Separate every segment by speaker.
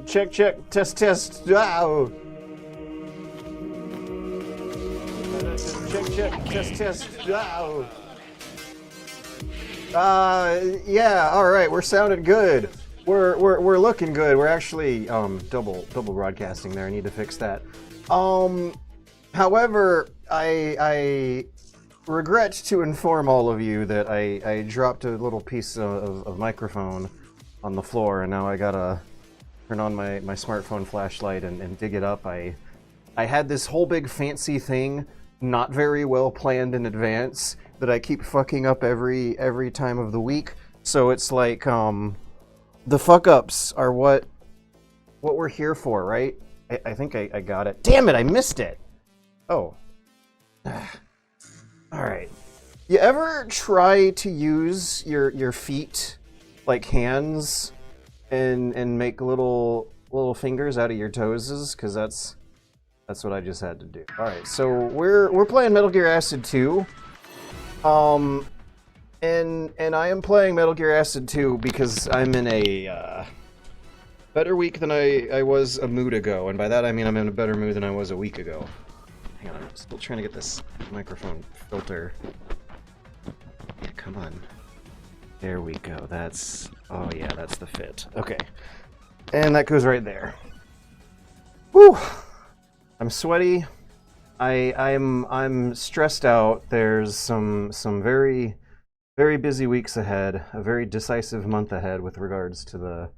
Speaker 1: Check, check, test, test. Check, check, test, test. Yeah, all right, we're sounding good. We're looking good. We're actually double broadcasting there. I need to fix that. However, I regret to inform all of you that I dropped a little piece of microphone on the floor, and now I gotta turn on my smartphone flashlight and dig it up. I had this whole big fancy thing, not very well planned in advance, that I keep fucking up every time of the week. So it's like the fuck ups are what we're here for, right? I think I got it. Damn it, I missed it. Oh. All right. You ever try to use your feet like hands and make little fingers out of your toeses? Because that's what I just had to do. All right, so we're playing Metal Gear Acid 2. And I am playing Metal Gear Acid 2 because I'm in a better week than I was a mood ago, and by that I mean I'm in a better mood than I was a week ago. Hang on, I'm still trying to get this microphone filter. Yeah, come on. There we go. That's... oh yeah, that's the fit. Okay. And that goes right there. Whew! I'm sweaty. I'm stressed out. There's some very busy weeks ahead. A very decisive month ahead with regards to the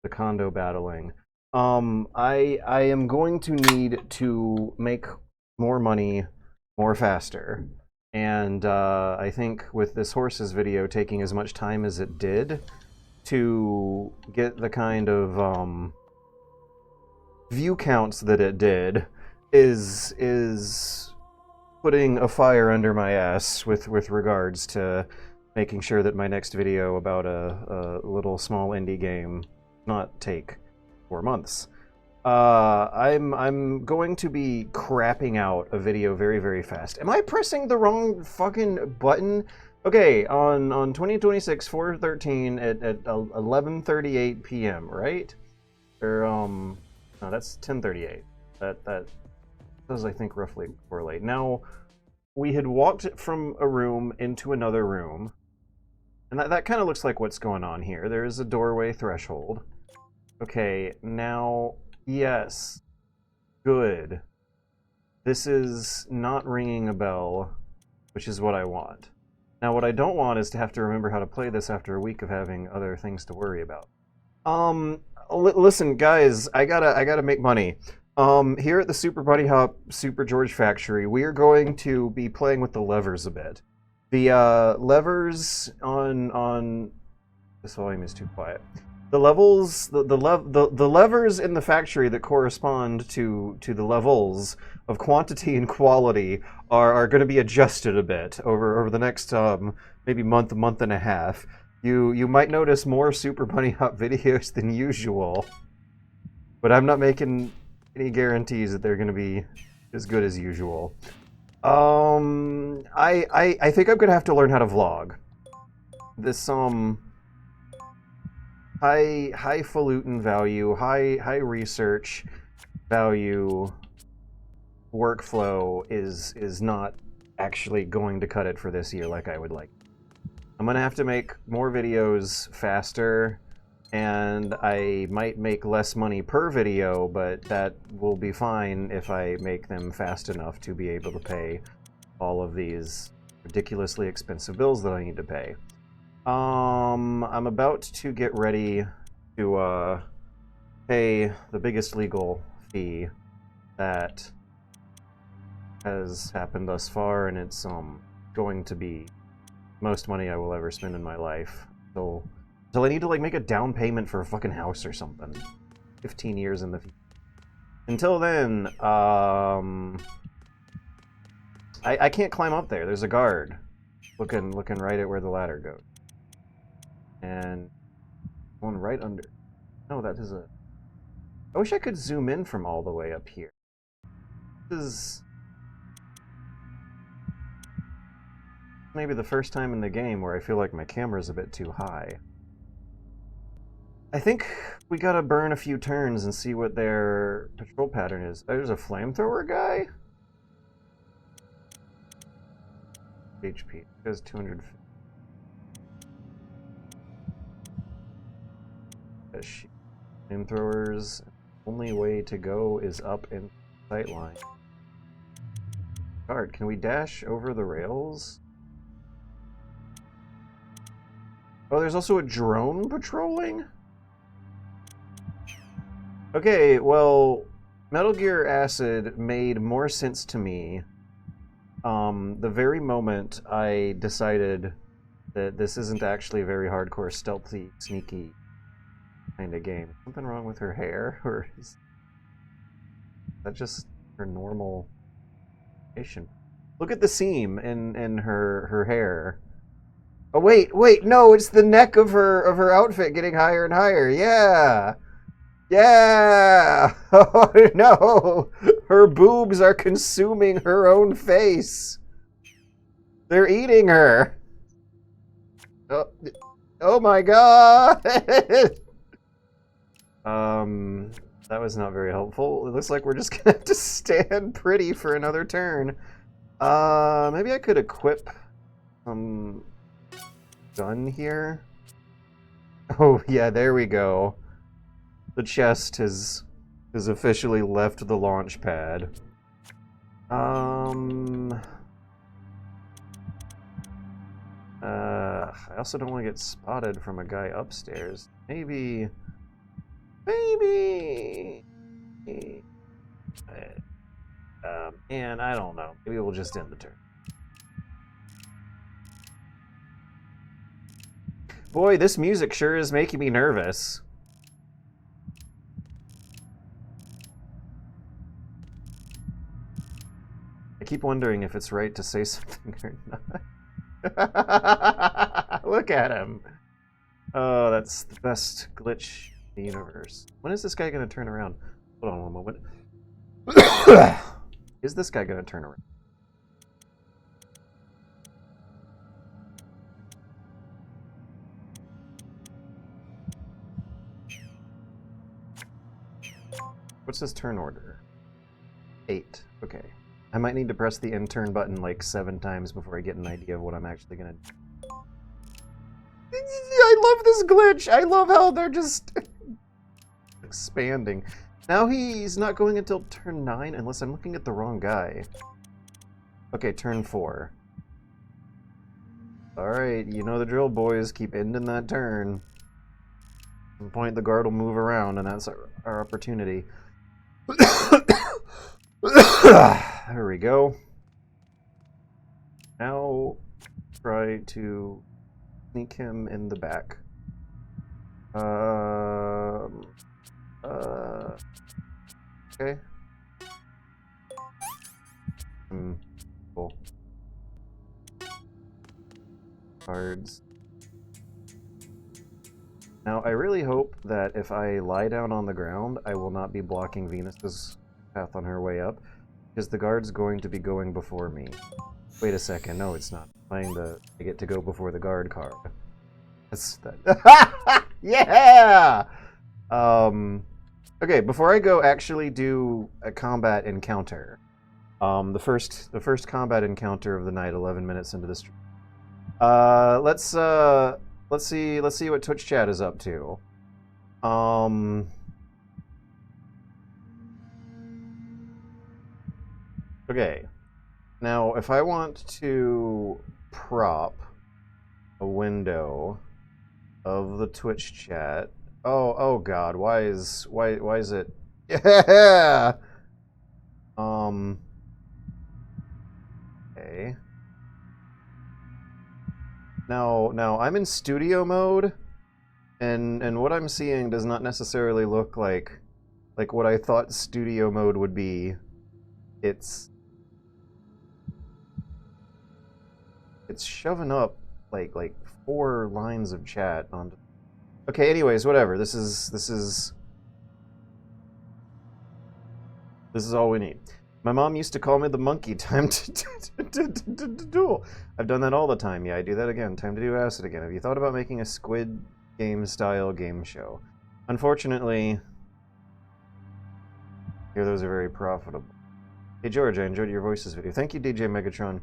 Speaker 1: condo battling. I am going to need to make more money more faster. And I think with this horses video taking as much time as it did to get the kind of view counts that it did is putting a fire under my ass with regards to making sure that my next video about a little small indie game not take 4 months. I'm going to be crapping out a video very fast. Am I pressing the wrong fucking button? Okay, on 2026 4/13 at 11:38 p.m. right? Or no, that's 10:38. That does, I think, roughly correlate. Now, we had walked from a room into another room, and that kind of looks like what's going on here. There is a doorway threshold. Okay, now, yes, good. This is not ringing a bell, which is what I want. Now, what I don't want is to have to remember how to play this after a week of having other things to worry about. Listen, guys, I gotta make money. Here at the Super Bunny Hop Super George Factory, we are going to be playing with the levers a bit. The levers on this volume is too quiet. The levels, the levers in the factory that correspond to the levels of quantity and quality are going to be adjusted a bit over the next maybe month and a half. You might notice more Super Bunny Hop videos than usual, but I'm not making any guarantees that they're going to be as good as usual. I think I'm gonna have to learn how to vlog. This highfalutin value, high research value workflow is not actually going to cut it for this year like I would like. I'm gonna have to make more videos faster, and I might make less money per video, but that will be fine if I make them fast enough to be able to pay all of these ridiculously expensive bills that I need to pay. I'm about to get ready to pay the biggest legal fee that has happened thus far, and it's going to be most money I will ever spend in my life. So I need to like make a down payment for a fucking house or something. 15 years in the future. Until then, I can't climb up there. There's a guard looking right at where the ladder goes. And one right under. No, that is a... I wish I could zoom in from all the way up here. This is maybe the first time in the game where I feel like my camera's a bit too high. I think we gotta burn a few turns and see what their patrol pattern is. There's a flamethrower guy? HP. Does 200. Flamethrowers. Only way to go is up in sight line. Guard, can we dash over the rails? Oh, there's also a drone patrolling? Okay, well, Metal Gear Acid made more sense to me the very moment I decided that this isn't actually a very hardcore, stealthy, sneaky kind of game. Something wrong with her hair? Or is that just her normal nation? Look at the seam in her hair. Oh wait, no, it's the neck of her outfit getting higher and higher. Yeah. Yeah! Oh no! Her boobs are consuming her own face. They're eating her. Oh my god! That was not very helpful. It looks like we're just gonna have to stand pretty for another turn. Maybe I could equip some gun here. Oh yeah, there we go. The chest has officially left the launch pad. I also don't want to get spotted from a guy upstairs. Maybe. And I don't know. Maybe we'll just end the turn. Boy, this music sure is making me nervous. I keep wondering if it's right to say something or not. Look at him. Oh, that's the best glitch in the universe. When is this guy going to turn around? Hold on one moment. Is this guy going to turn around? What's his turn order? 8. Okay. I might need to press the end turn button like 7 times before I get an idea of what I'm actually gonna do. I love this glitch! I love how they're just expanding. Now he's not going until turn 9 unless I'm looking at the wrong guy. Okay, turn 4. Alright, you know the drill, boys. Keep ending that turn. At some point the guard will move around and that's our opportunity. There we go. Now try to sneak him in the back. Okay. Cool. Cards. Now, I really hope that if I lie down on the ground, I will not be blocking Venus's path on her way up, because the guard's going to be going before me. Wait a second, no, it's not. I get to go before the guard card. That's that. Yeah! Okay, before I go actually do a combat encounter, the first combat encounter of the night, 11 minutes into the stream. Let's see what Twitch chat is up to. Okay. Now, if I want to prop a window of the Twitch chat. Oh god, why is it? Yeah. Okay. Now I'm in studio mode, and what I'm seeing does not necessarily look like what I thought studio mode would be. It's shoving up like 4 lines of chat onto. Okay, anyways, whatever. This is all we need. My mom used to call me the monkey. Time to duel. I've done that all the time. Yeah, I do that again. Time to do acid again. Have you thought about making a Squid Game style game show? Unfortunately, here those are very profitable. Hey George, I enjoyed your voices video. Thank you, DJ Megatron.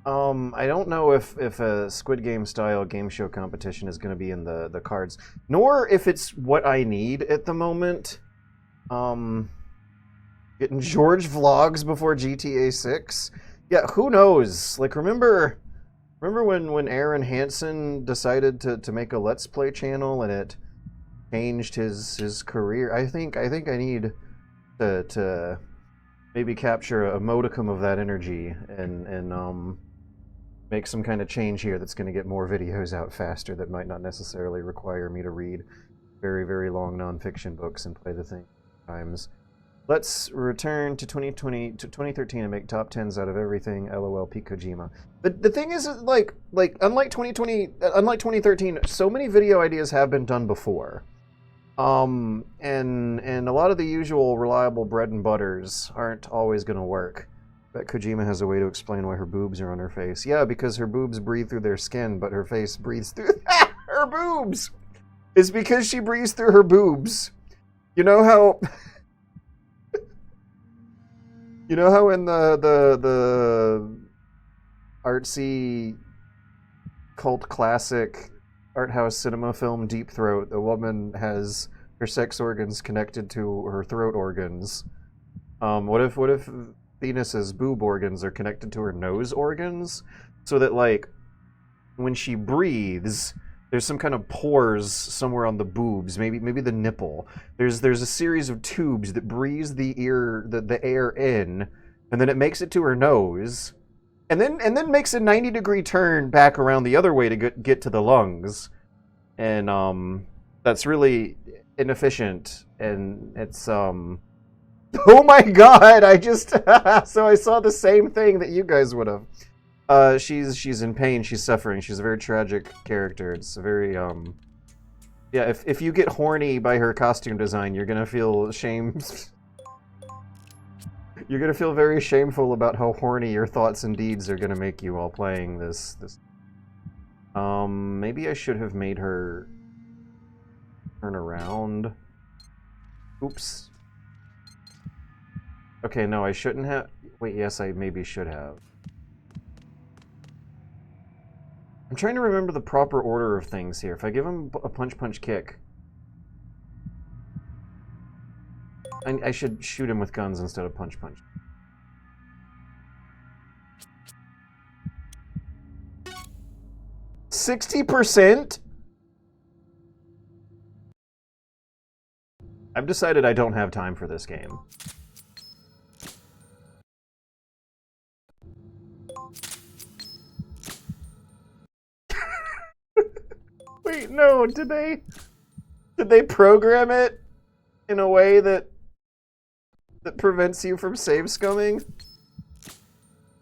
Speaker 1: I don't know if a Squid Game style game show competition is going to be in the cards, nor if it's what I need at the moment. Getting George vlogs before GTA 6? Yeah, who knows? Like, remember when Aaron Hansen decided to make a Let's Play channel and it changed his career? I think I need to maybe capture a modicum of that energy and make some kind of change here that's going to get more videos out faster that might not necessarily require me to read very, very long nonfiction books and play the thing times. Let's return to 2013 and make top 10s out of everything. LOL, Pete Kojima. The thing is, like unlike 2013, so many video ideas have been done before. And a lot of the usual reliable bread and butters aren't always going to work. Bet Kojima has a way to explain why her boobs are on her face. Yeah, because her boobs breathe through their skin, but her face breathes through her boobs. It's because she breathes through her boobs. You know how you know how in the artsy cult classic art house cinema film Deep Throat, a woman has her sex organs connected to her throat organs. What if Venus's boob organs are connected to her nose organs, so that like when she breathes, there's some kind of pores somewhere on the boobs, maybe the nipple. There's a series of tubes that breathes the air in, and then it makes it to her nose, and then makes a 90-degree turn back around the other way to get to the lungs, and that's really inefficient, and it's oh my god, I just so I saw the same thing that you guys would have. She's in pain, she's suffering, she's a very tragic character. It's a very yeah, if you get horny by her costume design, you're gonna feel shame. You're gonna feel very shameful about how horny your thoughts and deeds are gonna make you while playing this. Maybe I should have made her turn around. Oops. Okay, no, I shouldn't have. Wait, yes, I maybe should have. I'm trying to remember the proper order of things here. If I give him a punch kick, I should shoot him with guns instead of punch. 60%? I've decided I don't have time for this game. Wait, no, did they program it in a way that prevents you from save scumming?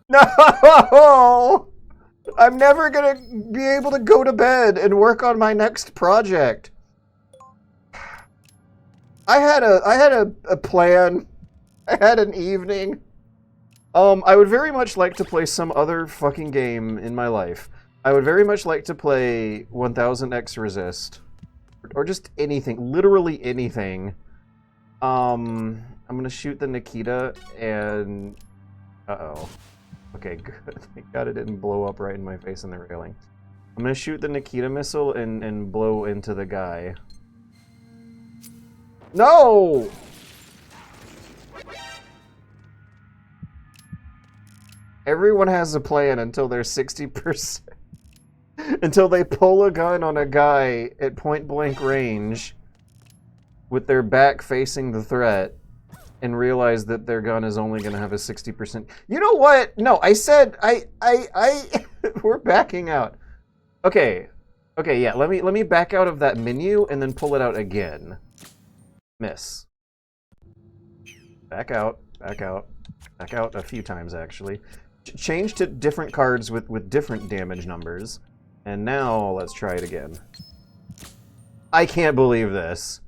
Speaker 1: No! I'm never gonna be able to go to bed and work on my next project. I had a plan. I had an evening. I would very much like to play some other fucking game in my life. I would very much like to play 1000X Resist. Or just anything. Literally anything. I'm gonna shoot the Nikita and... Uh-oh. Okay, good. Thank God it didn't blow up right in my face in the railing. I'm gonna shoot the Nikita missile and blow into the guy. No! Everyone has a plan until they're 60%. Until they pull a gun on a guy at point-blank range with their back facing the threat and realize that their gun is only going to have a 60%. You know what? No, I said we're backing out. Okay, yeah. Let me back out of that menu and then pull it out again. Miss. Back out a few times actually. Change to different cards with different damage numbers. And now let's try it again. I can't believe this.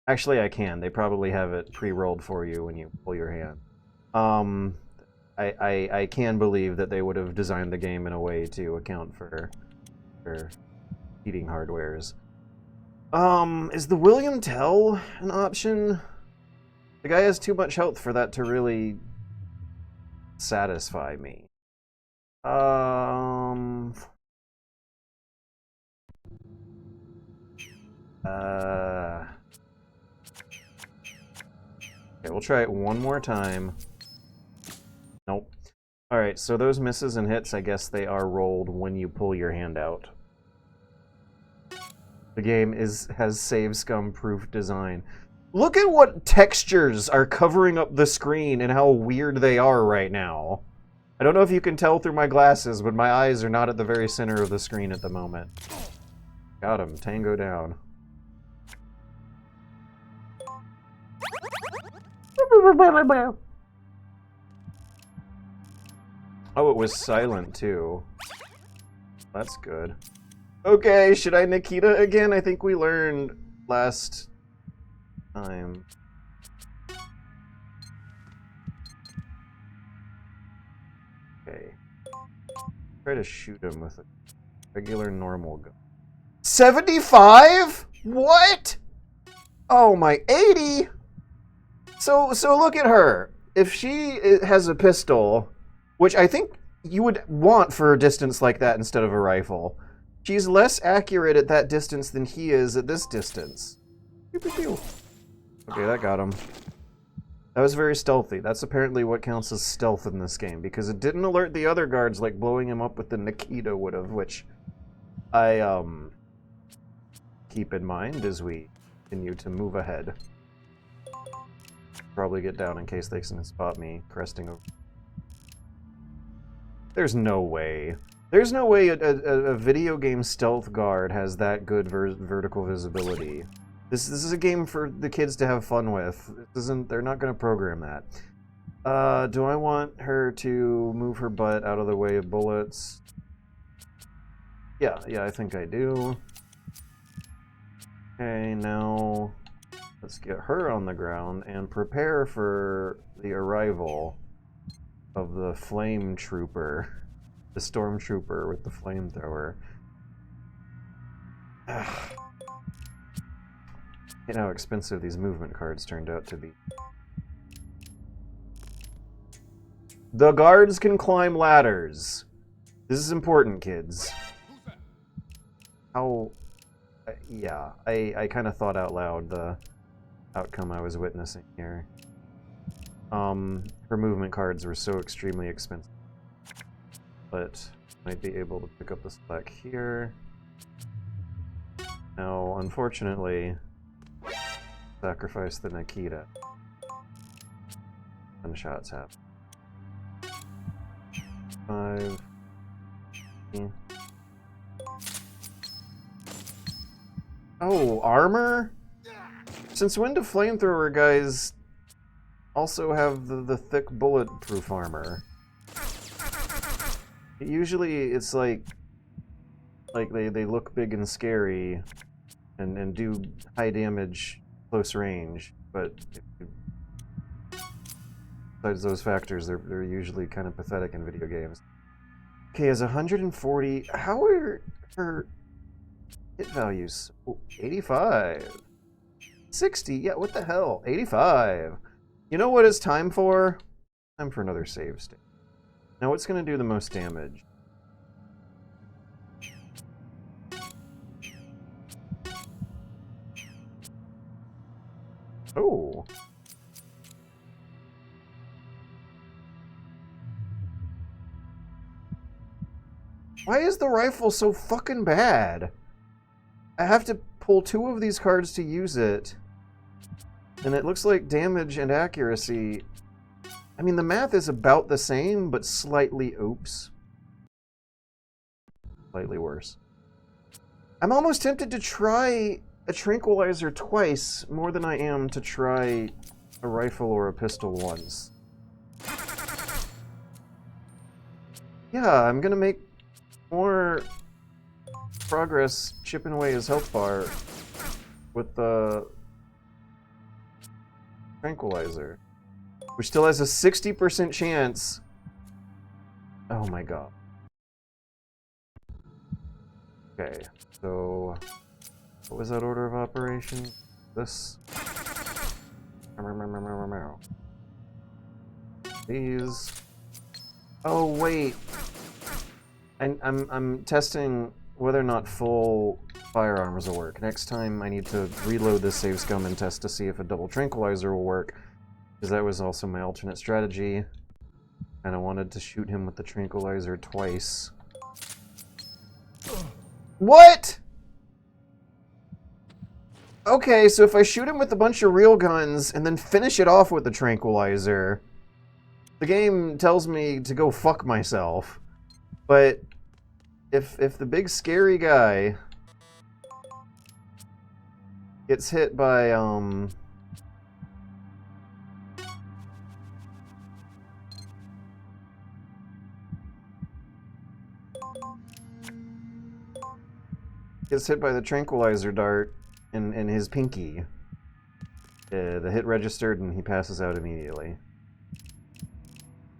Speaker 1: Actually, I can. They probably have it pre-rolled for you when you pull your hand. I can believe that they would have designed the game in a way to account for cheating hardwares. Is the William Tell an option? The guy has too much health for that to really satisfy me. Okay, we'll try it one more time. Nope. Alright, so those misses and hits, I guess they are rolled when you pull your hand out. The game has save scum proof design. Look at what textures are covering up the screen and how weird they are right now. I don't know if you can tell through my glasses, but my eyes are not at the very center of the screen at the moment. Got him. Tango down. Oh, it was silent too. That's good. Okay, should I Nikita again? I think we learned last time. Okay. Try to shoot him with a regular normal gun. 75? What? Oh my, 80? So look at her. If she has a pistol, which I think you would want for a distance like that instead of a rifle, she's less accurate at that distance than he is at this distance. Pew, pew, pew. Okay, that got him. That was very stealthy. That's apparently what counts as stealth in this game, because it didn't alert the other guards like blowing him up with the Nikita would have, which I, keep in mind as we continue to move ahead. Probably get down in case they can spot me cresting over. There's no way. There's no way a video game stealth guard has that good vertical visibility. This is a game for the kids to have fun with. They're not going to program that. Do I want her to move her butt out of the way of bullets? Yeah, I think I do. Okay, now let's get her on the ground and prepare for the arrival of the flame trooper. The stormtrooper with the flamethrower. You know how expensive these movement cards turned out to be. The guards can climb ladders. This is important, kids. How... yeah, I kind of thought out loud the outcome I was witnessing here. Her movement cards were so extremely expensive. But might be able to pick up the slack here. Now, unfortunately, sacrifice the Nikita. Gunshots happen. 5. Oh, armor? Since when do flamethrower guys also have the thick bulletproof armor? Usually it's like they look big and scary and do high damage close range, but besides those factors, they're usually kind of pathetic in video games. Okay, as 140, how are her hit values? Oh, 85. 60, yeah, what the hell? 85. You know what it's time for? Time for another save state. Now what's going to do the most damage? Oh. Why is the rifle so fucking bad? I have to pull 2 of these cards to use it. And it looks like damage and accuracy... I mean, the math is about the same, but slightly... oops. Slightly worse. I'm almost tempted to try a tranquilizer twice more than I am to try a rifle or a pistol once. Yeah, I'm gonna make more progress chipping away his health bar with the tranquilizer, which still has a 60% chance. Oh my god. Okay, so What was that order of operation? This. These. Oh wait. I'm testing whether or not full firearms will work. Next time I need to reload this save scum and test to see if a double tranquilizer will work, because that was also my alternate strategy. And I wanted to shoot him with the tranquilizer twice. What? Okay, so if I shoot him with a bunch of real guns and then finish it off with the tranquilizer, the game tells me to go fuck myself. But if the big scary guy gets hit by the tranquilizer dart in his pinky, the hit registered and he passes out immediately.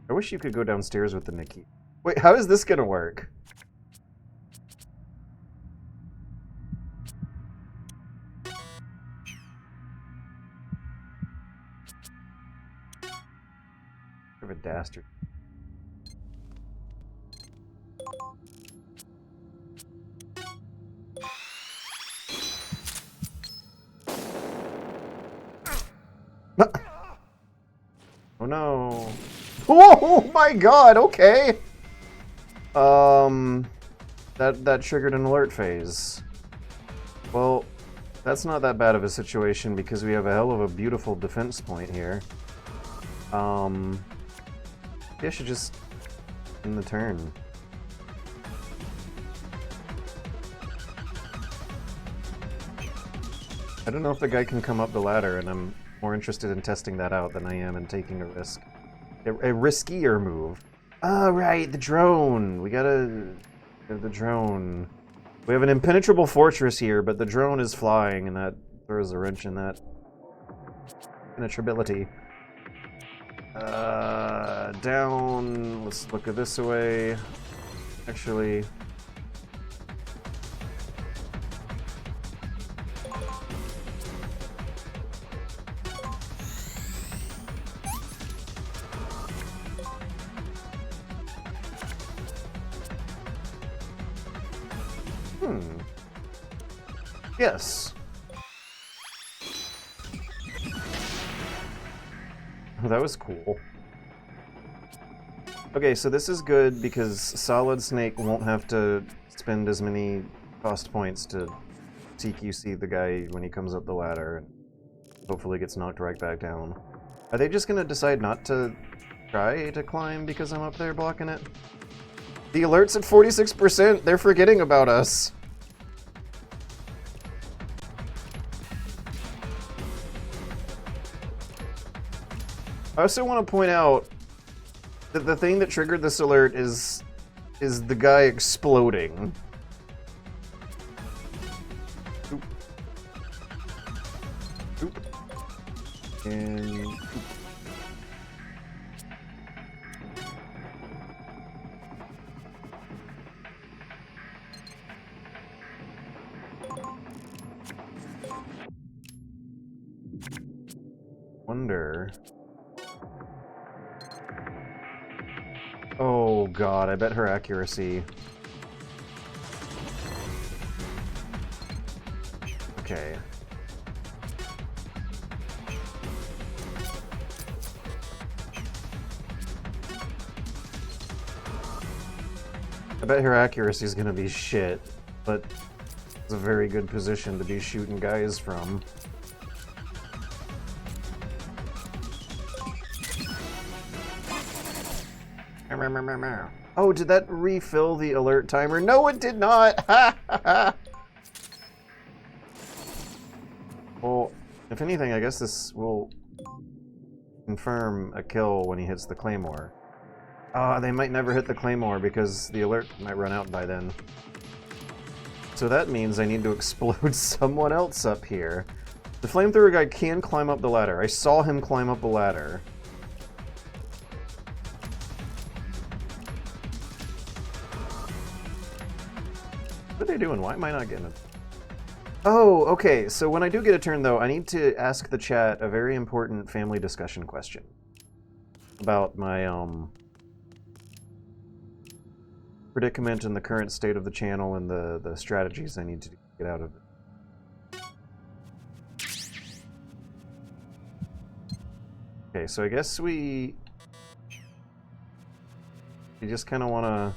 Speaker 1: I wish you could go downstairs with the Nikki. Wait, how is this gonna work? Of a dastard. Oh no. Oh my god, okay. That triggered an alert phase. Well, that's not that bad of a situation because we have a hell of a beautiful defense point here. Maybe I should just end the turn. I don't know if the guy can come up the ladder, and I'm more interested in testing that out than I am in taking a risk. A riskier move. Oh, right, the drone. We gotta... the drone. We have an impenetrable fortress here, but the drone is flying, and that throws a wrench in that penetrability. Down. Let's look at this away. Actually... Yes. Oh, that was cool. Okay, so this is good because Solid Snake won't have to spend as many cost points to TQC the guy when he comes up the ladder and hopefully gets knocked right back down. Are they just gonna decide not to try to climb because I'm up there blocking it? The alert's at 46%, they're forgetting about us. I also want to point out that the thing that triggered this alert is the guy exploding. Oop. Oop. And oop. Wonder. Oh god, I bet her accuracy. Okay. I bet her accuracy is gonna be shit, but it's a very good position to be shooting guys from. Oh, did that refill the alert timer? No, it did not! Well, if anything, I guess this will confirm a kill when he hits the claymore. They might never hit the claymore because the alert might run out by then. So that means I need to explode someone else up here. The flamethrower guy can climb up the ladder. I saw him climb up a ladder. What are they doing? Why am I not getting it? Oh, okay. So when I do get a turn, though, I need to ask the chat a very important family discussion question about my predicament and the current state of the channel and the strategies I need to get out of it. Okay, so I guess we just kind of want to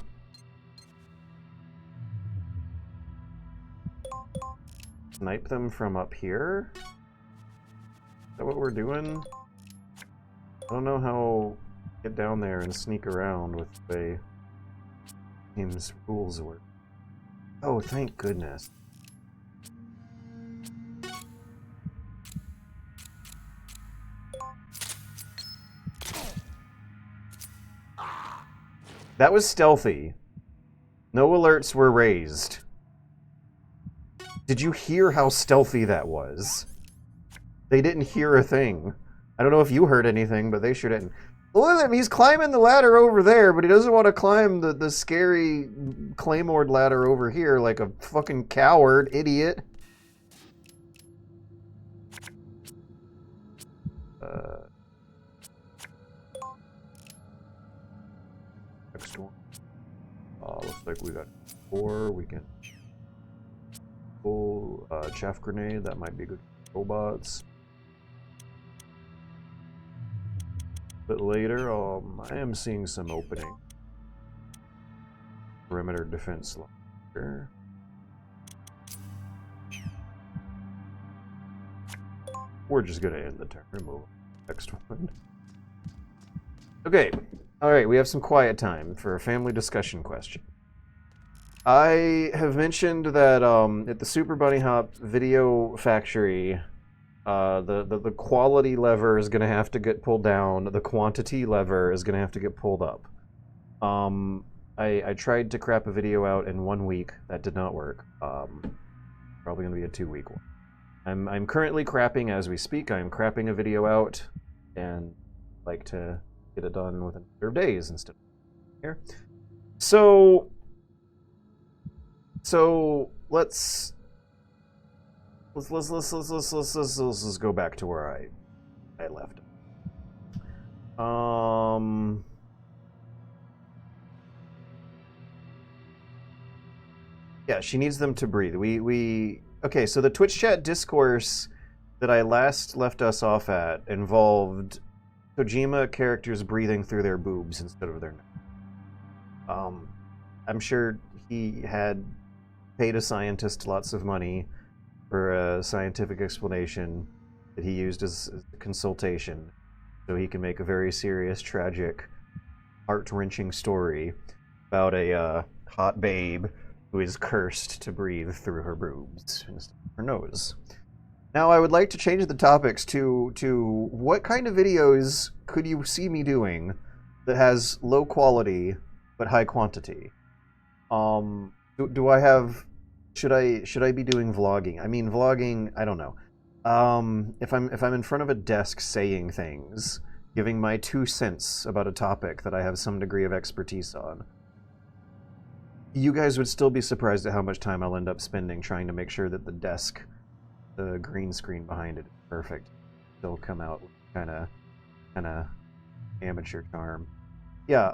Speaker 1: snipe them from up here? Is that what we're doing? I don't know how to get down there and sneak around with the way game's rules work. Oh, thank goodness. That was stealthy. No alerts were raised. Did you hear how stealthy that was? They didn't hear a thing. I don't know if you heard anything, but they sure didn't. Look at him, he's climbing the ladder over there, but he doesn't want to climb the scary Claymore ladder over here like a fucking coward, idiot. Next one. Looks like we got 4. We can pull chaff grenade. That might be good for robots. But later, I am seeing some opening. Perimeter defense launcher. We're just gonna end the turn. Remove next one. Okay. Alright, we have some quiet time for a family discussion question. I have mentioned that at the Super Bunny Hop Video Factory, the quality lever is going to have to get pulled down. The quantity lever is going to have to get pulled up. I tried to crap a video out in 1 week. That did not work. Probably going to be a 2-week one. I'm currently crapping as we speak. I'm crapping a video out and like to get it done within 30 days instead of here. So let's go back to where I left. Yeah, she needs them to breathe. Okay, so the Twitch chat discourse that I last left us off at involved Kojima characters breathing through their boobs instead of their neck. I'm sure he had paid a scientist lots of money for a scientific explanation that he used as a consultation so he can make a very serious, tragic, heart-wrenching story about a hot babe who is cursed to breathe through her boobs instead of her nose. Now, I would like to change the topics to what kind of videos could you see me doing that has low quality but high quantity? Do I have? Should I be doing vlogging? I mean, vlogging. I don't know. If I'm in front of a desk saying things, giving my 2 cents about a topic that I have some degree of expertise on, you guys would still be surprised at how much time I'll end up spending trying to make sure that the desk, the green screen behind it, is perfect. Still come out with kind of amateur charm. Yeah,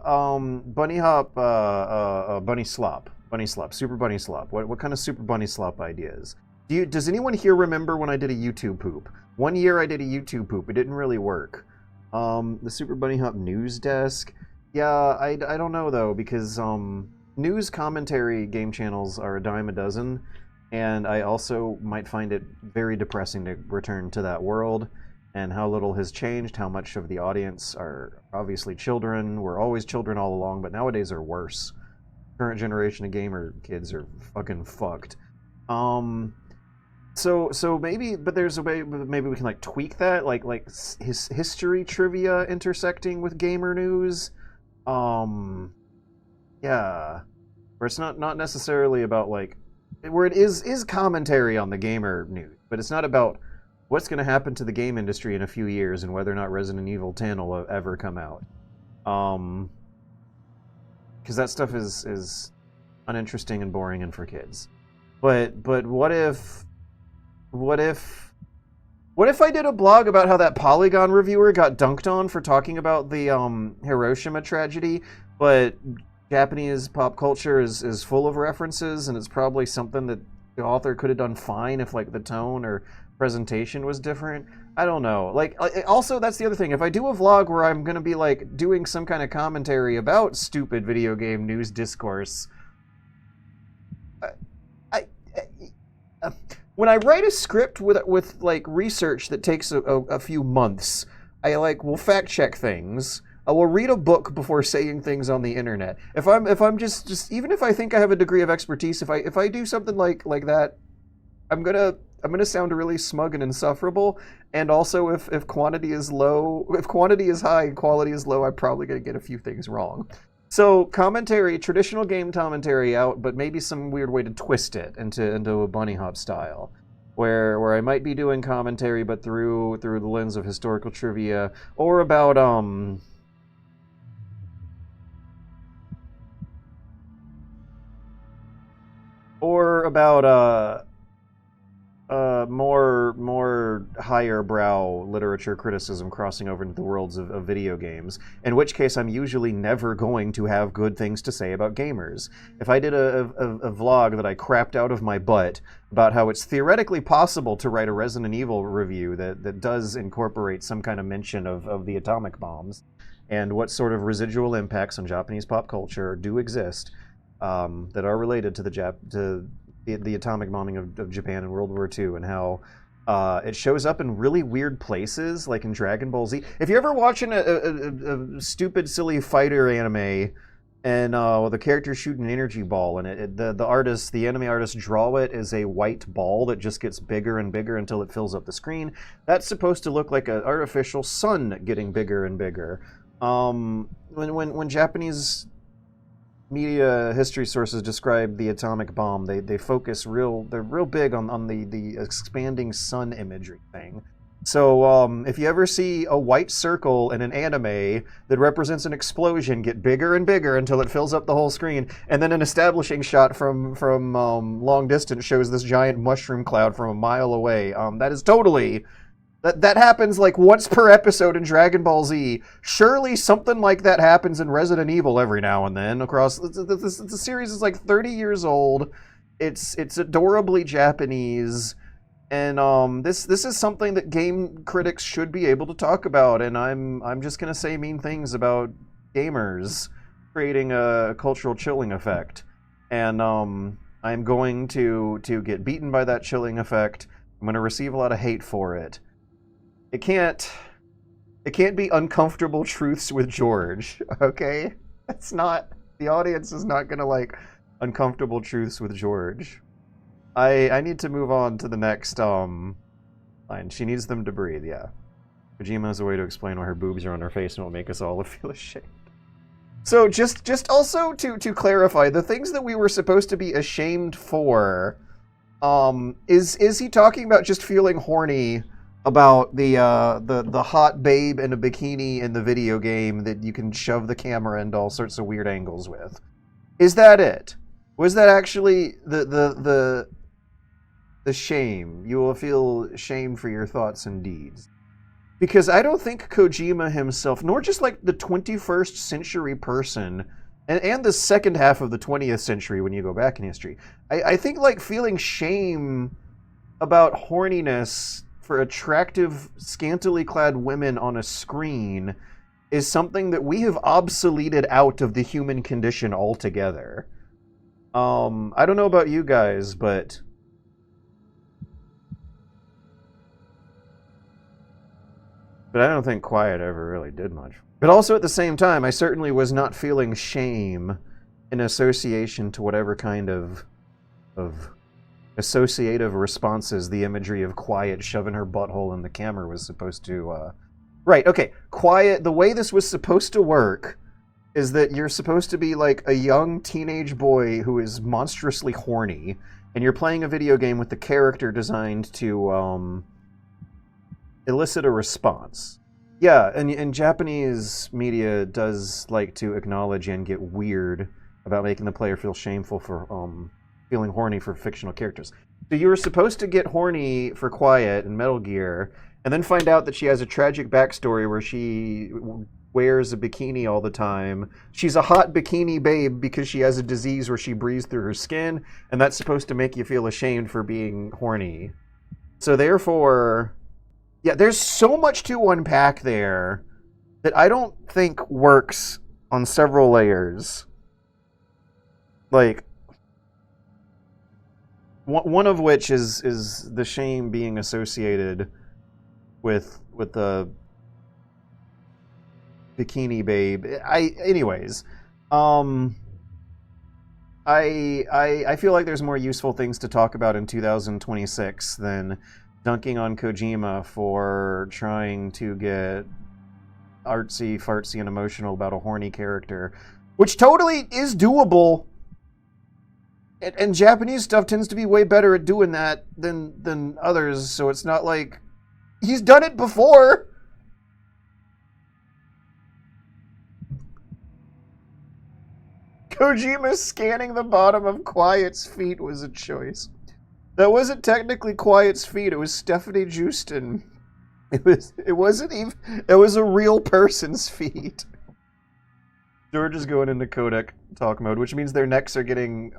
Speaker 1: bunny hop, bunny slop, super bunny slop. What kind of super bunny slop ideas? Does anyone here remember when I did a YouTube poop? 1 year I did a YouTube poop. It didn't really work. The super bunny hop news desk. Yeah, I don't know though, because news commentary game channels are a dime a dozen, and I also might find it very depressing to return to that world. And how little has changed, how much of the audience are obviously children. We're always children all along, but nowadays are worse. Current generation of gamer kids are fucking fucked. So maybe, but there's a way maybe we can like tweak that, like his history trivia intersecting with gamer news. Yeah, where it's not necessarily about like, where it is commentary on the gamer news, but it's not about what's going to happen to the game industry in a few years and whether or not Resident Evil 10 will ever come out. Because that stuff is uninteresting and boring and for kids. But what if what if I did a blog about how that Polygon reviewer got dunked on for talking about the Hiroshima tragedy, but Japanese pop culture is full of references, and it's probably something that the author could have done fine if like the tone or presentation was different. I don't know. Like, also, that's the other thing. If I do a vlog where I'm gonna be like doing some kind of commentary about stupid video game news discourse, when I write a script with like research that takes a few months, I like will fact check things. I will read a book before saying things on the internet. If I'm just even if I think I have a degree of expertise, if I do something like that, I'm gonna sound really smug and insufferable. And also, if quantity is low, if quantity is high and quality is low, I'm probably gonna get a few things wrong. So commentary, traditional game commentary out, but maybe some weird way to twist it into a bunny hop style, where I might be doing commentary, but through the lens of historical trivia, or about more higher brow literature criticism crossing over into the worlds of video games, in which case I'm usually never going to have good things to say about gamers. If I did a vlog that I crapped out of my butt about how it's theoretically possible to write a Resident Evil review that does incorporate some kind of mention of the atomic bombs, and what sort of residual impacts on Japanese pop culture do exist that are related to the atomic bombing of Japan in World War II, and how it shows up in really weird places, like in Dragon Ball Z. If you're ever watching a stupid, silly fighter anime, and the character's shooting an energy ball, and the anime artist draw it as a white ball that just gets bigger and bigger until it fills up the screen, that's supposed to look like an artificial sun getting bigger and bigger. When Japanese media history sources describe the atomic bomb, they focus they're real big on the expanding sun imagery thing. So if you ever see a white circle in an anime that represents an explosion get bigger and bigger until it fills up the whole screen, and then an establishing shot from long distance shows this giant mushroom cloud from a mile away, that is totally... That happens like once per episode in Dragon Ball Z. Surely something like that happens in Resident Evil every now and then. Across the series is like 30 years old. It's adorably Japanese, and this is something that game critics should be able to talk about. And I'm just gonna say mean things about gamers creating a cultural chilling effect, and I'm going to get beaten by that chilling effect. I'm gonna receive a lot of hate for it. It can't be uncomfortable truths with George, okay? That's not... The audience is not gonna like uncomfortable truths with George. I need to move on to the next line. She needs them to breathe, yeah. Kojima has a way to explain why her boobs are on her face and will make us all feel ashamed. So just also to clarify, the things that we were supposed to be ashamed for, is he talking about just feeling horny about the hot babe in a bikini in the video game that you can shove the camera into all sorts of weird angles with? Is that it? Was that actually the shame? You will feel shame for your thoughts and deeds. Because I don't think Kojima himself, nor just like the 21st century person, and the second half of the 20th century when you go back in history, I think like feeling shame about horniness for attractive, scantily clad women on a screen is something that we have obsoleted out of the human condition altogether. I don't know about you guys, but I don't think Quiet ever really did much. But also at the same time, I certainly was not feeling shame in association to whatever kind of associative responses the imagery of Quiet shoving her butthole in the camera was supposed to... Right, okay. Quiet, the way this was supposed to work is that you're supposed to be like a young teenage boy who is monstrously horny, and you're playing a video game with the character designed to elicit a response. Yeah, and Japanese media does like to acknowledge and get weird about making the player feel shameful for feeling horny for fictional characters. So you were supposed to get horny for Quiet in Metal Gear, and then find out that she has a tragic backstory where she wears a bikini all the time. She's a hot bikini babe because she has a disease where she breathes through her skin, and that's supposed to make you feel ashamed for being horny. So therefore, yeah, there's so much to unpack there that I don't think works on several layers. Like, one of which is the shame being associated with the bikini babe. Anyways, I feel like there's more useful things to talk about in 2026 than dunking on Kojima for trying to get artsy, fartsy, and emotional about a horny character, which totally is doable. And Japanese stuff tends to be way better at doing that than others, so it's not like he's done it before. Kojima scanning the bottom of Quiet's feet was a choice. That wasn't technically Quiet's feet, it was Stephanie Justin. It wasn't even, it was a real person's feet. George is going into codec talk mode, which means their necks are getting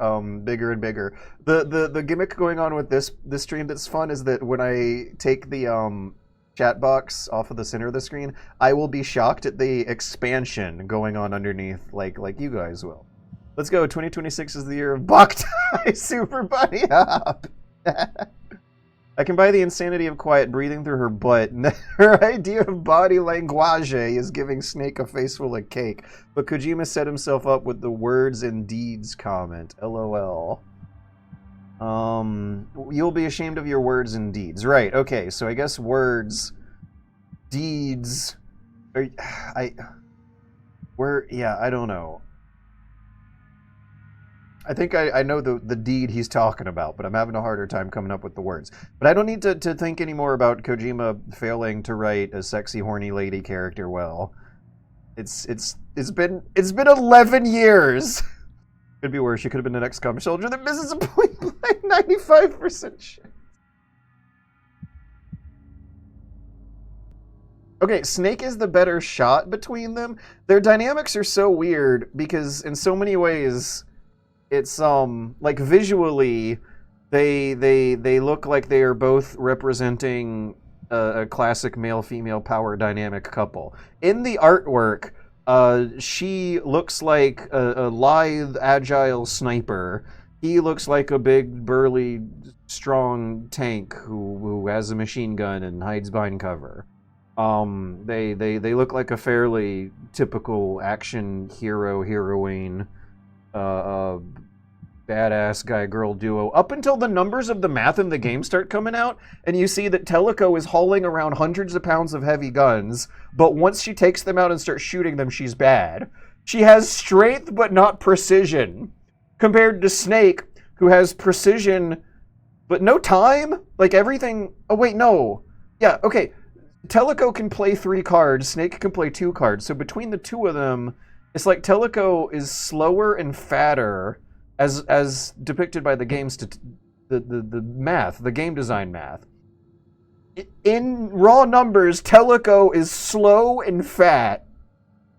Speaker 1: bigger and bigger. The gimmick going on with this stream that's fun is that when I take the chat box off of the center of the screen, I will be shocked at the expansion going on underneath, like you guys will. Let's go. 2026 is the year of Boktai Super Bunny Hop. I can buy the insanity of Quiet breathing through her butt. Her idea of body language is giving Snake a face full of cake. But Kojima set himself up with the words and deeds comment. LOL. You'll be ashamed of your words and deeds. Right, okay, so I guess words, deeds, I don't know. I think I know the deed he's talking about, but I'm having a harder time coming up with the words. But I don't need to think anymore about Kojima failing to write a sexy, horny lady character well. It's been 11 years. Could be worse. She could have been an XCOM soldier that misses a point blank 95% chance. Okay, Snake is the better shot between them. Their dynamics are so weird because in so many ways, it's like visually, they look like they are both representing a classic male-female power dynamic couple. In the artwork, she looks like a lithe, agile sniper. He looks like a big, burly, strong tank who has a machine gun and hides behind cover. They look like a fairly typical action hero, heroine, badass guy-girl duo, up until the numbers of the math in the game start coming out, and you see that Teleco is hauling around hundreds of pounds of heavy guns, but once she takes them out and starts shooting them, she's bad. She has strength, but not precision, compared to Snake, who has precision, but no time? Like, everything... Oh, wait, no. Yeah, okay. Teleco can play 3 cards, Snake can play 2 cards, so between the two of them, it's like Teleco is slower and fatter, as depicted by the game's the math, the game design math. In raw numbers, Teleco is slow and fat,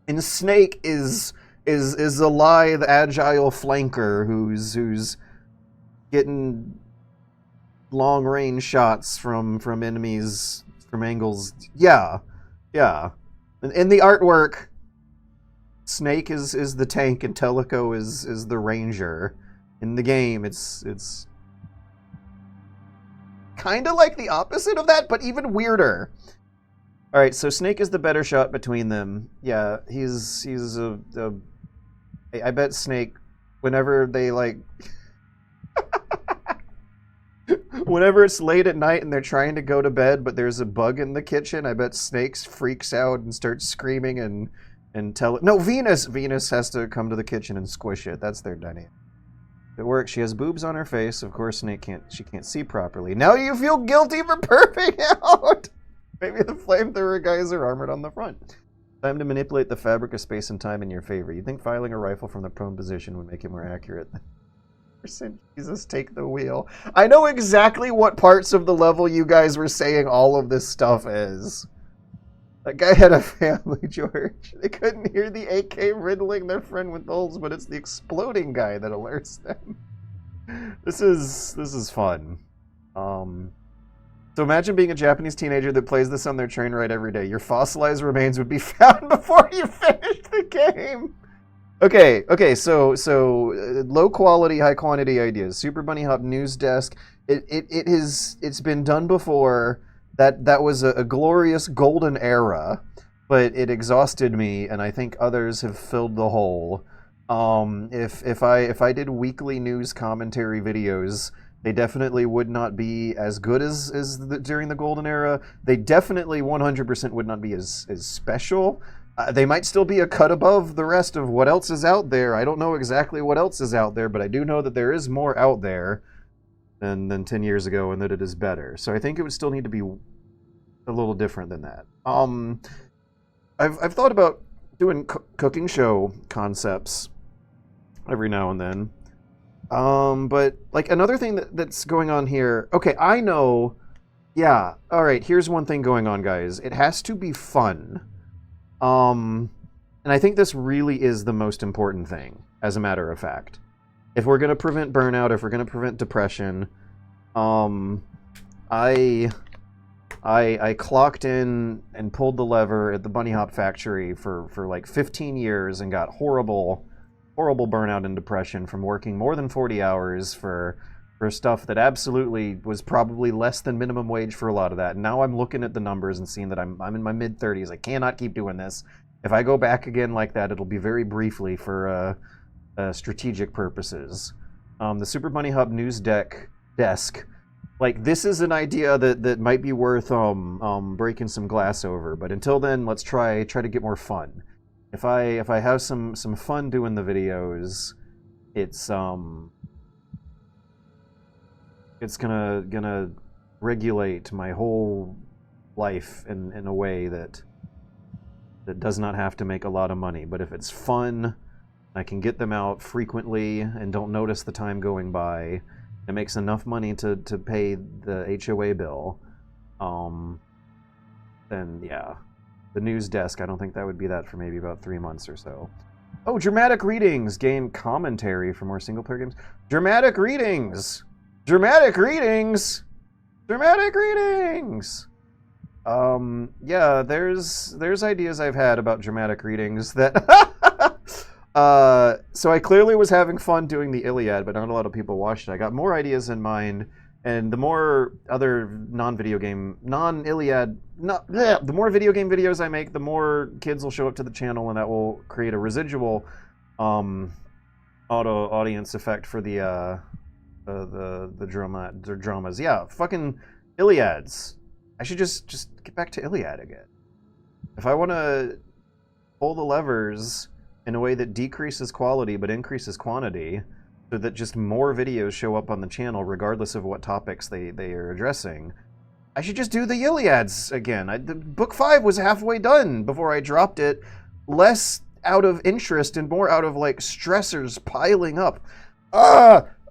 Speaker 1: and Snake is a lithe, agile flanker who's getting long range shots from enemies from angles. Yeah. In the artwork, Snake is the tank and Teleco is the ranger. In the game, it's kind of like the opposite of that, but even weirder. All right, so Snake is the better shot between them. Yeah, he's I bet Snake, whenever they like, whenever it's late at night and they're trying to go to bed, but there's a bug in the kitchen, I bet Snake freaks out and starts screaming and tell it. No, Venus has to come to the kitchen and squish it. That's their dynamic. It works. She has boobs on her face. Of course, Snake can't see properly. Now you feel guilty for perping out. Maybe the flamethrower guys are armored on the front. Time to manipulate the fabric of space and time in your favor. You think firing a rifle from the prone position would make it more accurate? Jesus, take the wheel. I know exactly what parts of the level you guys were saying all of this stuff is. That guy had a family, George. They couldn't hear the AK riddling their friend with holes, but it's the exploding guy that alerts them. This is fun. So imagine being a Japanese teenager that plays this on their train ride every day. Your fossilized remains would be found before you finish the game. Okay, so low quality, high quantity ideas. Super Bunny Hop News Desk. It's been done before. That was a glorious golden era, but it exhausted me, and I think others have filled the hole. If I did weekly news commentary videos, they definitely would not be as good as during the golden era. They definitely 100% would not be as special. They might still be a cut above the rest of what else is out there. I don't know exactly what else is out there, but I do know that there is more out there than 10 years ago, and that it is better. So I think it would still need to be a little different than that. I've thought about doing cooking show concepts every now and then. But like another thing that's going on here. Okay, I know. Yeah. All right. Here's one thing going on, guys. It has to be fun. And I think this really is the most important thing, as a matter of fact. If we're gonna prevent burnout, if we're gonna prevent depression, I clocked in and pulled the lever at the Bunny Hop factory for like 15 years and got horrible burnout and depression from working more than 40 hours for stuff that absolutely was probably less than minimum wage for a lot of that. And now I'm looking at the numbers and seeing that I'm in my mid-30s. I cannot keep doing this. If I go back again like that, it'll be very briefly for strategic purposes. The Super Bunny Hub news desk, like this is an idea that might be worth breaking some glass over. But until then, let's try to get more fun. If I have some fun doing the videos, it's gonna regulate my whole life in a way that does not have to make a lot of money. But if it's fun, I can get them out frequently and don't notice the time going by. It makes enough money to pay the HOA bill. Then yeah, the news desk. I don't think that would be that for maybe about 3 months or so. Oh, dramatic readings. Gain commentary for more single player games. Dramatic readings. Dramatic readings. Dramatic readings. Yeah, there's ideas I've had about dramatic readings that so I clearly was having fun doing the Iliad, but not a lot of people watched it. I got more ideas in mind, and the more other non-Iliad, the more video game videos I make, the more kids will show up to the channel, and that will create a residual audience effect for the dramas. Yeah, fucking Iliads. I should just get back to Iliad again. If I want to pull the levers in a way that decreases quality but increases quantity, so that just more videos show up on the channel regardless of what topics they are addressing, I should just do the Iliads again. Book 5 was halfway done before I dropped it, less out of interest and more out of like stressors piling up.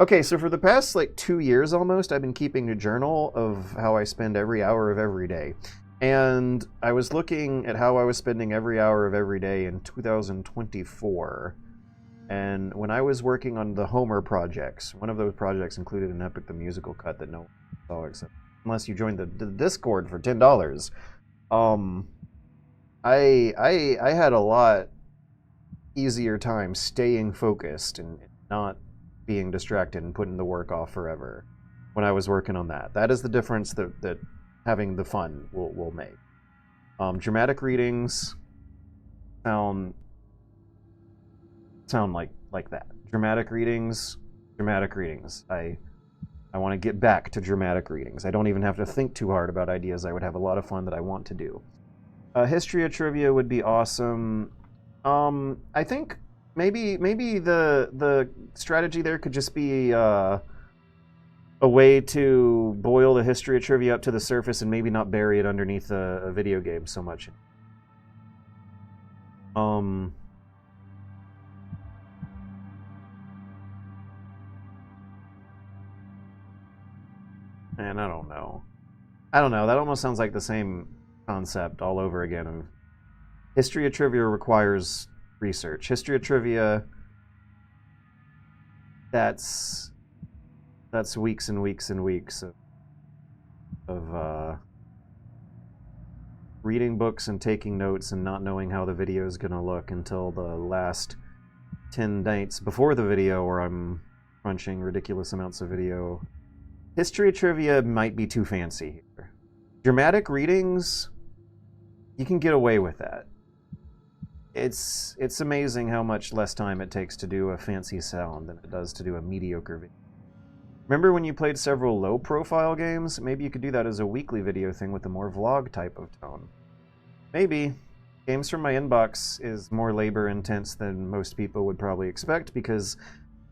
Speaker 1: Okay, so for the past like 2 years almost, I've been keeping a journal of how I spend every hour of every day. And I was looking at how I was spending every hour of every day in 2024. And when I was working on the Homer projects, one of those projects included an Epic the Musical cut that no one saw except unless you joined the Discord for $10. I had a lot easier time staying focused and not being distracted and putting the work off forever when I was working on that. That is the difference that having the fun will make. Dramatic readings sound like that. Dramatic readings. I want to get back to dramatic readings. I don't even have to think too hard about ideas. I would have a lot of fun that I want to do. History of trivia would be awesome. I think maybe the strategy there could just be a way to boil the history of trivia up to the surface and maybe not bury it underneath a video game so much. And I don't know. I don't know. That almost sounds like the same concept all over again. Of history of trivia requires research. History of trivia, that's weeks and weeks and weeks of reading books and taking notes and not knowing how the video is going to look until the last 10 nights before the video, where I'm crunching ridiculous amounts of video. History of trivia might be too fancy here. Dramatic readings, you can get away with that. It's amazing how much less time it takes to do a fancy sound than it does to do a mediocre video. Remember when you played several low-profile games? Maybe you could do that as a weekly video thing with a more vlog type of tone. Maybe. Games from my inbox is more labor-intense than most people would probably expect, because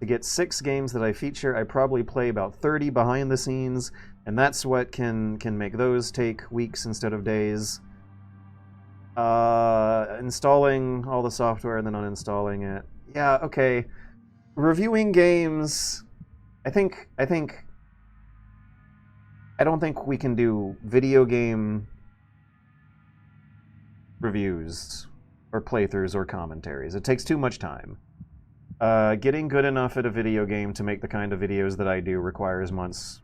Speaker 1: to get 6 games that I feature, I probably play about 30 behind the scenes, and that's what can make those take weeks instead of days. Installing all the software and then uninstalling it. Yeah, okay. Reviewing games... I don't think we can do video game reviews or playthroughs or commentaries. It takes too much time. Getting good enough at a video game to make the kind of videos that I do requires months.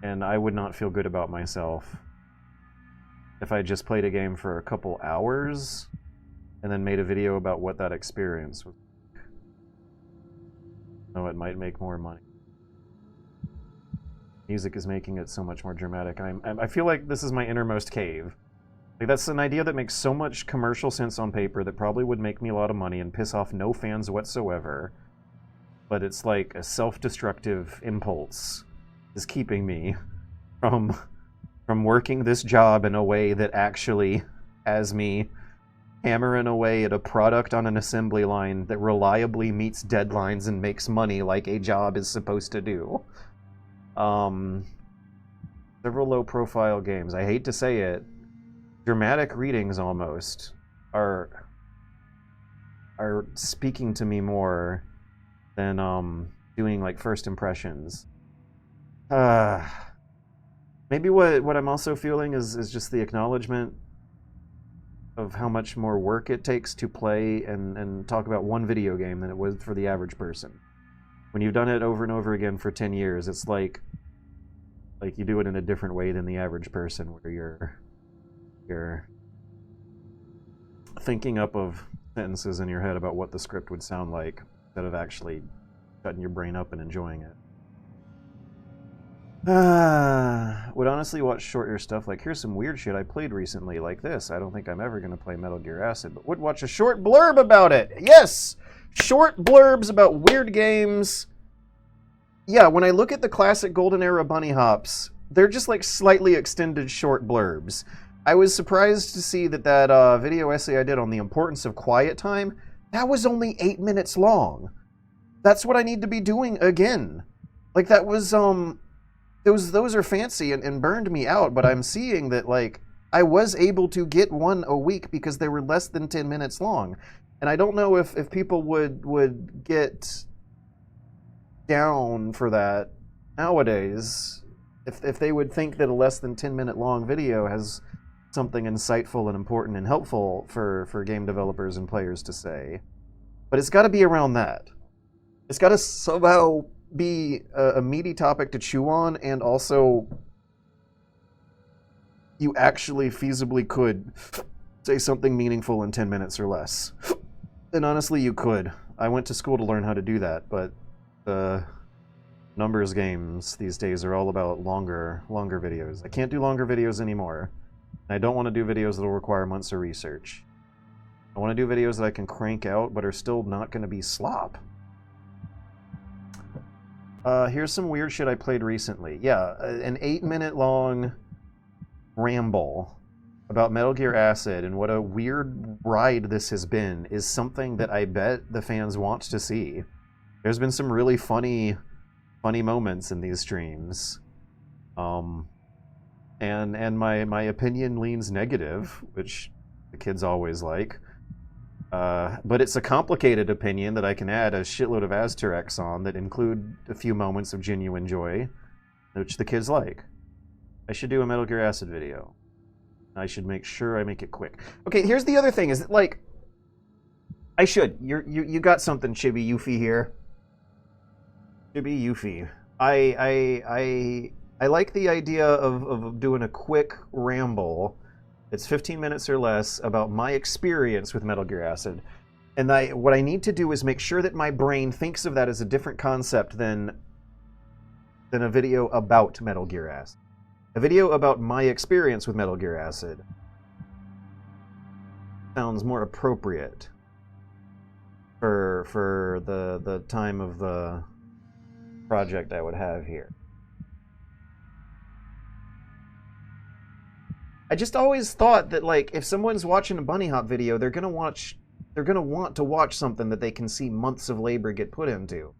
Speaker 1: And I would not feel good about myself if I just played a game for a couple hours and then made a video about what that experience was. No, it might make more money. Music is making it so much more dramatic. I feel like this is my innermost cave. Like, that's an idea that makes so much commercial sense on paper that probably would make me a lot of money and piss off no fans whatsoever. But it's like a self-destructive impulse is keeping me from working this job in a way that actually has me hammering away at a product on an assembly line that reliably meets deadlines and makes money like a job is supposed to do. Several low-profile games. I hate to say it. Dramatic readings almost are speaking to me more than doing like first impressions. Maybe what I'm also feeling is just the acknowledgement of how much more work it takes to play and talk about one video game than it would for the average person. When you've done it over and over again for 10 years, it's like you do it in a different way than the average person, where you're thinking up of sentences in your head about what the script would sound like instead of actually shutting your brain up and enjoying it. Would honestly watch shorter stuff like, here's some weird shit I played recently, like this. I don't think I'm ever going to play Metal Gear Acid, but would watch a short blurb about it. Yes! Short blurbs about weird games. Yeah, when I look at the classic Golden Era bunny hops, they're just like slightly extended short blurbs. I was surprised to see that video essay I did on the importance of quiet time, that was only 8 minutes long. That's what I need to be doing again. Like, that was, those are fancy and burned me out, but I'm seeing that, like, I was able to get one a week because they were less than 10 minutes long. And I don't know if people would get down for that nowadays, if they would think that a less than 10-minute long video has something insightful and important and helpful for game developers and players to say. But it's got to be around that. It's got to somehow be a meaty topic to chew on, and also you actually feasibly could say something meaningful in 10 minutes or less. And honestly, you could. I went to school to learn how to do that, but the numbers games these days are all about longer videos. I can't do longer videos anymore. And I don't want to do videos that will require months of research. I want to do videos that I can crank out, but are still not going to be slop. Here's some weird shit I played recently. Yeah, an 8-minute long ramble about Metal Gear Acid and what a weird ride this has been is something that I bet the fans want to see. There's been some really funny moments in these streams. And my opinion leans negative, which the kids always like. But it's a complicated opinion that I can add a shitload of asterisks on that include a few moments of genuine joy. which the kids like. I should do a Metal Gear Acid video. I should make sure I make it quick. Okay, here's the other thing, is that, like, I should. You got something, Chibi Yuffie here. Chibi Yuffie. I like the idea of doing a quick ramble. It's 15 minutes or less about my experience with Metal Gear Acid. And what I need to do is make sure that my brain thinks of that as a different concept than a video about Metal Gear Acid. A video about my experience with Metal Gear Acid sounds more appropriate for the time of the project I would have here. I just always thought that, like, if someone's watching a Bunny Hop video, they're gonna want to watch something that they can see months of labor get put into.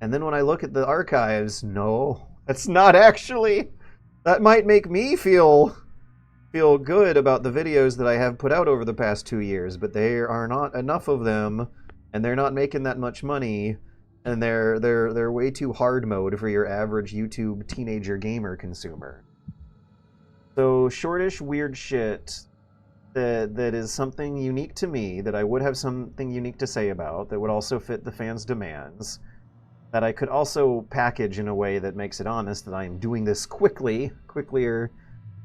Speaker 1: And then when I look at the archives, no, that's not actually. That might make me feel good about the videos that I have put out over the past 2 years, but there are not enough of them, and they're not making that much money, and they're way too hard mode for your average YouTube teenager gamer consumer. So shortish weird shit that is something unique to me, that I would have something unique to say about, that would also fit the fans' demands, that I could also package in a way that makes it honest that I'm doing this quicklier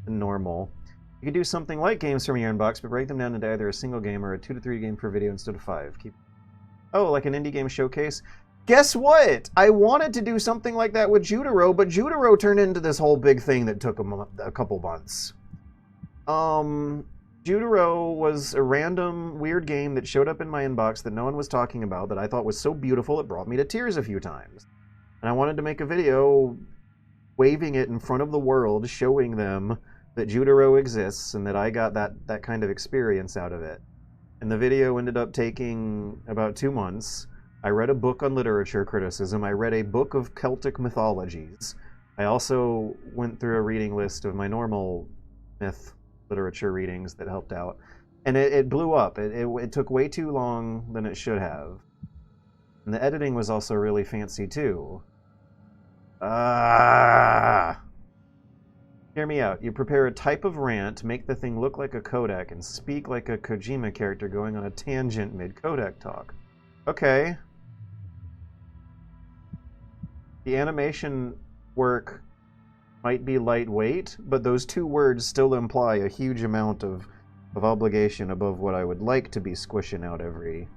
Speaker 1: than normal. You could do something like games from your inbox, but break them down into either a single game or a 2 to 3 game per video instead of 5. Oh, like an indie game showcase? Guess what? I wanted to do something like that with Jutaro, but Jutaro turned into this whole big thing that took a couple months. Jutaro was a random weird game that showed up in my inbox that no one was talking about, that I thought was so beautiful it brought me to tears a few times. And I wanted to make a video waving it in front of the world, showing them that Jutaro exists and that I got that kind of experience out of it. And the video ended up taking about 2 months. I read a book on literature criticism. I read a book of Celtic mythologies. I also went through a reading list of my normal myth literature readings that helped out. And it blew up. It took way too long than it should have. And the editing was also really fancy too. Hear me out. You prepare a type of rant, make the thing look like a codec, and speak like a Kojima character going on a tangent mid-codec talk. Okay. The animation work might be lightweight, but those 2 words still imply a huge amount of obligation above what I would like to be squishing out every...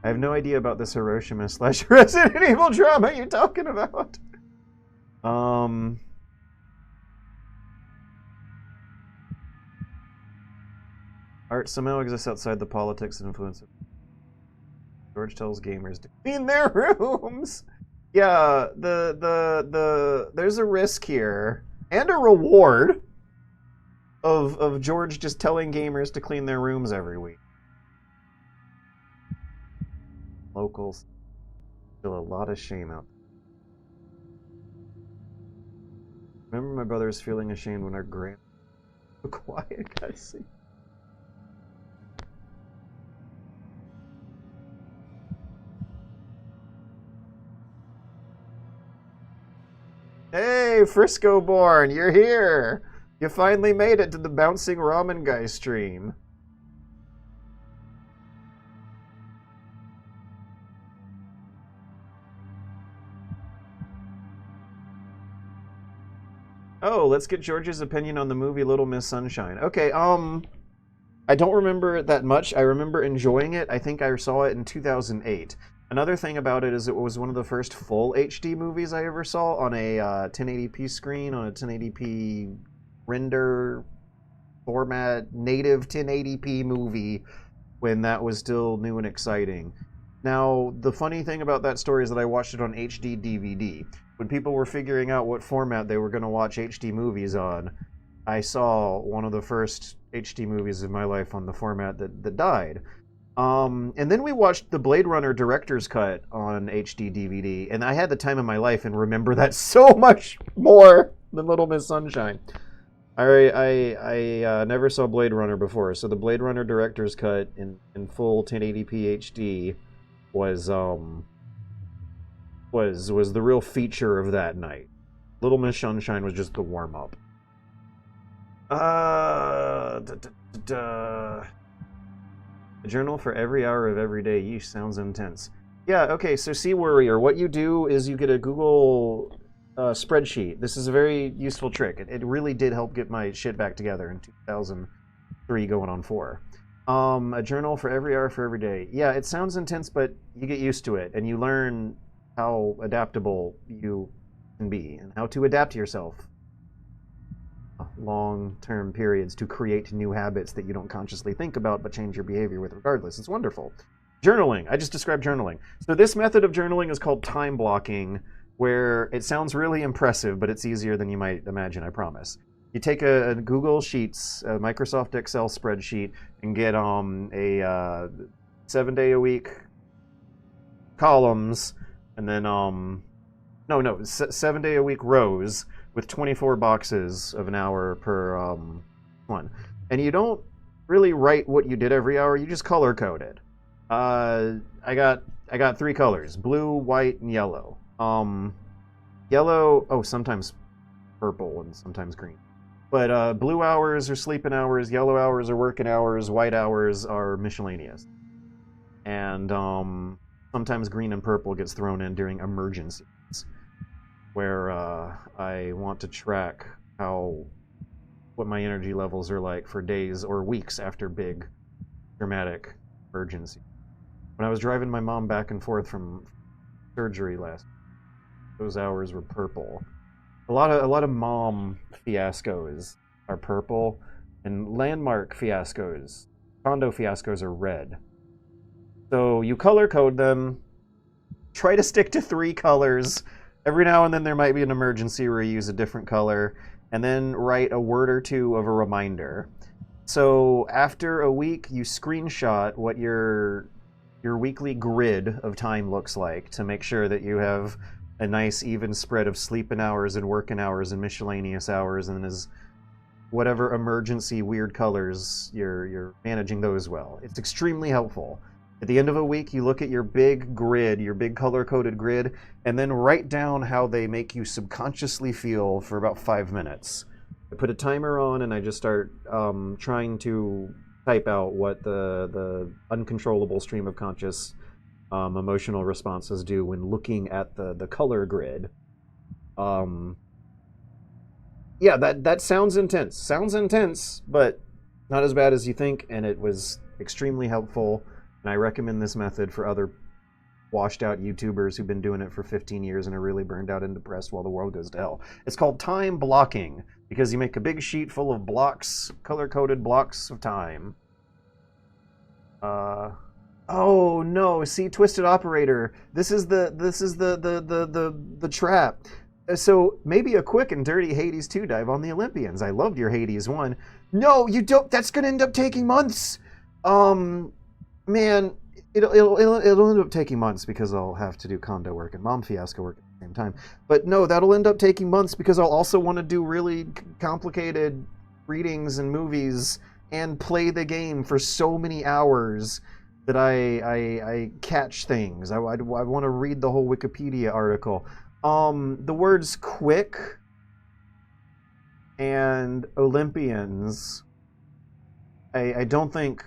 Speaker 1: I have no idea about this Hiroshima / Resident Evil drama you're talking about. Art somehow exists outside the politics and influence of... George tells gamers to clean their rooms. Yeah, there's a risk here and a reward of George just telling gamers to clean their rooms every week. Locals feel a lot of shame out there. Remember my brothers feeling ashamed when our grand quiet cutscene. Hey, Frisco Born, you're here! You finally made it to the Bouncing Ramen Guy stream. Oh, let's get George's opinion on the movie Little Miss Sunshine. Okay, I don't remember it that much. I remember enjoying it. I think I saw it in 2008. Another thing about it is it was one of the first full HD movies I ever saw on a 1080p screen, on a 1080p render format, native 1080p movie, when that was still new and exciting. Now, the funny thing about that story is that I watched it on HD DVD. When people were figuring out what format they were going to watch HD movies on, I saw one of the first HD movies of my life on the format that died. And then we watched the Blade Runner director's cut on HD DVD, and I had the time of my life and remember that so much more than Little Miss Sunshine. I never saw Blade Runner before, so the Blade Runner director's cut in full 1080p HD was the real feature of that night. Little Miss Sunshine was just the warm-up. A journal for every hour of every day. Yeesh, sounds intense. Yeah, okay, so Sea Warrior, what you do is you get a Google spreadsheet. This is a very useful trick. It really did help get my shit back together in 2003 going on 4. A journal for every hour for every day. Yeah, it sounds intense, but you get used to it, and you learn how adaptable you can be, and how to adapt yourself long-term periods to create new habits that you don't consciously think about, but change your behavior with regardless. It's wonderful. Journaling. I just described journaling. So this method of journaling is called time blocking, where it sounds really impressive, but it's easier than you might imagine, I promise. You take a Google Sheets, a Microsoft Excel spreadsheet, and get a 7-day-a-week columns, and then 7-day-a-week rows with 24 boxes of an hour per one. And you don't really write what you did every hour, you just color code it. I got 3 colors: blue, white, and yellow. Yellow, sometimes purple and sometimes green. But blue hours are sleeping hours, yellow hours are working hours, white hours are miscellaneous. And sometimes green and purple gets thrown in during emergencies, where I want to track what my energy levels are like for days or weeks after big dramatic emergency. When I was driving my mom back and forth from surgery those hours were purple. A lot of mom fiascos are purple, and landmark fiascos, condo fiascos, are red. So you color code them, try to stick to 3 colors. Every now and then there might be an emergency where you use a different color, and then write a word or 2 of a reminder. So after a week, you screenshot what your weekly grid of time looks like to make sure that you have a nice even spread of sleeping hours and working hours and miscellaneous hours, and as whatever emergency weird colors, you're managing those well. It's extremely helpful. At the end of a week, you look at your big grid, your big color-coded grid, and then write down how they make you subconsciously feel for about 5 minutes. I put a timer on, and I just start trying to type out what the uncontrollable stream of conscious emotional responses do when looking at the color grid. Yeah, that sounds intense. Sounds intense, but not as bad as you think, and it was extremely helpful. And I recommend this method for other washed-out YouTubers who've been doing it for 15 years and are really burned out and depressed while the world goes to hell. It's called time blocking, because you make a big sheet full of blocks, color-coded blocks of time. Oh no! See, Twisted Operator. This is the trap. So maybe a quick and dirty Hades 2 dive on the Olympians. I loved your Hades 1. No, you don't. That's gonna end up taking months. Man, it'll end up taking months because I'll have to do condo work and mom fiasco work at the same time. But no, that'll end up taking months because I'll also want to do really complicated readings and movies and play the game for so many hours that I catch things. I want to read the whole Wikipedia article. The words quick and Olympians, I don't think...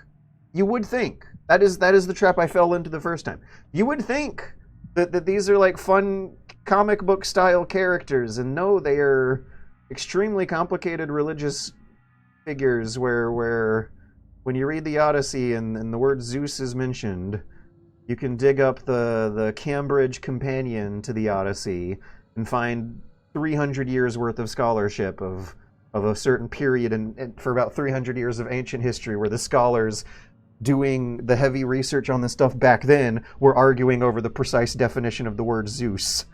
Speaker 1: You would think. That is the trap I fell into the first time. You would think that these are like fun comic book style characters, and no, they are extremely complicated religious figures where when you read the Odyssey and the word Zeus is mentioned, you can dig up the Cambridge Companion to the Odyssey and find 300 years worth of scholarship of a certain period and for about 300 years of ancient history where the scholars doing the heavy research on this stuff back then were arguing over the precise definition of the word Zeus.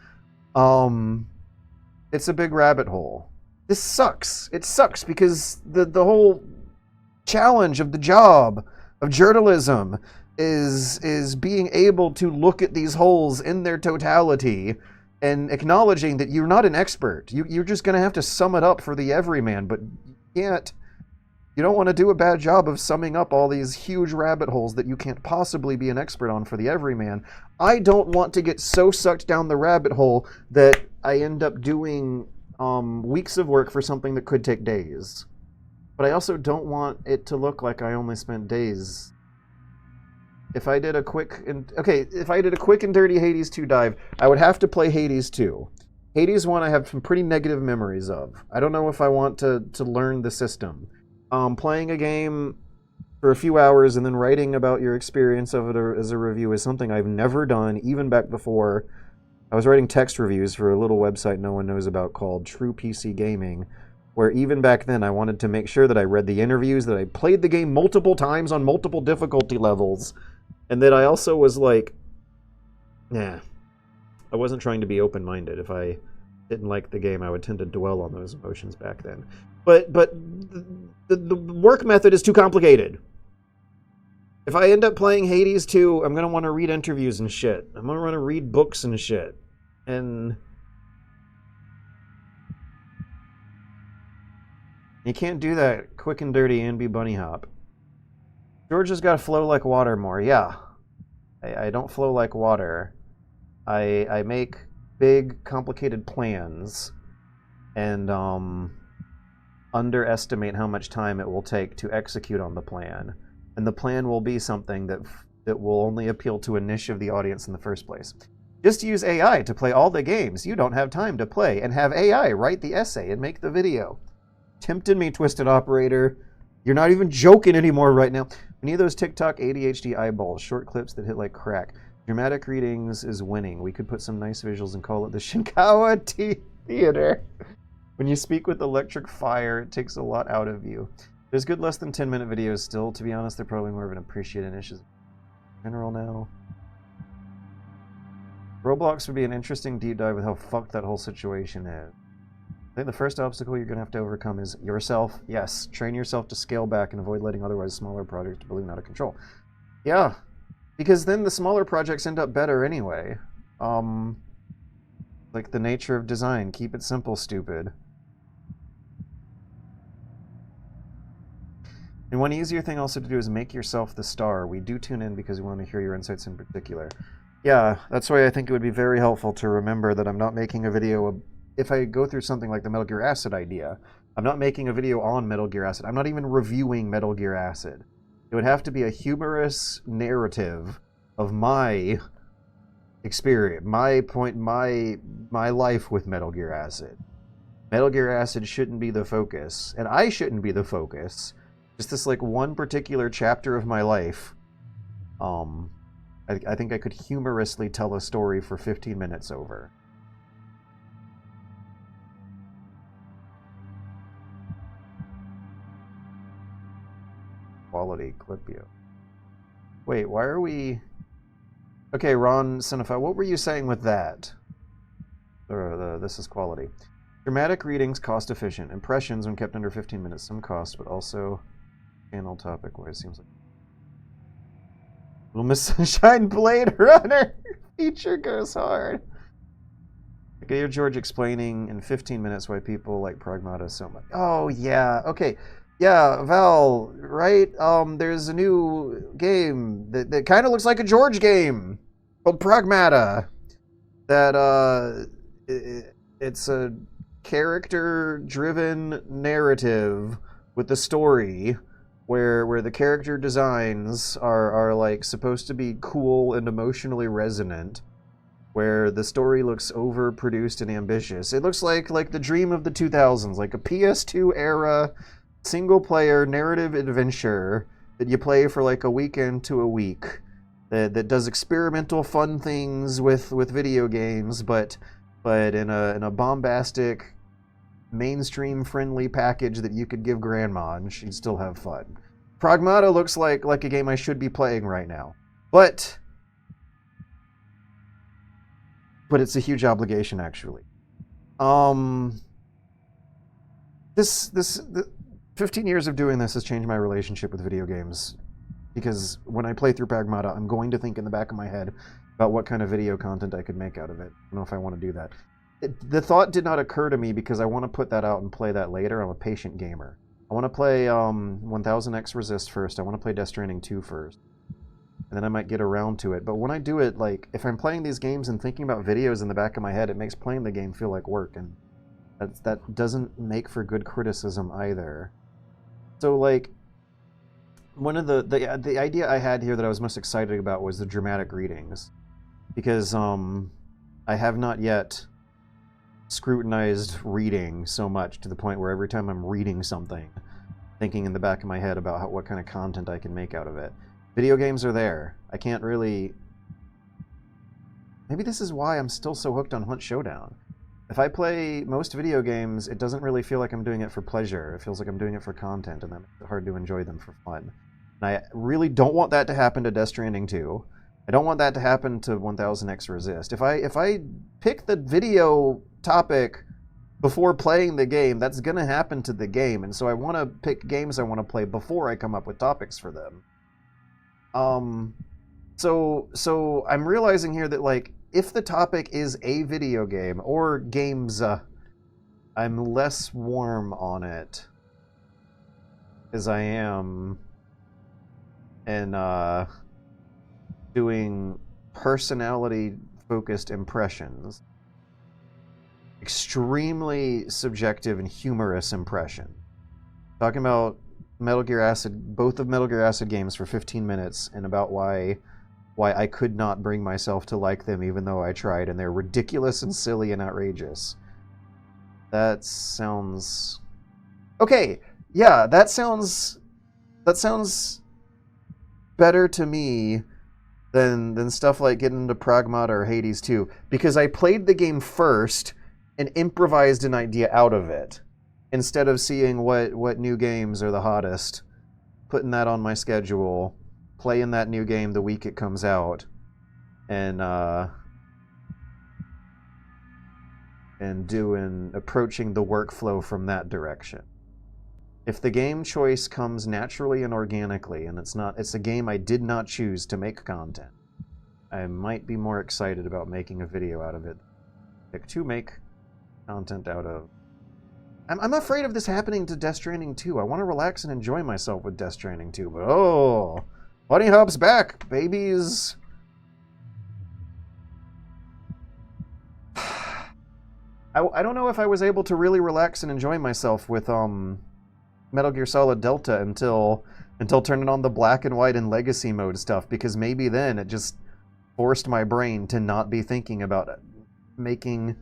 Speaker 1: It's a big rabbit hole. This sucks. It sucks because the whole challenge of the job of journalism is being able to look at these holes in their totality and acknowledging that you're not an expert. You're just going to have to sum it up for the everyman, but you can't. You don't want to do a bad job of summing up all these huge rabbit holes that you can't possibly be an expert on for the everyman. I don't want to get so sucked down the rabbit hole that I end up doing weeks of work for something that could take days. But I also don't want it to look like I only spent days. If I did a quick and dirty Hades 2 dive, I would have to play Hades 2. Hades 1 I have some pretty negative memories of. I don't know if I want to learn the system. Playing a game for a few hours and then writing about your experience of it as a review is something I've never done, even back before I was writing text reviews for a little website no one knows about called True PC Gaming, where even back then I wanted to make sure that I read the interviews, that I played the game multiple times on multiple difficulty levels, and that I also was like, nah, I wasn't trying to be open-minded. If I didn't like the game, I would tend to dwell on those emotions back then. But the work method is too complicated. If I end up playing Hades 2, I'm going to want to read interviews and shit. I'm going to want to read books and shit. And you can't do that quick and dirty and be bunny hop. Georgia's got to flow like water more. Yeah. I don't flow like water. I make big, complicated plans and underestimate how much time it will take to execute on the plan. And the plan will be something that will only appeal to a niche of the audience in the first place. Just use AI to play all the games you don't have time to play, and have AI write the essay and make the video. Tempted me, Twisted Operator. You're not even joking anymore right now. We need those TikTok ADHD eyeballs, short clips that hit like crack. Dramatic readings is winning. We could put some nice visuals and call it the Shinkawa Theater. When you speak with electric fire, it takes a lot out of you. There's good less than 10-minute videos still. To be honest, they're probably more of an appreciated niche in general now. Roblox would be an interesting deep dive with how fucked that whole situation is. I think the first obstacle you're going to have to overcome is yourself. Yes, train yourself to scale back and avoid letting otherwise smaller projects balloon out of control. Yeah, because then the smaller projects end up better anyway. Like the nature of design. Keep it simple, stupid. And one easier thing also to do is make yourself the star. We do tune in because we want to hear your insights in particular. Yeah, that's why I think it would be very helpful to remember that I'm not making a video. If I go through something like the Metal Gear Acid idea, I'm not making a video on Metal Gear Acid. I'm not even reviewing Metal Gear Acid. It would have to be a humorous narrative of my experience, my point, my life with Metal Gear Acid. Metal Gear Acid shouldn't be the focus, and I shouldn't be the focus. Just this like one particular chapter of my life. I think I could humorously tell a story for 15 minutes over. Quality clip you. Wait, why are we... Okay, Ron Cinephile, what were you saying with that? This is quality. Dramatic readings, cost efficient. Impressions when kept under 15 minutes, some cost, but also channel topic wise seems like... Little Miss Sunshine Blade Runner feature goes hard. I could hear George explaining in 15 minutes why people like Pragmata so much. Oh, yeah. Okay. Yeah, Val, right? There's a new game that kind of looks like a George game called Pragmata. That, it's a character-driven narrative with the story where the character designs are like supposed to be cool and emotionally resonant, where the story looks overproduced and ambitious. It looks like the dream of the 2000s, like a PS2 era single-player narrative adventure that you play for like a weekend to a week that does experimental fun things with video games, but in a bombastic, mainstream-friendly package that you could give grandma and she'd still have fun. Pragmata looks like a game I should be playing right now, but it's a huge obligation actually. This 15 years of doing this has changed my relationship with video games, because when I play through Pragmata, I'm going to think in the back of my head about what kind of video content I could make out of it. I don't know if I want to do that. The thought did not occur to me because I want to put that out and play that later. I'm a patient gamer. I want to play 1000X Resist first. I want to play Death Stranding 2 first. And then I might get around to it. But when I do it, like, if I'm playing these games and thinking about videos in the back of my head, it makes playing the game feel like work. And That doesn't make for good criticism either. So like, one of the idea I had here that I was most excited about was the dramatic readings, because I have not yet scrutinized reading so much to the point where every time I'm reading something, thinking in the back of my head about what kind of content I can make out of it. Video games are there. I can't really... Maybe this is why I'm still so hooked on Hunt Showdown. If I play most video games, it doesn't really feel like I'm doing it for pleasure. It feels like I'm doing it for content, and that makes it hard to enjoy them for fun. And I really don't want that to happen to Death Stranding 2. I don't want that to happen to 1000X Resist. If I pick the video topic before playing the game, that's going to happen to the game, and so I want to pick games I want to play before I come up with topics for them. So I'm realizing here that, like, if the topic is a video game or games, I'm less warm on it as I am in doing personality-focused impressions. Extremely subjective and humorous impression. Talking about Metal Gear Acid, both of Metal Gear Acid games for 15 minutes, and about why I could not bring myself to like them even though I tried, and they're ridiculous and silly and outrageous. That sounds... Okay, yeah, that sounds better to me than stuff like getting into Pragmata or Hades 2, because I played the game first and improvised an idea out of it, instead of seeing what new games are the hottest, putting that on my schedule, playing that new game the week it comes out, and approaching the workflow from that direction. If the game choice comes naturally and organically, and it's a game I did not choose to make content, I might be more excited about making a video out of it. Pick to make content out of. I'm afraid of this happening to Death Stranding 2. I want to relax and enjoy myself with Death Stranding 2, but oh, Bunny Hop's back, babies. I don't know if I was able to really relax and enjoy myself with Metal Gear Solid Delta until turning on the black and white and legacy mode stuff, because maybe then it just forced my brain to not be thinking about it, making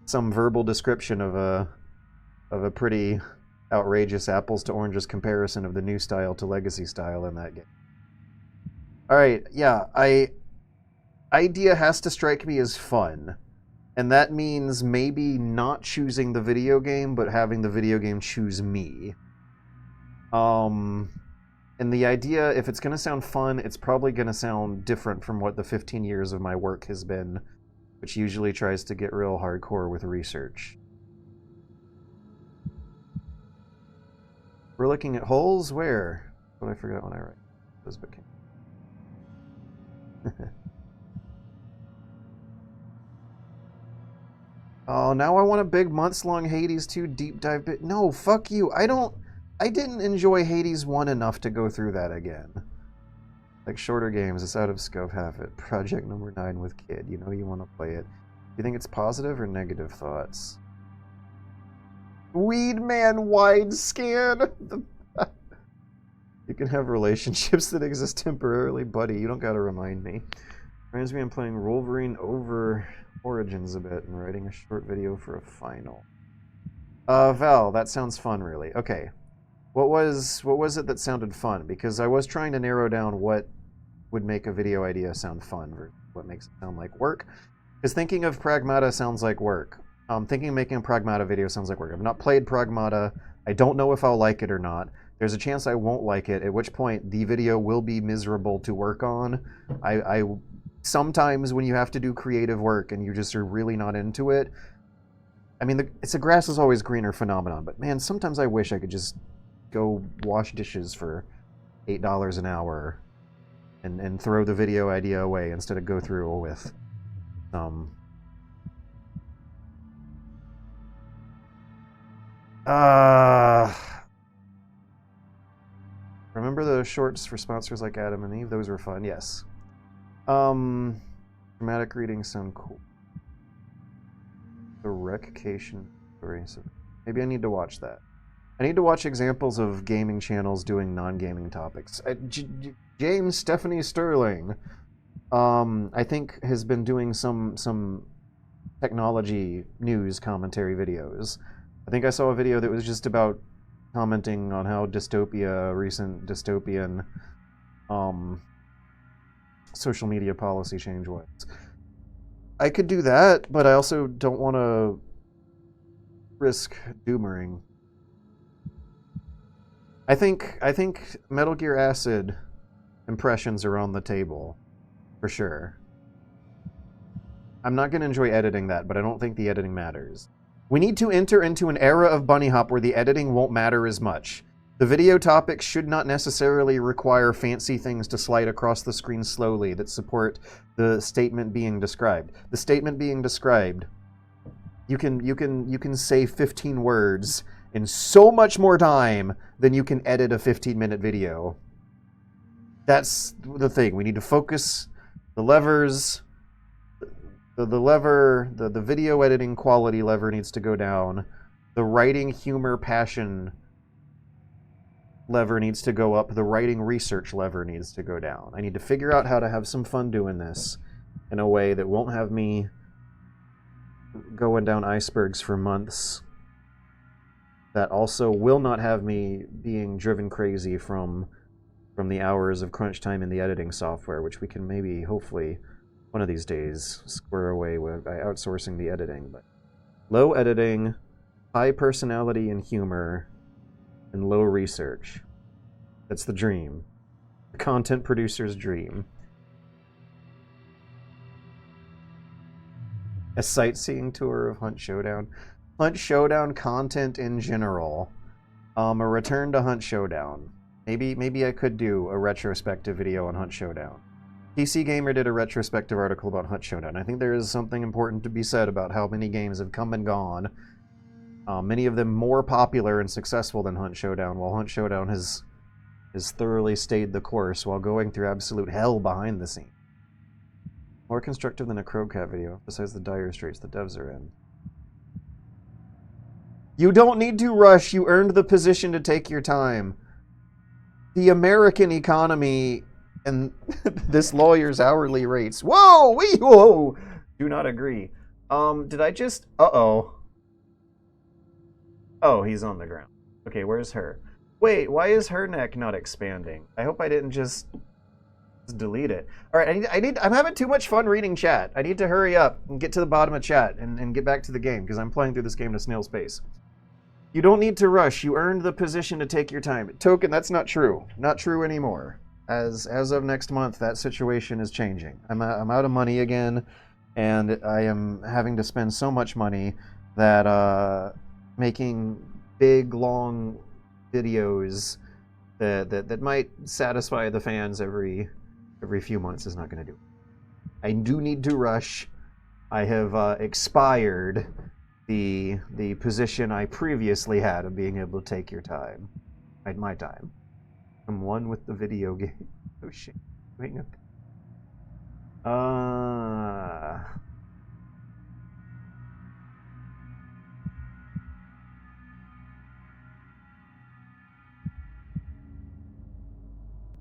Speaker 1: some verbal description of a pretty outrageous apples to oranges comparison of the new style to legacy style in that game. Alright, yeah, idea has to strike me as fun. And that means maybe not choosing the video game, but having the video game choose me. And the idea, if it's going to sound fun, it's probably going to sound different from what the 15 years of my work has been, which usually tries to get real hardcore with research. We're looking at holes? Where? What I forgot when I write this book. Oh, now I want a big months-long Hades 2 deep dive bit. No, fuck you. I didn't enjoy Hades 1 enough to go through that again. Like shorter games, it's out of scope, have it. Project number 9 with kid. You know you want to play it. Do you think it's positive or negative thoughts? Weed man wide scan. You can have relationships that exist temporarily, buddy. You don't gotta remind me. Reminds me I'm playing Wolverine over Origins a bit and writing a short video for a final. Val, that sounds fun, really. Okay. What was it that sounded fun? Because I was trying to narrow down what would make a video idea sound fun versus what makes it sound like work. Because thinking of Pragmata sounds like work. Thinking of making a Pragmata video sounds like work. I've not played Pragmata. I don't know if I'll like it or not. There's a chance I won't like it, at which point the video will be miserable to work on. I sometimes when you have to do creative work and you just are really not into it, I mean, it's a grass is always greener phenomenon, but man, sometimes I wish I could just go wash dishes for $8 an hour and throw the video idea away instead of go through with remember the shorts for sponsors like Adam and Eve? Those were fun, yes. Dramatic readings sound cool. The Reccation So maybe I need to watch that. I need to watch examples of gaming channels doing non-gaming topics. James Stephanie Sterling, I think, has been doing some technology news commentary videos. I think I saw a video that was just about commenting on how recent dystopian social media policy change was. I could do that, but I also don't want to risk doomering. I think Metal Gear Acid impressions are on the table, for sure. I'm not going to enjoy editing that, but I don't think the editing matters. We need to enter into an era of bunny hop where the editing won't matter as much. The video topics should not necessarily require fancy things to slide across the screen slowly that support the statement being described. The statement being described, you can say 15 words in so much more time than you can edit a 15-minute video. That's the thing. We need to focus the levers. The video editing quality lever needs to go down. The writing, humor, passion lever needs to go up. The writing research lever needs to go down. I need to figure out how to have some fun doing this in a way that won't have me going down icebergs for months. That also will not have me being driven crazy from the hours of crunch time in the editing software, which we can maybe, hopefully, one of these days square away by outsourcing the editing. But low editing, high personality and humor, and low research. That's the dream. The content producer's dream. A sightseeing tour of Hunt Showdown. Hunt Showdown content in general. A return to Hunt Showdown. Maybe I could do a retrospective video on Hunt Showdown. PC Gamer did a retrospective article about Hunt Showdown. I think there is something important to be said about how many games have come and gone. Many of them more popular and successful than Hunt Showdown, while Hunt Showdown has thoroughly stayed the course while going through absolute hell behind the scenes. More constructive than a Crowcat video, besides the dire straits the devs are in. You don't need to rush. You earned the position to take your time. The American economy and this lawyer's hourly rates. Whoa! Do not agree. Did I just... Uh-oh. Oh, he's on the ground. Okay, where's her? Wait, why is her neck not expanding? I hope I didn't just delete it. All right, I'm having too much fun reading chat. I need to hurry up and get to the bottom of chat and get back to the game, because I'm playing through this game at a snail's pace. You don't need to rush. You earned the position to take your time. Token, that's not true. Not true anymore. As of next month, that situation is changing. I'm out of money again, and I am having to spend so much money that making big, long videos that might satisfy the fans every few months is not going to do. I do need to rush. I have expired the position I previously had of being able to take your time. My time. I'm one with the video game. Oh shit. Wait, no.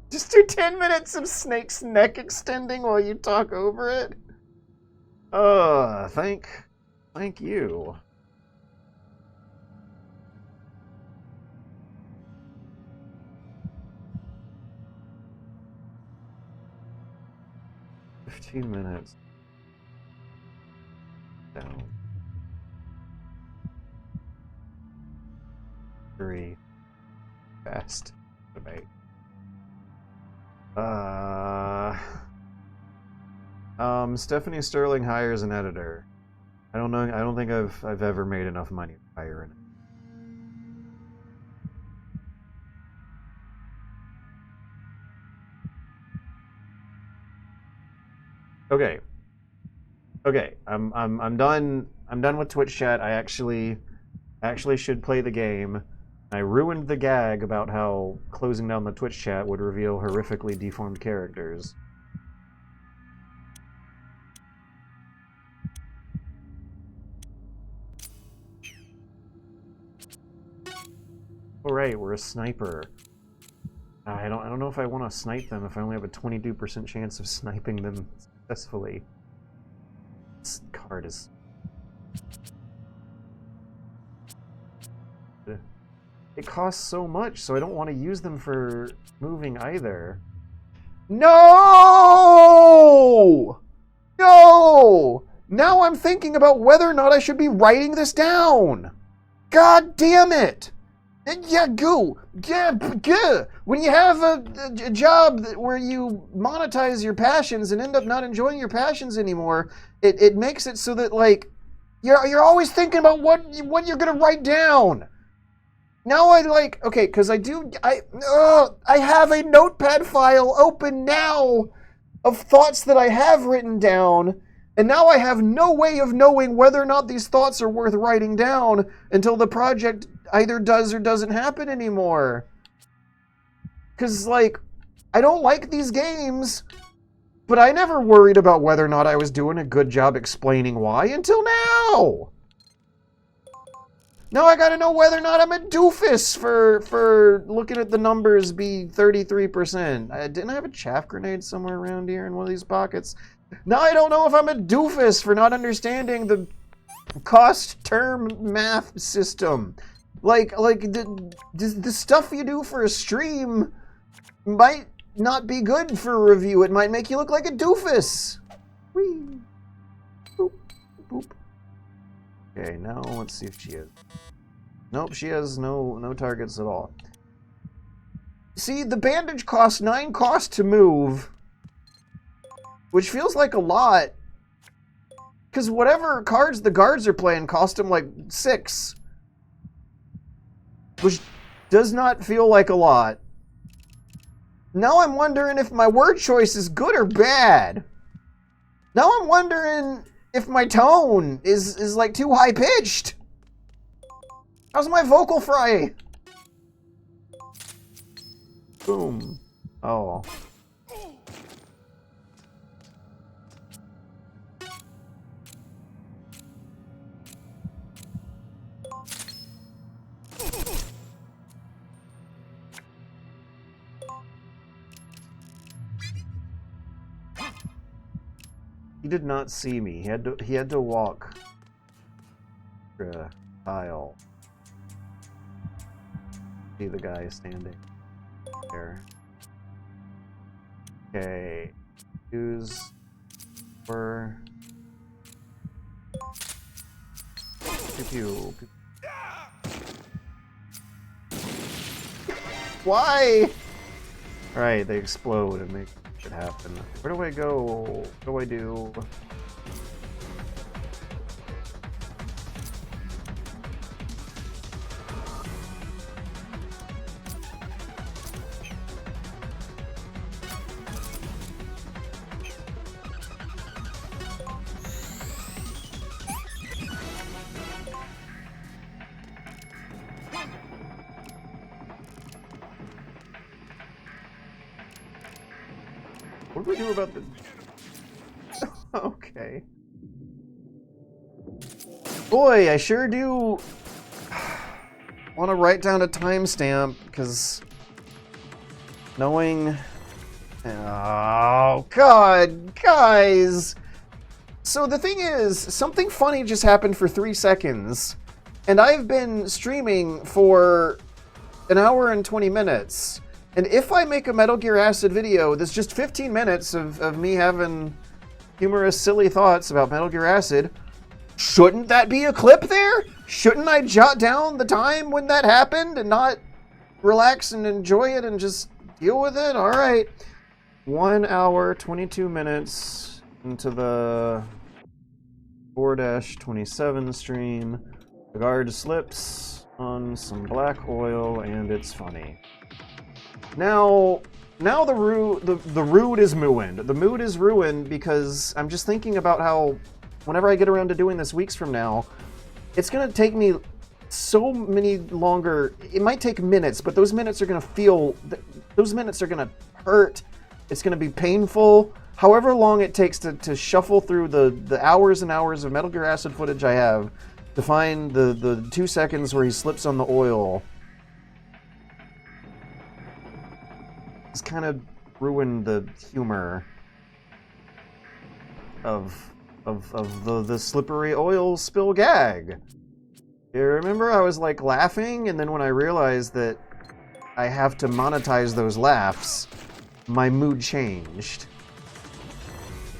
Speaker 1: Just do 10 minutes of Snake's neck extending while you talk over it? Thank you. $15 minutes. Down. 3. Fast. Debate. Stephanie Sterling hires an editor. I don't know. I don't think I've ever made enough money to hire an editor. Okay. I'm done. I'm done with Twitch chat. I actually should play the game. I ruined the gag about how closing down the Twitch chat would reveal horrifically deformed characters. Oh, right, we're a sniper. I don't know if I want to snipe them if I only have a 22% chance of sniping them successfully. This card is... It costs so much, so I don't want to use them for moving either. No! No! Now I'm thinking about whether or not I should be writing this down. God damn it! Yeah, go. Yeah, when you have a job where you monetize your passions and end up not enjoying your passions anymore, it makes it so that, like, you're always thinking about what you're gonna write down. Now okay, because I have a notepad file open now of thoughts that I have written down, and now I have no way of knowing whether or not these thoughts are worth writing down until the project either does or doesn't happen anymore. Because, like, I don't like these games, but I never worried about whether or not I was doing a good job explaining why until now. Now I gotta know whether or not I'm a doofus for looking at the numbers be 33%. Didn't I have a chaff grenade somewhere around here in one of these pockets? Now I don't know if I'm a doofus for not understanding the cost term math system. Like the stuff you do for a stream might not be good for a review. It might make you look like a doofus. Whee. Boop, boop. Okay, now let's see if she is. Nope, she has no targets at all. See, the bandage costs 9 cost to move, which feels like a lot, because whatever cards the guards are playing cost them like 6, which does not feel like a lot. Now I'm wondering if my word choice is good or bad. Now I'm wondering if my tone is like too high pitched. How's my vocal fry? Boom. Oh. He did not see me. He had to walk the aisle. See the guy standing there. Okay. Use for pew. Why? Alright, they explode and make it happen. Where do I go? What do I do? What do we do about the... Okay. Boy, I sure do want to write down a timestamp, because knowing... Oh, God, guys! So the thing is, something funny just happened for 3 seconds, and I've been streaming for an hour and 20 minutes. And if I make a Metal Gear Acid video that's just 15 minutes of me having humorous, silly thoughts about Metal Gear Acid, shouldn't that be a clip there? Shouldn't I jot down the time when that happened and not relax and enjoy it and just deal with it? All right. 1 hour, 22 minutes into the 4-27 stream. The guard slips on some black oil and it's funny. Now the mood is ruined. The mood is ruined because I'm just thinking about how whenever I get around to doing this weeks from now, it's gonna take me so many longer. It might take minutes, but those minutes are gonna feel. Those minutes are gonna hurt. It's gonna be painful. However long it takes to shuffle through the hours and hours of Metal Gear Acid footage I have to find the 2 seconds where he slips on the oil. It's kind of ruined the humor of the slippery oil spill gag. You remember I was like laughing, and then when I realized that I have to monetize those laughs, my mood changed.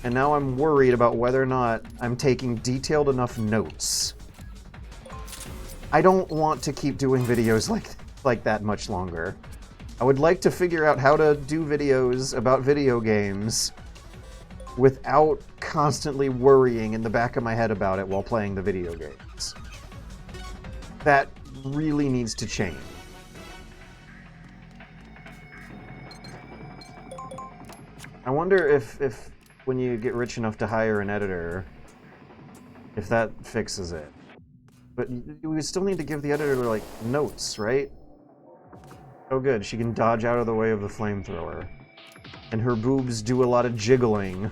Speaker 1: And now I'm worried about whether or not I'm taking detailed enough notes. I don't want to keep doing videos like that much longer. I would like to figure out how to do videos about video games without constantly worrying in the back of my head about it while playing the video games. That really needs to change. I wonder if when you get rich enough to hire an editor, if that fixes it. But we still need to give the editor, like, notes, right? Oh good, she can dodge out of the way of the flamethrower. And her boobs do a lot of jiggling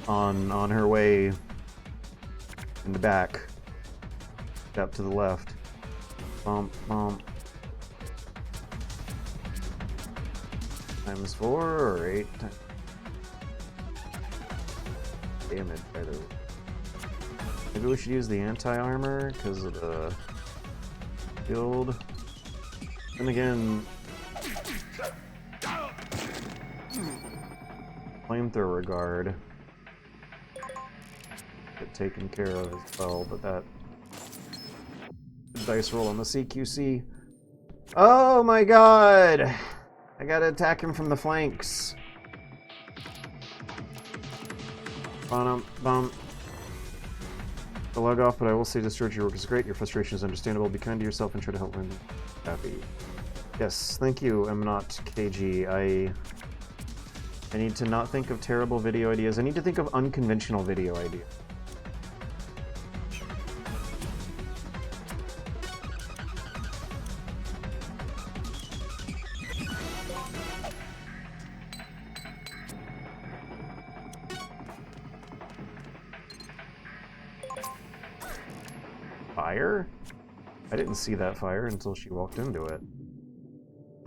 Speaker 1: on her way in the back. Up to the left. Bump, bump. Times 4 or 8? Damage, by the way. Maybe we should use the anti-armor because of the build. And again, flamethrower guard get taken care of as well, but that dice roll on the CQC. Oh my god! I gotta attack him from the flanks. Bum, bum. The log off, but I will say this, George, your work is great. Your frustration is understandable. Be kind to yourself and try to help win. Happy. Yes, thank you. I'm not KG. I need to not think of terrible video ideas. I need to think of unconventional video ideas. Fire? I didn't see that fire until she walked into it.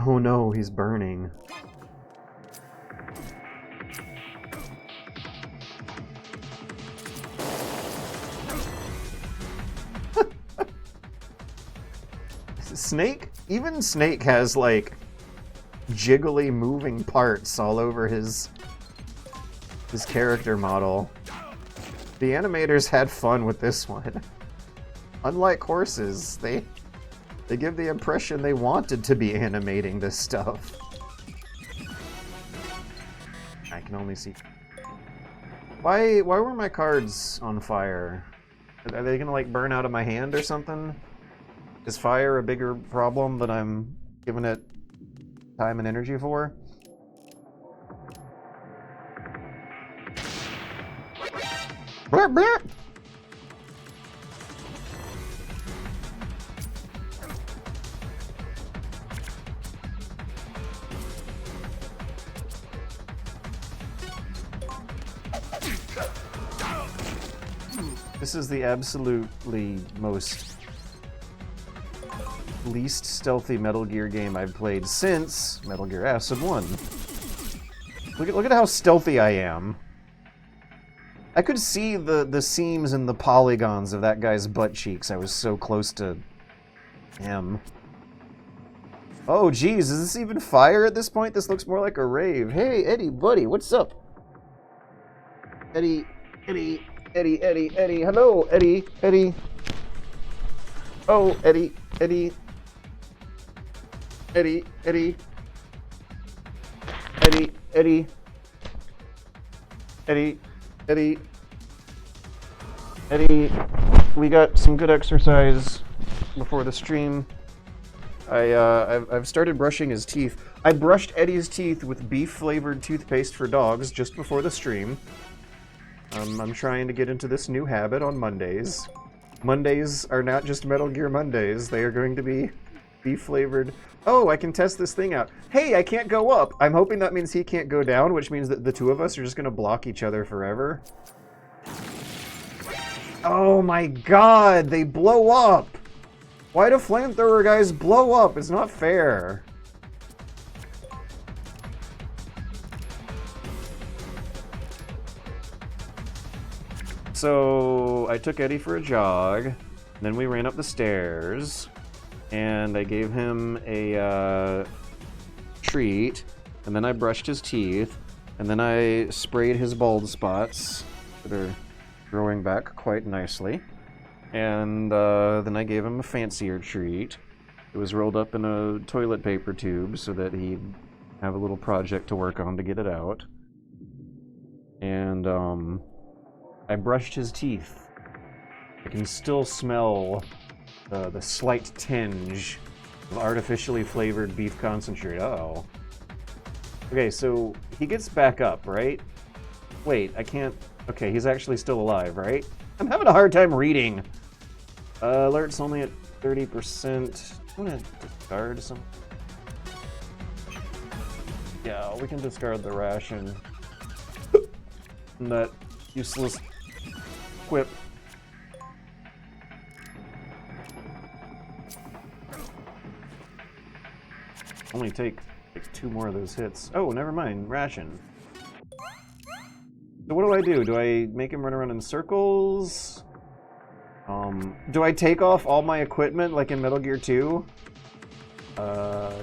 Speaker 1: Oh no, he's burning. Snake? Even Snake has, like, jiggly moving parts all over his character model. The animators had fun with this one. Unlike horses, they give the impression they wanted to be animating this stuff. I can only see... Why were my cards on fire? Are they gonna, like, burn out of my hand or something? Is fire a bigger problem than I'm giving it time and energy for? Blurp, blurp. This is the absolutely least stealthy Metal Gear game I've played since Metal Gear Acid 1. Look at how stealthy I am. I could see the seams and the polygons of that guy's butt cheeks. I was so close to him. Oh geez, is this even fire at this point? This looks more like a rave. Hey Eddie, buddy, what's up? Eddie. Hello, Eddie. Oh, Eddie. We got some good exercise before the stream. I've started brushing his teeth. I brushed Eddie's teeth with beef-flavored toothpaste for dogs just before the stream. I'm trying to get into this new habit on Mondays. Mondays are not just Metal Gear Mondays. They are going to be beef-flavored. Oh, I can test this thing out. Hey, I can't go up. I'm hoping that means he can't go down, which means that the two of us are just going to block each other forever. Oh my god, they blow up! Why do flamethrower guys blow up? It's not fair. So I took Eddie for a jog, then we ran up the stairs, and I gave him a treat, and then I brushed his teeth, and then I sprayed his bald spots that are growing back quite nicely, and then I gave him a fancier treat. It was rolled up in a toilet paper tube so that he'd have a little project to work on to get it out. And I brushed his teeth. I can still smell the slight tinge of artificially flavored beef concentrate. Uh-oh. Okay, so he gets back up, right? Wait, I can't... Okay, he's actually still alive, right? I'm having a hard time reading. Alert's only at 30%. I'm gonna discard some... Yeah, we can discard the ration. And that useless quip. Only take like 2 more of those hits. Oh, never mind. Ration. So what do? Do I make him run around in circles? Do I take off all my equipment like in Metal Gear 2?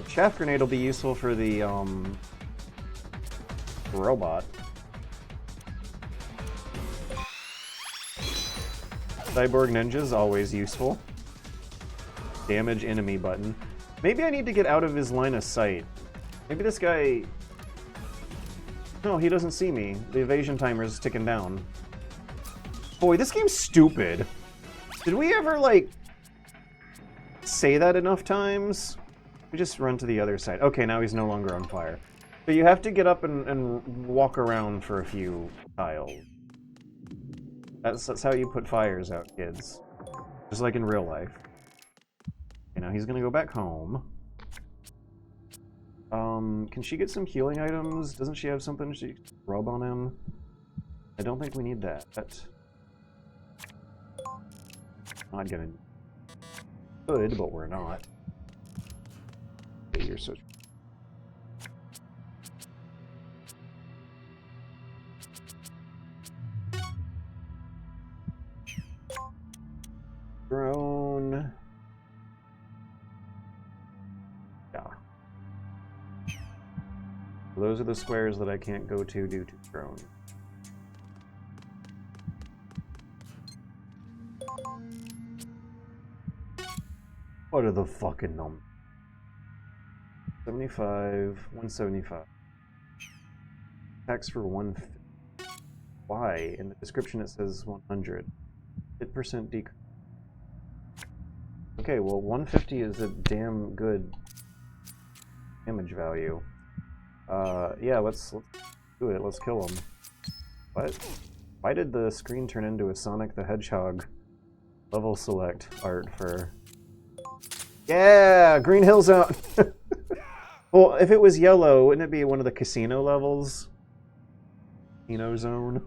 Speaker 1: Chaff grenade will be useful for the robot. Cyborg Ninja's always useful. Damage enemy button. Maybe I need to get out of his line of sight. Maybe this guy... No, he doesn't see me. The evasion timer is ticking down. Boy, this game's stupid. Did we ever, like, say that enough times? We just run to the other side. Okay, now he's no longer on fire. So you have to get up and walk around for a few tiles. That's how you put fires out, kids. Just like in real life. Okay, now he's gonna go back home. Can she get some healing items? Doesn't she have something she can rub on him? I don't think we need that. Not gonna... Good, but we're not. Okay, you're so... Drone... Yeah. Those are the squares that I can't go to due to drone. What are the fucking numbers? 75, 175. Tax for 150. Why? In the description it says 100. 8% decrease. Okay, well 150 is a damn good damage value. Yeah, let's do it. Let's kill him. What? Why did the screen turn into a Sonic the Hedgehog level select art for... Yeah! Green Hill Zone! Well, if it was yellow, wouldn't it be one of the casino levels? Casino Zone.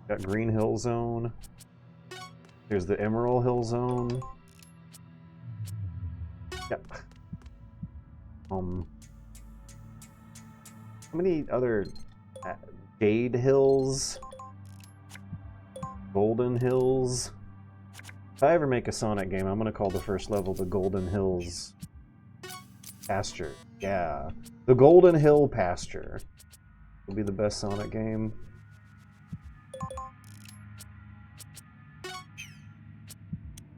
Speaker 1: Got Green Hill Zone. There's the Emerald Hill Zone. Yep. How many other Jade Hills? Golden Hills? If I ever make a Sonic game, I'm gonna call the first level the Golden Hills Pasture. Yeah. The Golden Hill Pasture will be the best Sonic game.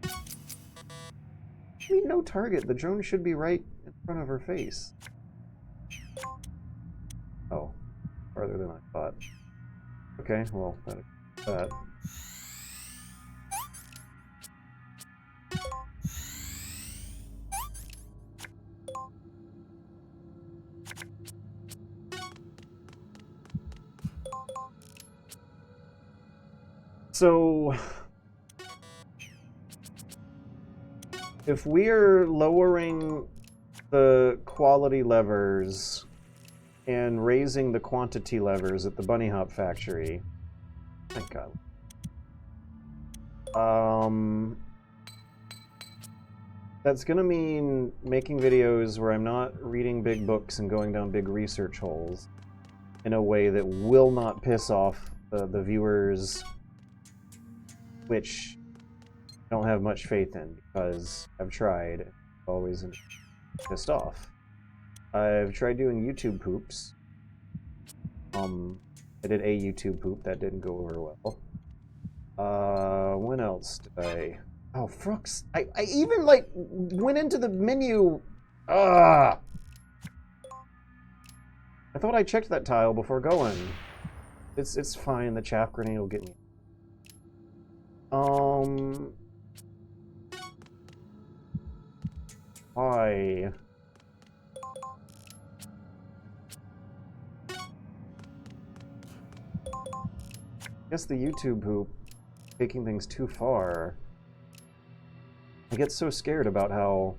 Speaker 1: I mean, no target. The drone should be right in front of her face. Oh, farther than I thought. Okay, well, that. So, if we're lowering the quality levers and raising the quantity levers at the Bunny Hop factory, thank God. That's gonna mean making videos where I'm not reading big books and going down big research holes. in a way that will not piss off the viewers, which I don't have much faith in because I've tried, always pissed off. I've tried doing YouTube poops. I did a YouTube poop that didn't go over well. When else did I? Oh, fucks! I even like went into the menu. I thought I checked that tile before going. It's fine. The chaff grenade will get me. Why? I guess the YouTube poop taking things too far. I get so scared about how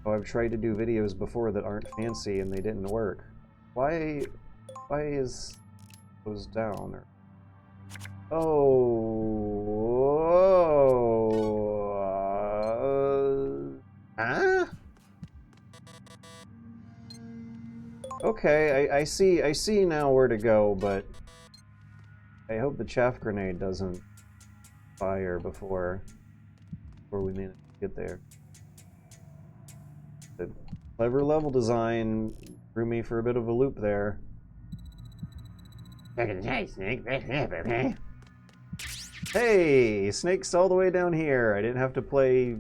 Speaker 1: I've tried to do videos before that aren't fancy and they didn't work. Why is those down? Or okay, I see now where to go, but I hope the chaff grenade doesn't fire before we manage to get there. The clever level design threw me for a bit of a loop there. Hey, Snake's all the way down here. I didn't have to play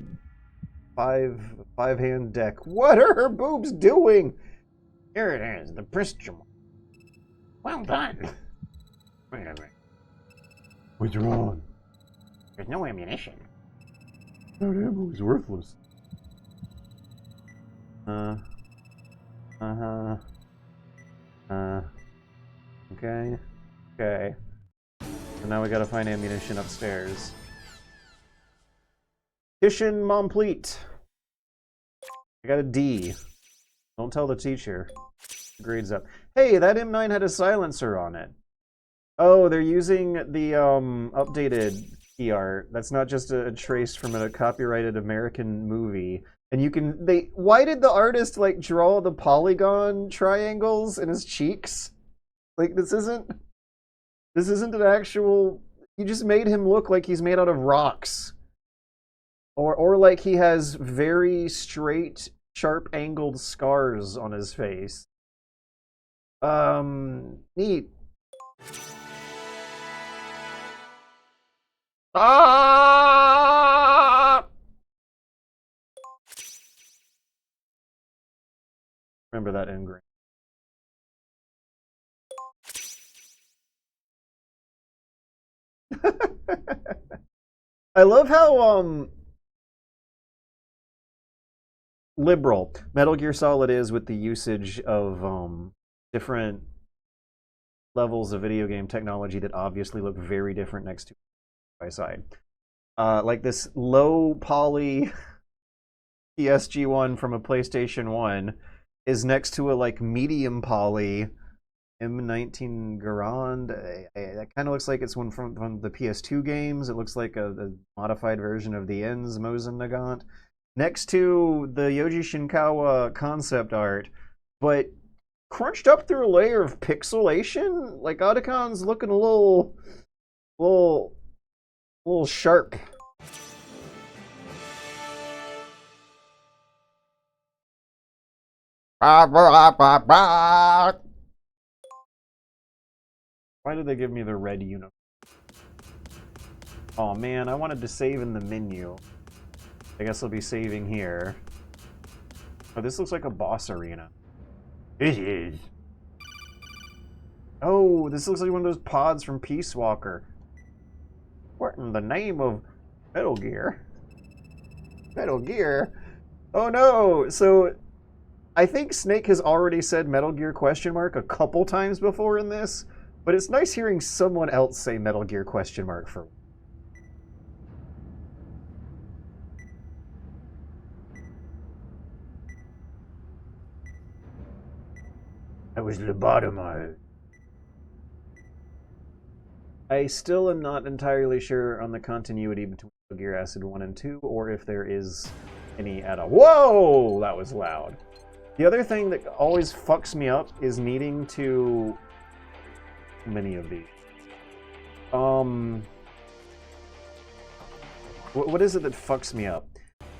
Speaker 1: five-hand deck. What are her boobs doing? Here it is, the Pristrum. Well done. Wait a minute.
Speaker 2: What's wrong?
Speaker 1: There's no ammunition.
Speaker 2: That ammo is worthless.
Speaker 1: Okay. Okay. So now we gotta find ammunition upstairs. Mission complete. I got a D. Don't tell the teacher. Grades up. Hey, that M9 had a silencer on it. Oh, they're using the updated key art. That's not just a trace from a copyrighted American movie. And you can why did the artist like draw the polygon triangles in his cheeks? Like this isn't an actual, you just made him look like he's made out of rocks. Or like he has very straight, sharp angled scars on his face. Neat. Remember that engram. I love how liberal Metal Gear Solid is with the usage of different levels of video game technology that obviously look very different next to by side. Like this low poly PSG1 from a PlayStation 1 is next to a like medium poly M19 Garand. That kind of looks like it's one from the PS2 games. It looks like a modified version of the Ends Mosen Nagant. Next to the Yoji Shinkawa concept art, but crunched up through a layer of pixelation. Like Otacon's looking a little sharp. Why did they give me the red uniform? Oh man, I wanted to save in the menu. I guess I'll be saving here. Oh, this looks like a boss arena.
Speaker 2: It is.
Speaker 1: Oh, this looks like one of those pods from Peace Walker. What in the name of Metal Gear? Metal Gear? Oh no! So, I think Snake has already said Metal Gear ? A couple times before in this, but it's nice hearing someone else say Metal Gear ? for.
Speaker 2: I was lobotomized.
Speaker 1: I still am not entirely sure on the continuity between Metal Gear Acid 1 and 2, or if there is any at all. Whoa! That was loud. The other thing that always fucks me up is needing to... Many of these. What is it that fucks me up?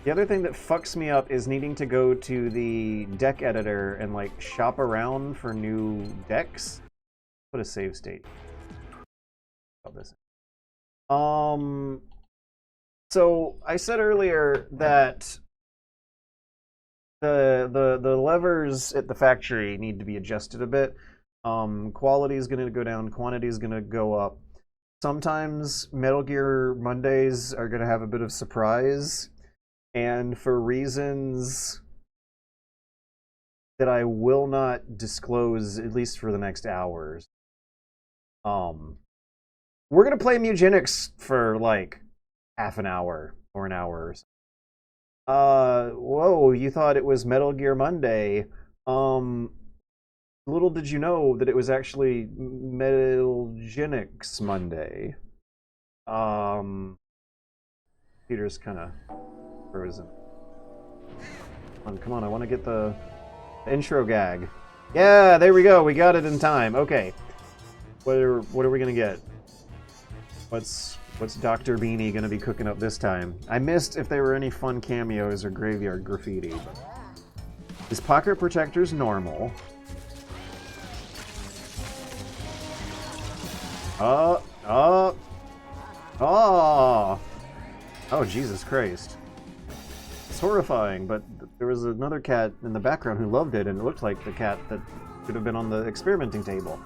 Speaker 1: The other thing that fucks me up is needing to go to the deck editor and like shop around for new decks. Put a save state. This. So I said earlier that the levers at the factory need to be adjusted a bit. Quality is going to go down, quantity is going to go up. Sometimes Metal Gear Mondays are going to have a bit of surprise, and for reasons that I will not disclose, at least for the next hours, we're going to play Mewgenix for like half an hour or an hour or so. Whoa, you thought it was Metal Gear Monday. Little did you know that it was actually Mewgenix Monday. Peter's kind of frozen. Come on, I want to get the intro gag. Yeah, there we go. We got it in time. Okay. What are we gonna get? What's Dr. Beanie gonna be cooking up this time? I missed if there were any fun cameos or graveyard graffiti. His pocket protector's normal. Oh, Jesus Christ. It's horrifying, but there was another cat in the background who loved it, and it looked like the cat that should have been on the experimenting table.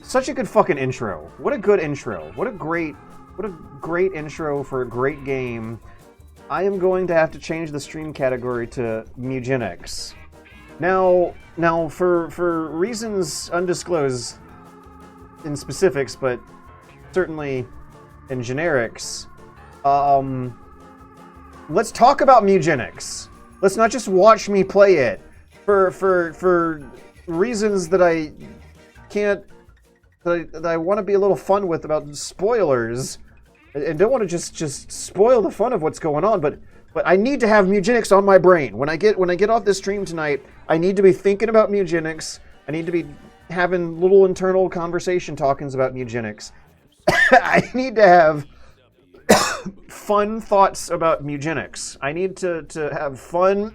Speaker 1: Such a good fucking intro. What a good intro. What a great intro for a great game. I am going to have to change the stream category to Mewgenix. Now, for reasons undisclosed in specifics, but certainly in generics, let's talk about Mewgenix. Let's not just watch me play it. For reasons that I can't, that I want to be a little fun with about spoilers, and don't want to just spoil the fun of what's going on, but I need to have Mewgenix on my brain. When I get off this stream tonight, I need to be thinking about Mewgenix. I need to be having little internal conversation talkings about Mewgenix. I need to have fun thoughts about Mewgenix. I need to have fun...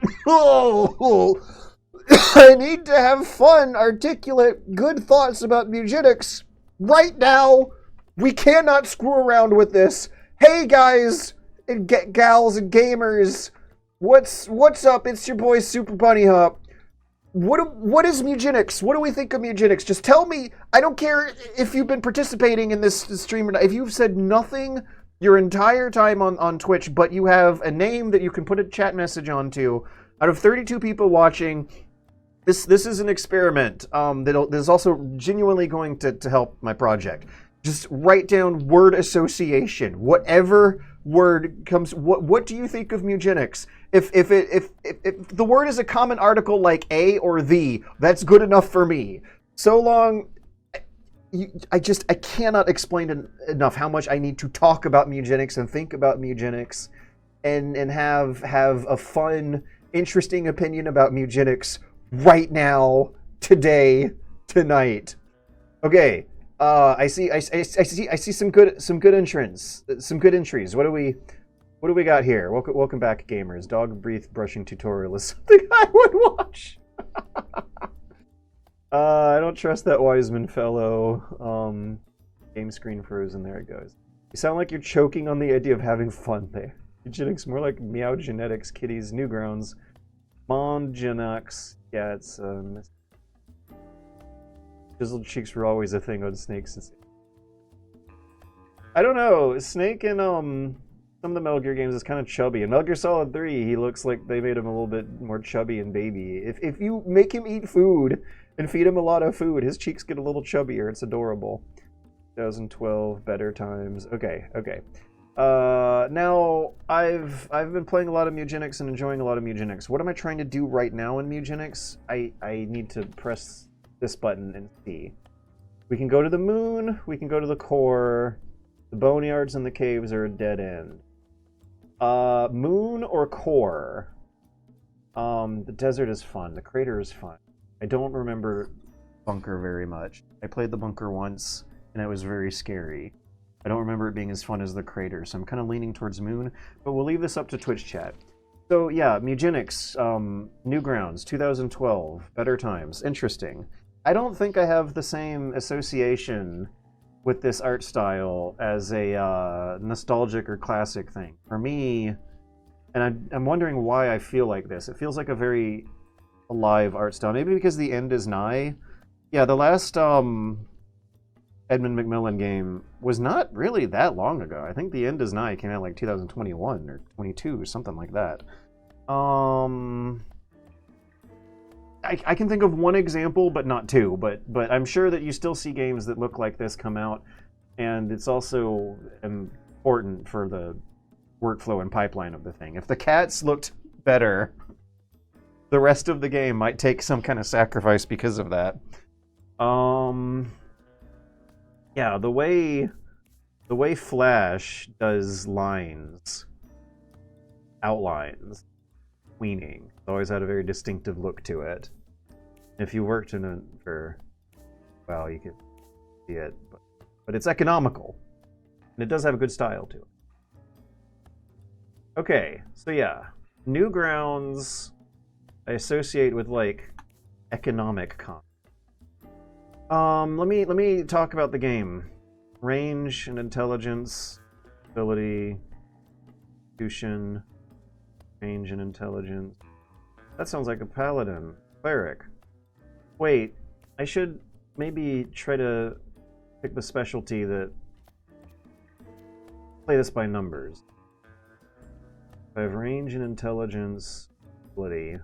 Speaker 1: I need to have fun, articulate, good thoughts about Mewgenix right now. We cannot screw around with this. Hey guys and gals and gamers, what's up? It's your boy Super Bunny Hop. What is Mewgenix? What do we think of Mewgenix? Just tell me. I don't care if you've been participating in this stream or not. If you've said nothing your entire time on Twitch, but you have a name that you can put a chat message onto, out of 32 people watching, this is an experiment that is also genuinely going to help my project. Just write down word association. Whatever word comes. What do you think of Mewgenix? If the word is a common article like a or the, that's good enough for me. So long. I cannot explain enough how much I need to talk about Mewgenix and think about Mewgenix, and have a fun, interesting opinion about Mewgenix right now, today, tonight. Okay. I see some good entrants, some good entries. What do we got here? Welcome back, gamers. Dog breath brushing tutorial is something I would watch. I don't trust that Wiseman fellow. Game screen frozen. There it goes. You sound like you're choking on the idea of having fun there. Eugenics, more like Meow Genetics, Kitties, Newgrounds, Mongenux. Yeah, it's chiseled cheeks were always a thing on Snakes. I don't know. Snake in some of the Metal Gear games is kind of chubby. In Metal Gear Solid 3, he looks like they made him a little bit more chubby and baby. If you make him eat food and feed him a lot of food, his cheeks get a little chubbier. It's adorable. 2012, better times. Okay. Now I've been playing a lot of Mewgenix and enjoying a lot of Mewgenix. What am I trying to do right now in Mewgenix? I need to press this button and see. We can go to the moon. We can go to the core. The boneyards and the caves are a dead end. Moon or core? The desert is fun. The crater is fun. I don't remember bunker very much. I played the bunker once, and it was very scary. I don't remember it being as fun as the crater, so I'm kind of leaning towards Moon, but we'll leave this up to Twitch chat. So yeah, Mewgenics, Newgrounds, 2012, Better Times, interesting. I don't think I have the same association with this art style as a nostalgic or classic thing. For me, and I'm wondering why I feel like this. It feels like a very alive art style. Maybe because the end is nigh. Yeah, the last Edmund McMillan game was not really that long ago. I think the end is nigh came out like 2021 or 22 or something like that. I can think of one example, but not two. But I'm sure that you still see games that look like this come out, and it's also important for the workflow and pipeline of the thing. If the cats looked better, the rest of the game might take some kind of sacrifice because of that. Yeah, the way Flash does lines, outlines, tweening, it's always had a very distinctive look to it. If you worked in it for, well, you could see it, but it's economical, and it does have a good style to it. Okay, so yeah, Newgrounds I associate with like economic comp. Let me talk about the game. Range and intelligence, ability, execution, range and intelligence. That sounds like a paladin, cleric. Wait, I should maybe try to pick the specialty that play this by numbers. I have range and intelligence, ability.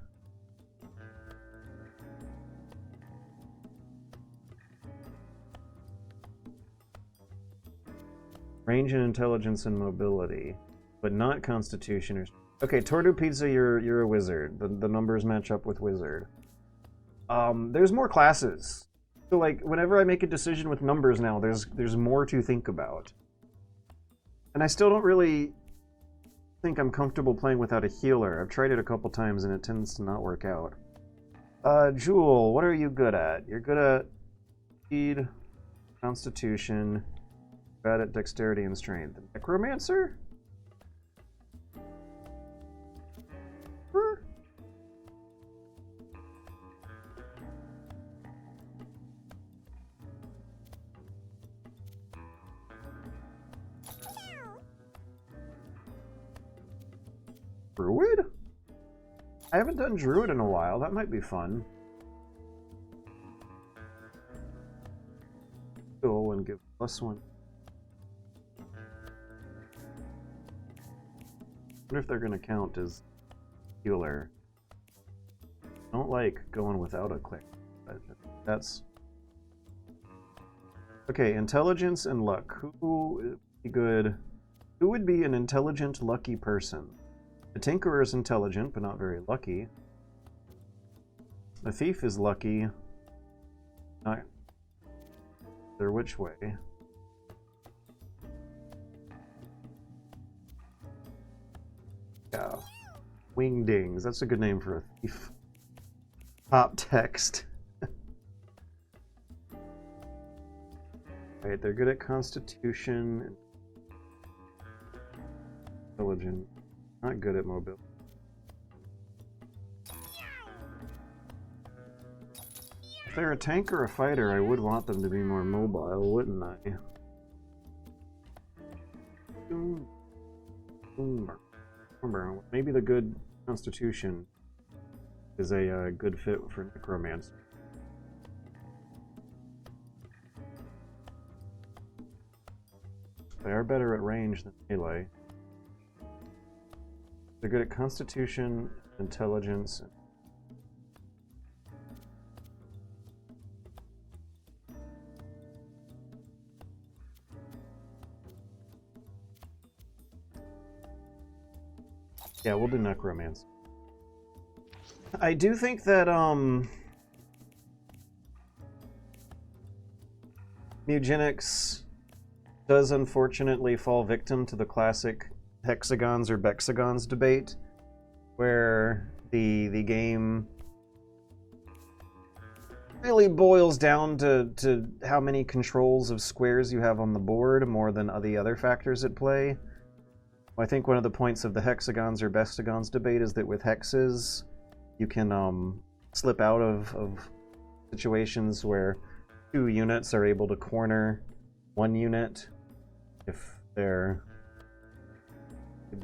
Speaker 1: Range and intelligence and mobility, but not constitution or... Okay, Tortu Pizza, you're a wizard. The numbers match up with wizard. There's more classes. So like, whenever I make a decision with numbers now, there's more to think about. And I still don't really think I'm comfortable playing without a healer. I've tried it a couple times and it tends to not work out. Jewel, what are you good at? You're good at speed, constitution, bad at dexterity and strength. Necromancer? Druid? I haven't done Druid in a while. That might be fun. Go and give +1. I wonder if they're going to count as healer. I don't like going without a click. But that's... Okay, intelligence and luck. Who would be good? Who would be an intelligent, lucky person? The Tinkerer is intelligent, but not very lucky. The Thief is lucky. Not sure which way. Yeah. Wingdings. That's a good name for a thief. Top text. Right, they're good at Constitution. Intelligent. Not good at mobility. If they're a tank or a fighter, I would want them to be more mobile, wouldn't I? Maybe the good Constitution is a good fit for Necromancer. They are better at range than melee. They're good at Constitution, Intelligence. Yeah, we'll do Necromancer. I do think that, Mewgenics does unfortunately fall victim to the classic hexagons or bexagons debate, where The game really boils down to how many controls of squares you have on the board more than the other factors at play. I think one of the points of the hexagons or bestagons debate is that with hexes, you can slip out of situations where 2 units are able to corner 1 unit if they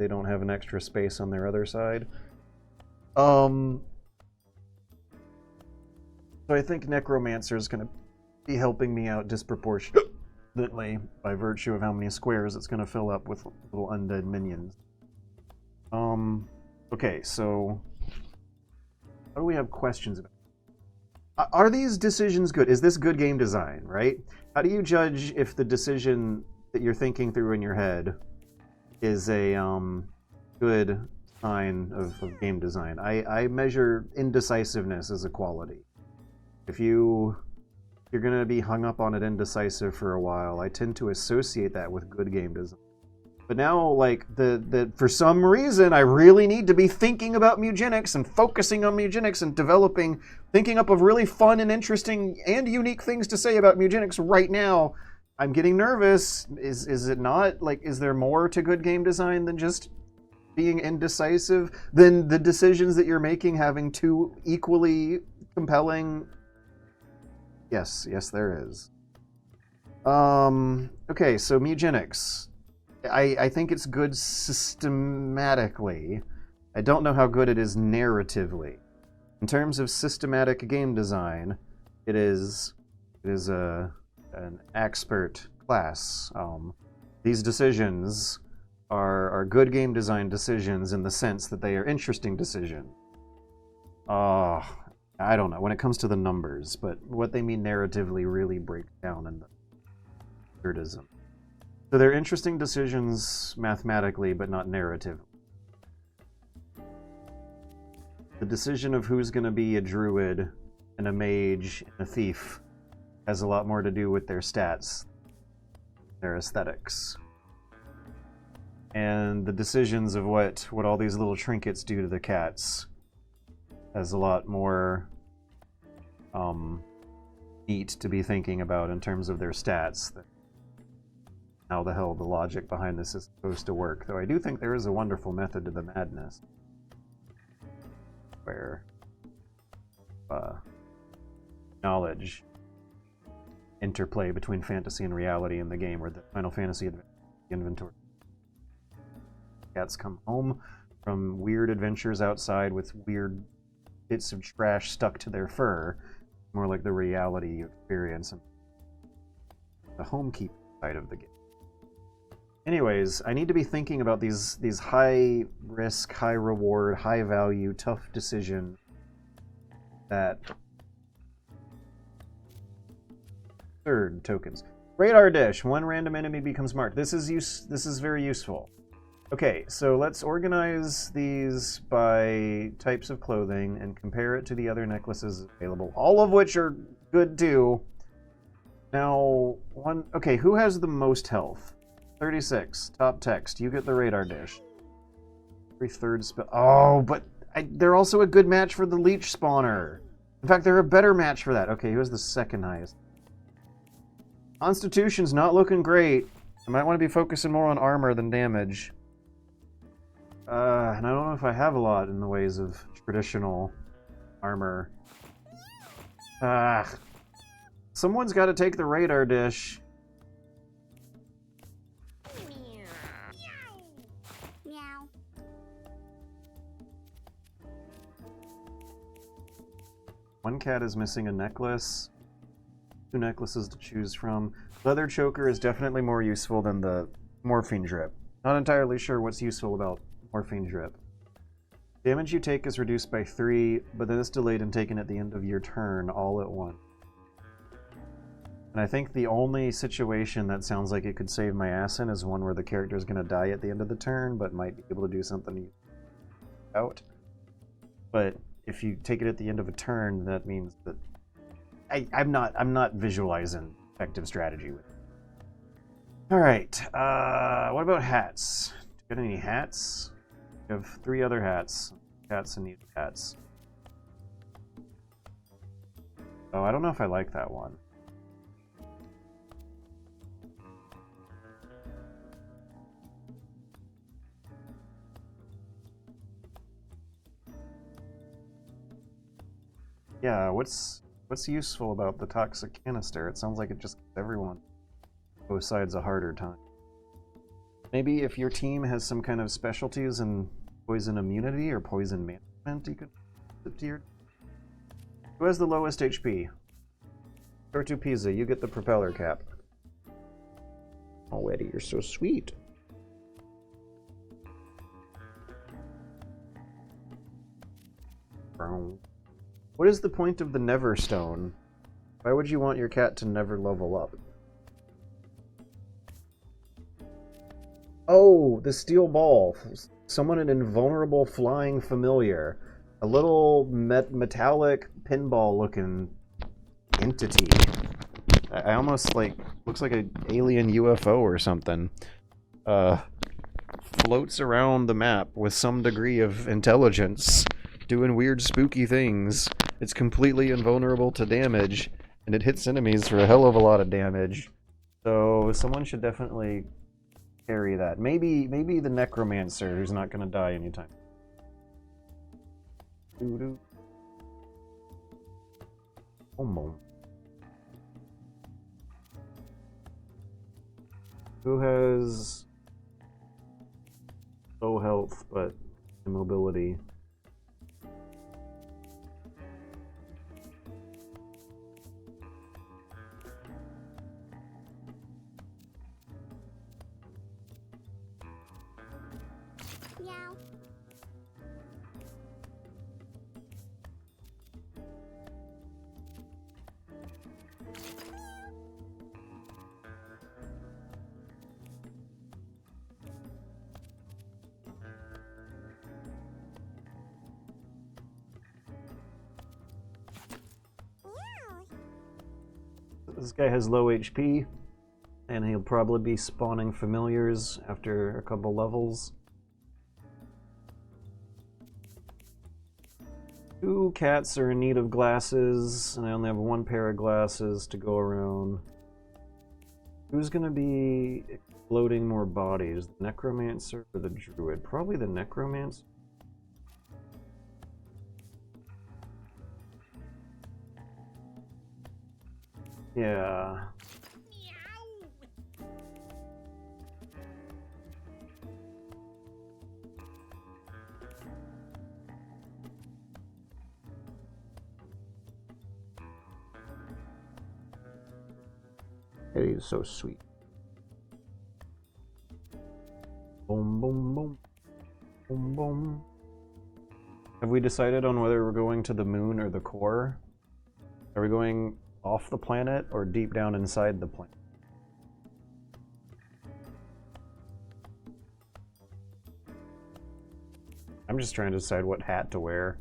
Speaker 1: don't have an extra space on their other side. So I think Necromancer is going to be helping me out disproportionately by virtue of how many squares it's going to fill up with little undead minions. Okay, so what do we have questions about? Are these decisions good? Is this good game design, right? How do you judge if the decision that you're thinking through in your head is a good sign of game design? I measure indecisiveness as a quality. If you're going to be hung up on it indecisive for a while, I tend to associate that with good game design. But now, like, for some reason, I really need to be thinking about Mewgenics and focusing on Mewgenics and thinking up of really fun and interesting and unique things to say about Mewgenics right now. I'm getting nervous. Is it not? Like, is there more to good game design than just being indecisive? Than the decisions that you're making having 2 equally compelling... Yes, there is. Okay, so Mewgenics. I think it's good systematically. I don't know how good it is narratively. In terms of systematic game design, it is an expert class. These decisions are good game design decisions in the sense that they are interesting decisions. I don't know when it comes to the numbers, but what they mean narratively really breaks down in the absurdism. So they're interesting decisions mathematically, but not narratively. The decision of who's going to be a druid and a mage and a thief has a lot more to do with their stats, their aesthetics. And the decisions of what all these little trinkets do to the cats has a lot more neat to be thinking about in terms of their stats. How the hell the logic behind this is supposed to work. Though I do think there is a wonderful method to the madness. Where knowledge interplay between fantasy and reality in the game, where the Final Fantasy inventory. Cats come home from weird adventures outside with weird bits of trash stuck to their fur. More like the reality you experience in the homekeeping side of the game. Anyways, I need to be thinking about these high risk, high reward, high value, tough decisions that third tokens. Radar dish. 1 random enemy becomes marked. This is very useful. Okay, so let's organize these by types of clothing and compare it to the other necklaces available, all of which are good too. Now, okay, who has the most health? 36. Top text. You get the radar dish. Every third spell. Oh, but they're also a good match for the leech spawner. In fact, they're a better match for that. Okay, who has the second highest? Constitution's not looking great. I might want to be focusing more on armor than damage. And I don't know if I have a lot in the ways of traditional armor. Someone's got to take the radar dish. One cat is missing a necklace. 2 necklaces to choose from. Leather choker is definitely more useful than the morphine drip. Not entirely sure what's useful about morphine drip. Damage you take is reduced by 3, but then it's delayed and taken at the end of your turn all at once. And I think the only situation that sounds like it could save my ass in is one where the character is going to die at the end of the turn, but might be able to do something out. But if you take it at the end of a turn, that means that I'm not visualizing effective strategy with it. All right. What about hats? Do you got any hats? We have 3 other hats. Cats and need cats. Oh, I don't know if I like that one. Yeah, what's useful about the toxic canister? It sounds like it just gives everyone both sides a harder time. Maybe if your team has some kind of specialties in poison immunity or poison management, you could put it to your... Who has the lowest HP? Tortu Pizza, you get the propeller cap. Oh, Eddie, you're so sweet. What is the point of the Never Stone? Why would you want your cat to never level up? Oh, the steel ball. Someone an invulnerable flying familiar. A little metallic pinball-looking entity. I almost looks like an alien UFO or something. Floats around the map with some degree of intelligence, doing weird spooky things. It's completely invulnerable to damage, and it hits enemies for a hell of a lot of damage. So someone should definitely carry that. Maybe the Necromancer, who's not gonna die anytime. Who has low health but immobility?
Speaker 3: Meow.
Speaker 1: This guy has low HP, and he'll probably be spawning familiars after a couple levels. 2 cats are in need of glasses, and I only have 1 pair of glasses to go around. Who's gonna be exploding more bodies, the Necromancer or the Druid? Probably the Necromancer. Yeah. Eddie is so sweet. Boom, boom, boom. Boom, boom. Have we decided on whether we're going to the moon or the core? Are we going off the planet or deep down inside the planet? I'm just trying to decide what hat to wear.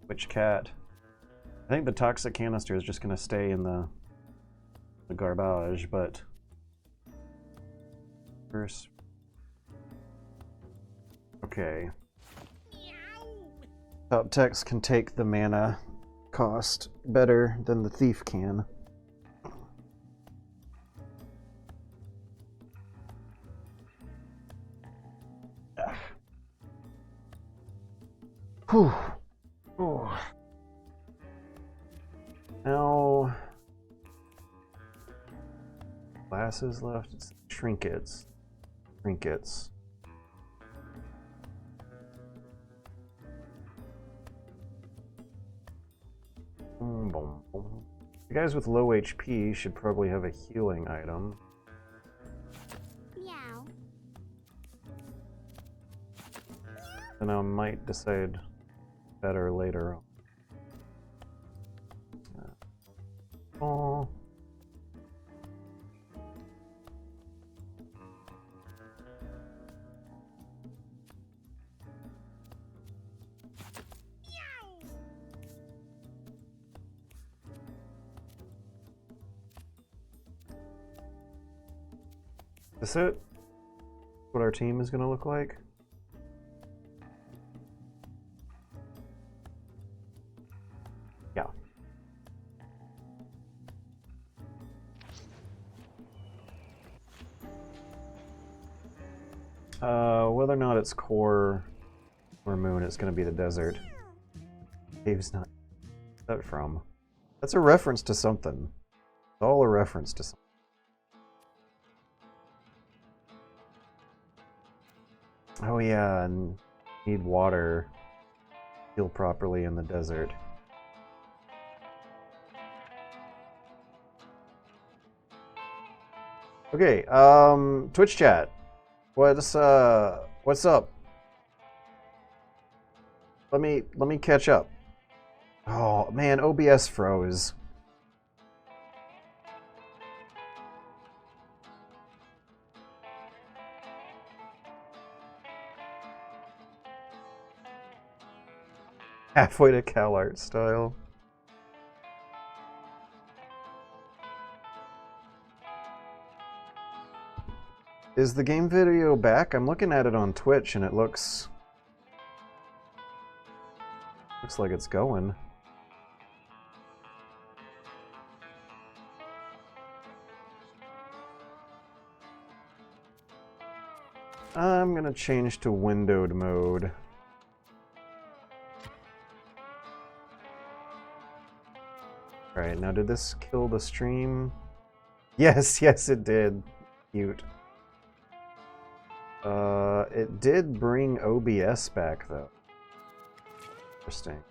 Speaker 1: Which cat? I think the toxic canister is just going to stay in the garbage, but first, okay. Top text can take the mana cost better than the thief can. Whew. Oh. Now, glasses left. It's trinkets. Trinkets. Boom, boom, boom. The guys with low HP should probably have a healing item.
Speaker 3: Meow.
Speaker 1: And I might decide better later on. Oh. Is this it? What our team is going to look like? Yeah. Whether or not it's core or moon, it's going to be the desert. Cave's not. Where's that from? That's a reference to something. It's all a reference to something. Oh yeah, and need water. Heal properly in the desert. Okay, Twitch chat. What's up? Let me catch up. Oh man, OBS froze. Halfway to Cal Art style. Is the game video back? I'm looking at it on Twitch and it looks like it's going. I'm gonna change to windowed mode. Alright, now did this kill the stream? Yes, yes it did. Cute. It did bring OBS back though. Interesting.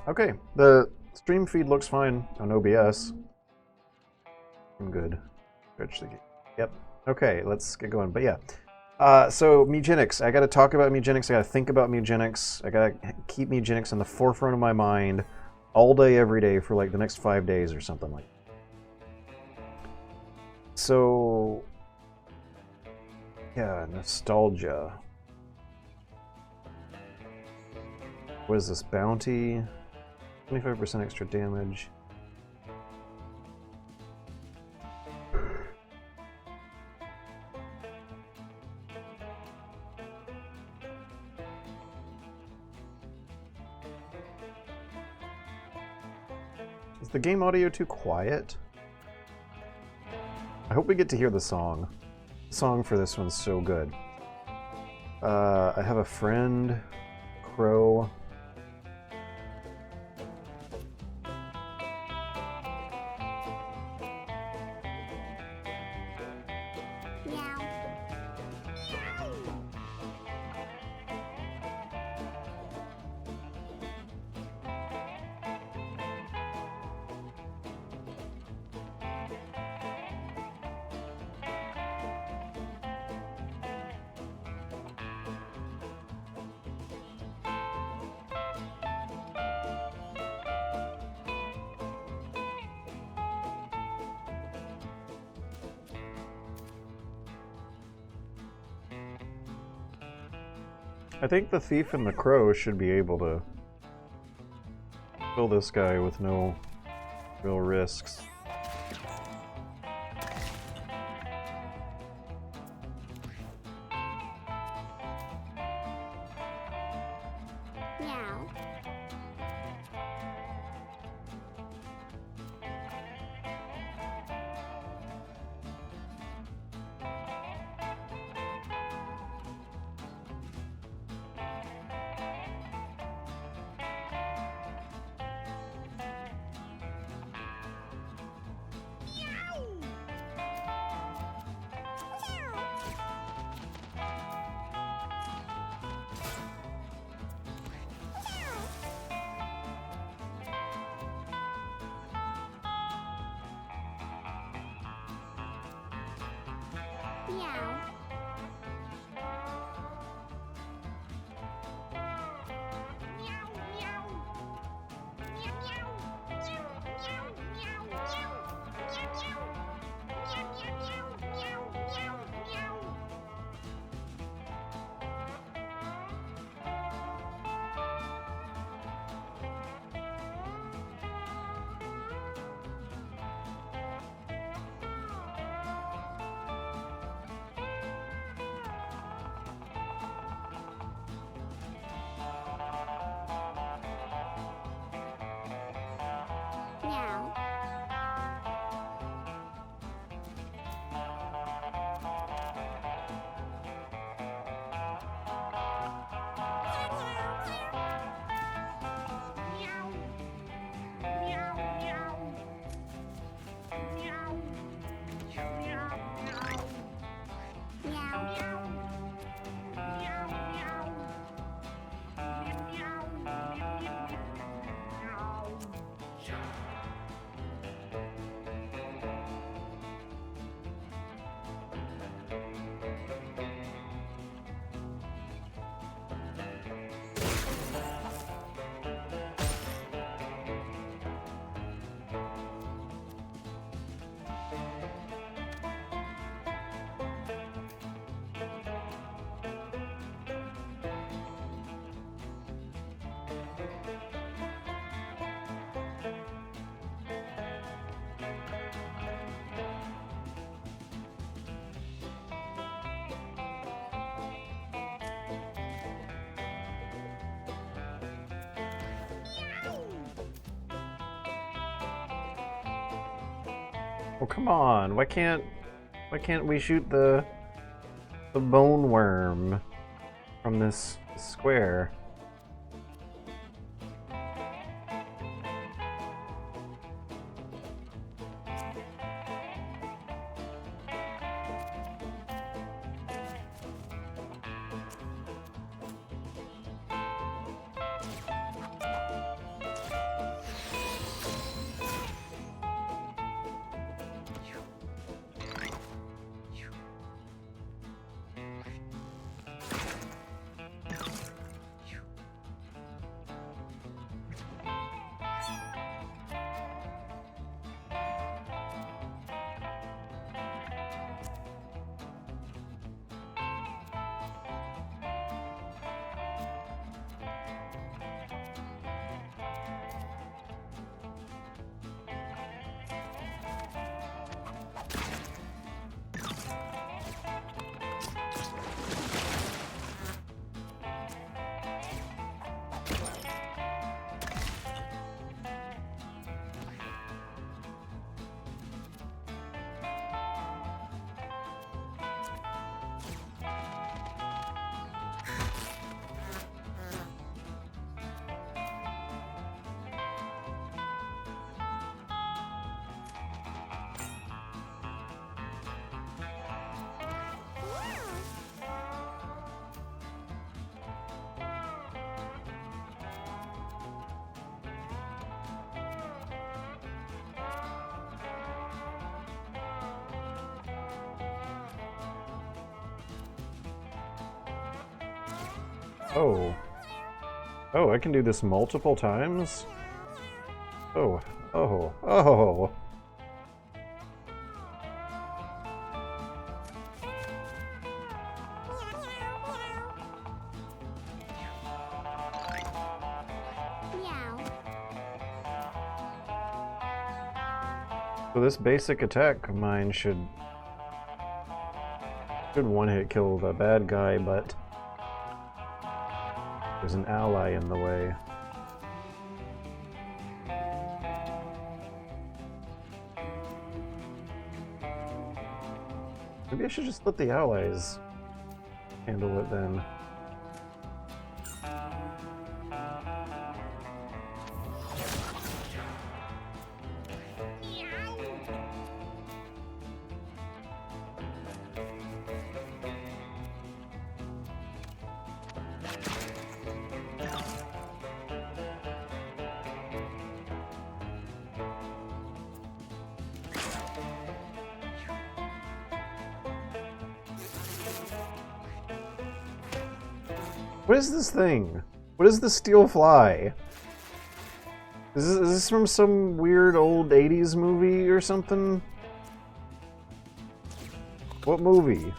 Speaker 1: Okay, the stream feed looks fine on OBS. I'm good. Switch the game. Yep. Okay, let's get going. But yeah. So Mewgenics. I gotta talk about Mewgenics. I gotta think about Mewgenics. I gotta keep Mewgenics in the forefront of my mind all day, every day for like the next 5 days or something like that. So yeah, nostalgia. What is this? Bounty? 25% extra damage. Is the game audio too quiet? I hope we get to hear the song. The song for this one's so good. I have a friend, Crow. I think the thief and the crow should be able to kill this guy with no real risks.
Speaker 3: Meow. Meow.
Speaker 1: Oh, come on. Why can't we shoot the bone worm from this square? Oh. Oh, I can do this multiple times? Oh, oh, oh.
Speaker 3: Meow.
Speaker 1: So this basic attack of mine should one-hit kill the bad guy, but there's an ally in the way. Maybe I should just let the allies handle it then. What is this thing? What is the steel fly? Is this from some weird old 80s movie or something? What movie?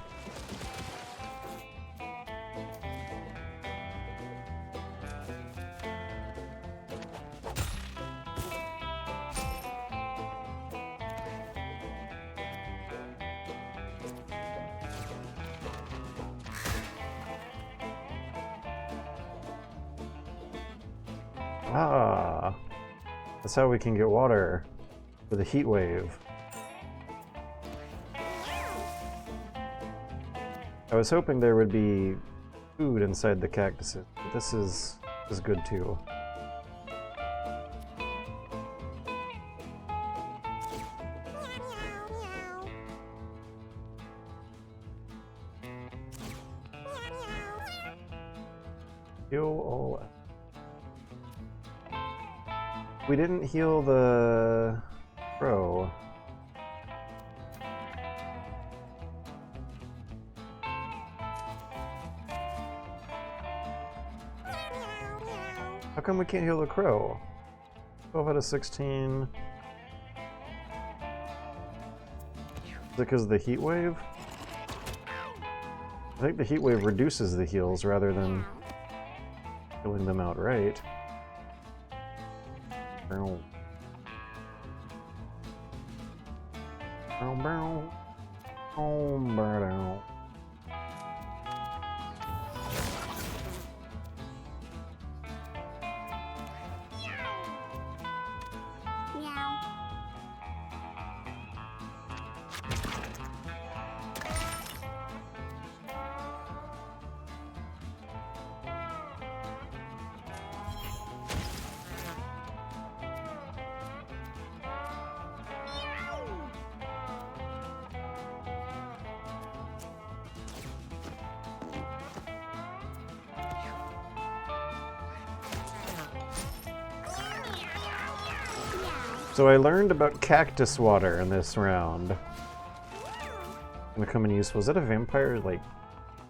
Speaker 1: Ah, that's how we can get water for the heat wave. I was hoping there would be food inside the cactuses, but this is good too. Heal all. We didn't heal the crow. How come we can't heal the crow? 12 out of 16. Is it because of the heat wave? I think the heat wave reduces the heals rather than healing them outright. Bow. Bow, bow. Oh, bow.
Speaker 3: Meow.
Speaker 1: So I learned about cactus water in this round. Gonna come in useful. Is that a vampire, like,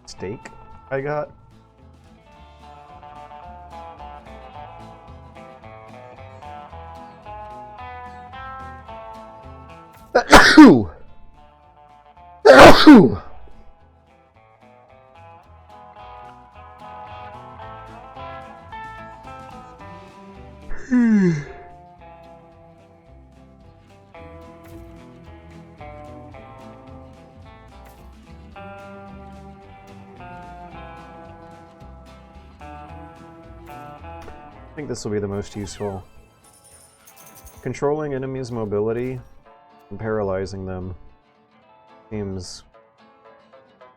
Speaker 1: steak I got? I think this will be the most useful. Controlling enemies' mobility and paralyzing them seems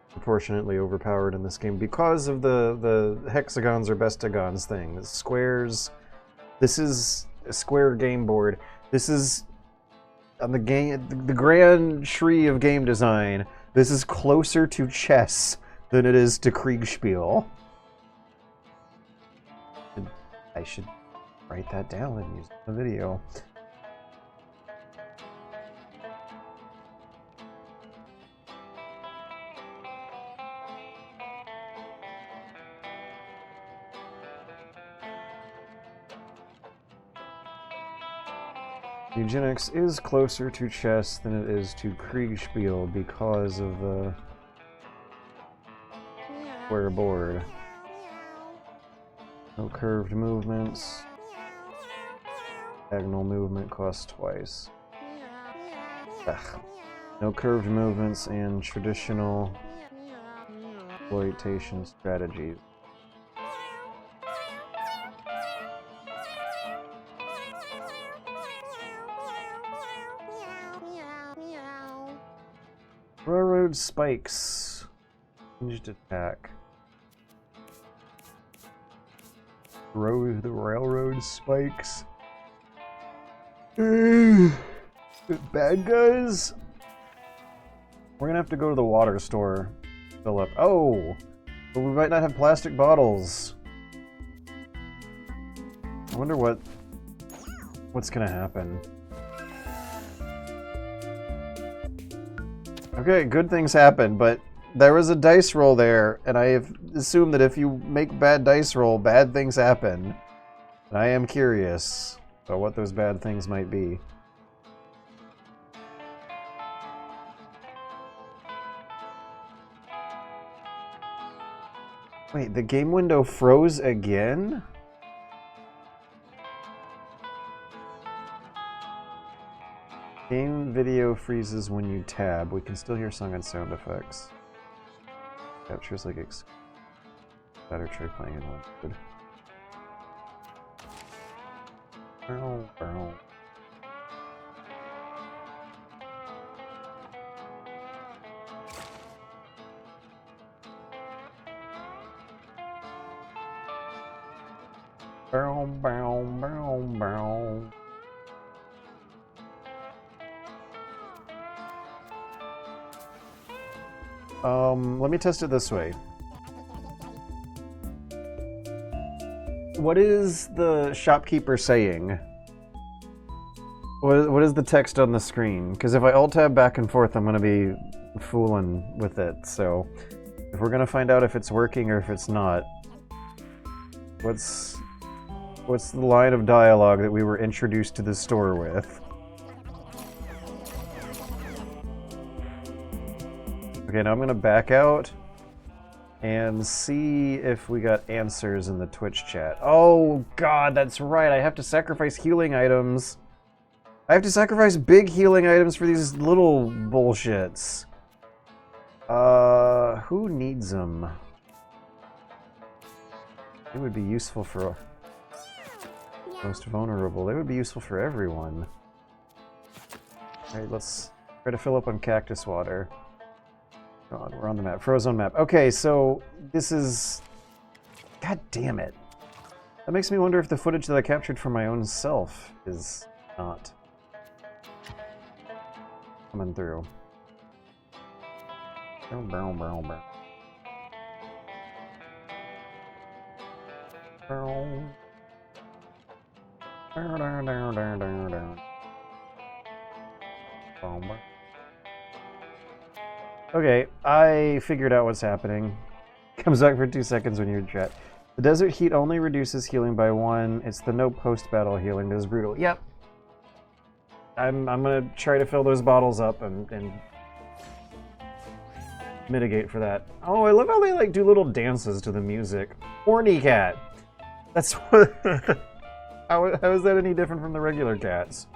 Speaker 1: proportionately overpowered in this game because of the hexagons or bestagons thing. The squares. This is a square game board. This is on the grand tree of game design. This is closer to chess than it is to Kriegspiel. I should write that down and use it in the video. Eugenics is closer to chess than it is to Kriegspiel because of the square board. No curved movements. Diagonal movement costs twice. Ugh. No curved movements and traditional exploitation strategies. Railroad spikes. Ranged attack. Throw the railroad spikes. Bad guys. We're gonna have to go to the water store. Fill up. Oh, but we might not have plastic bottles. I wonder what's gonna happen. Okay, good things happen, but there was a dice roll there, and I assume that if you make bad dice roll, bad things happen. And I am curious about what those bad things might be. Wait, the game window froze again? Game video freezes when you tab. We can still hear song and sound effects. Captures like better try playing in one. Good. Bow, bow. Bow, bow, bow, bow. Let me test it this way. What is the shopkeeper saying? What is the text on the screen? Because if I alt-tab back and forth, I'm going to be fooling with it. So if we're going to find out if it's working or if it's not, what's the line of dialogue that we were introduced to the store with? Okay, now I'm gonna back out and see if we got answers in the Twitch chat. Oh god, that's right, I have to sacrifice healing items. I have to sacrifice big healing items for these little bullshits. Who needs them? It would be useful for most vulnerable. They would be useful for everyone. Alright, let's try to fill up on cactus water. God, we're on the map. Frozone map. Okay, so this is... God damn it. That makes me wonder if the footage that I captured for my own self is not coming through. Bow, bow, bow, bow. Bow. Down, down, down, down, down, down. Okay, I figured out what's happening. Comes back for 2 seconds when you're in chat. The desert heat only reduces healing by 1. It's the no post-battle healing that is brutal. Yep. I'm gonna try to fill those bottles up and mitigate for that. Oh, I love how they like do little dances to the music. Horny cat. That's what. how is that any different from the regular cats?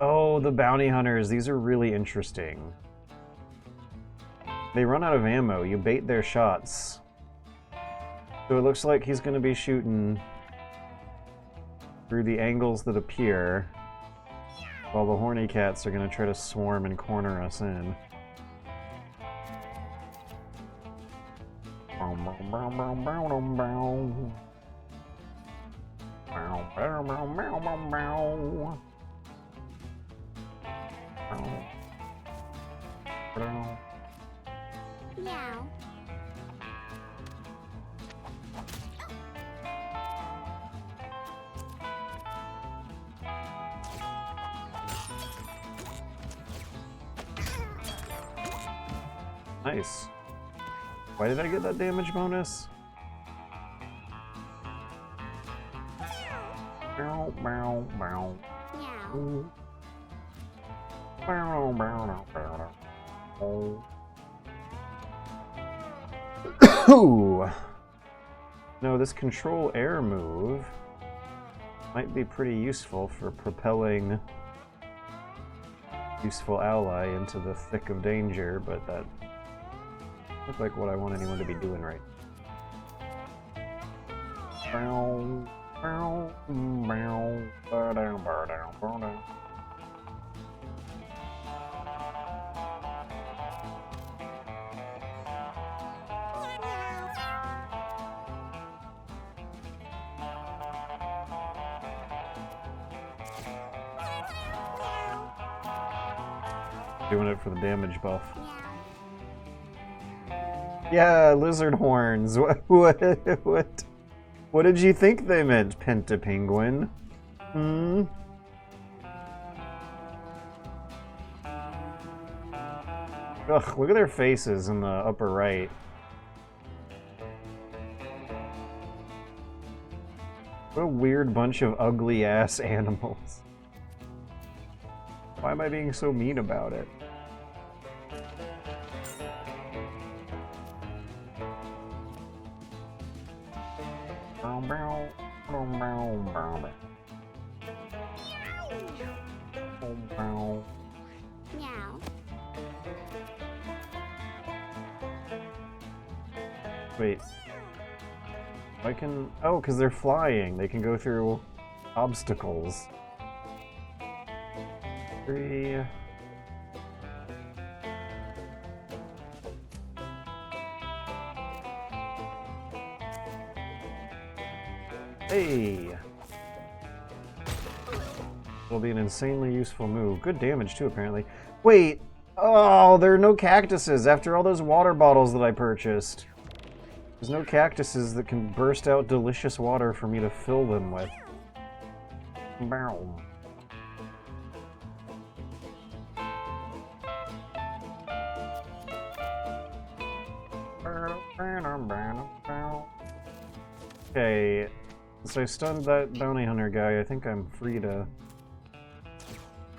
Speaker 1: Oh, the bounty hunters. These are really interesting. They run out of ammo. You bait their shots. So it looks like he's going to be shooting through the angles that appear, while the horny cats are going to try to swarm and corner us in.
Speaker 3: Meow.
Speaker 1: Nice. Why did I get that damage bonus? Bow, bow, bow.
Speaker 3: Meow.
Speaker 1: Bow, bow, bow, bow. Ooh. No, this control air move might be pretty useful for propelling useful ally into the thick of danger, but that looks like what I want anyone to be doing right. Bow, bow, bow, bow, down, bow, down, bow, down. Doing it for the damage buff. Yeah, lizard horns. What did you think they meant, Pentapenguin? Hmm? Ugh, look at their faces in the upper right. What a weird bunch of ugly-ass animals. Why am I being so mean about it?
Speaker 3: Meow.
Speaker 1: Wait. I can... Oh, because they're flying. They can go through obstacles. 3... Hey! It'll be an insanely useful move. Good damage, too, apparently. Wait! Oh, there are no cactuses after all those water bottles that I purchased. There's no cactuses that can burst out delicious water for me to fill them with. Bow. Okay, so I stunned that bounty hunter guy. I think I'm free to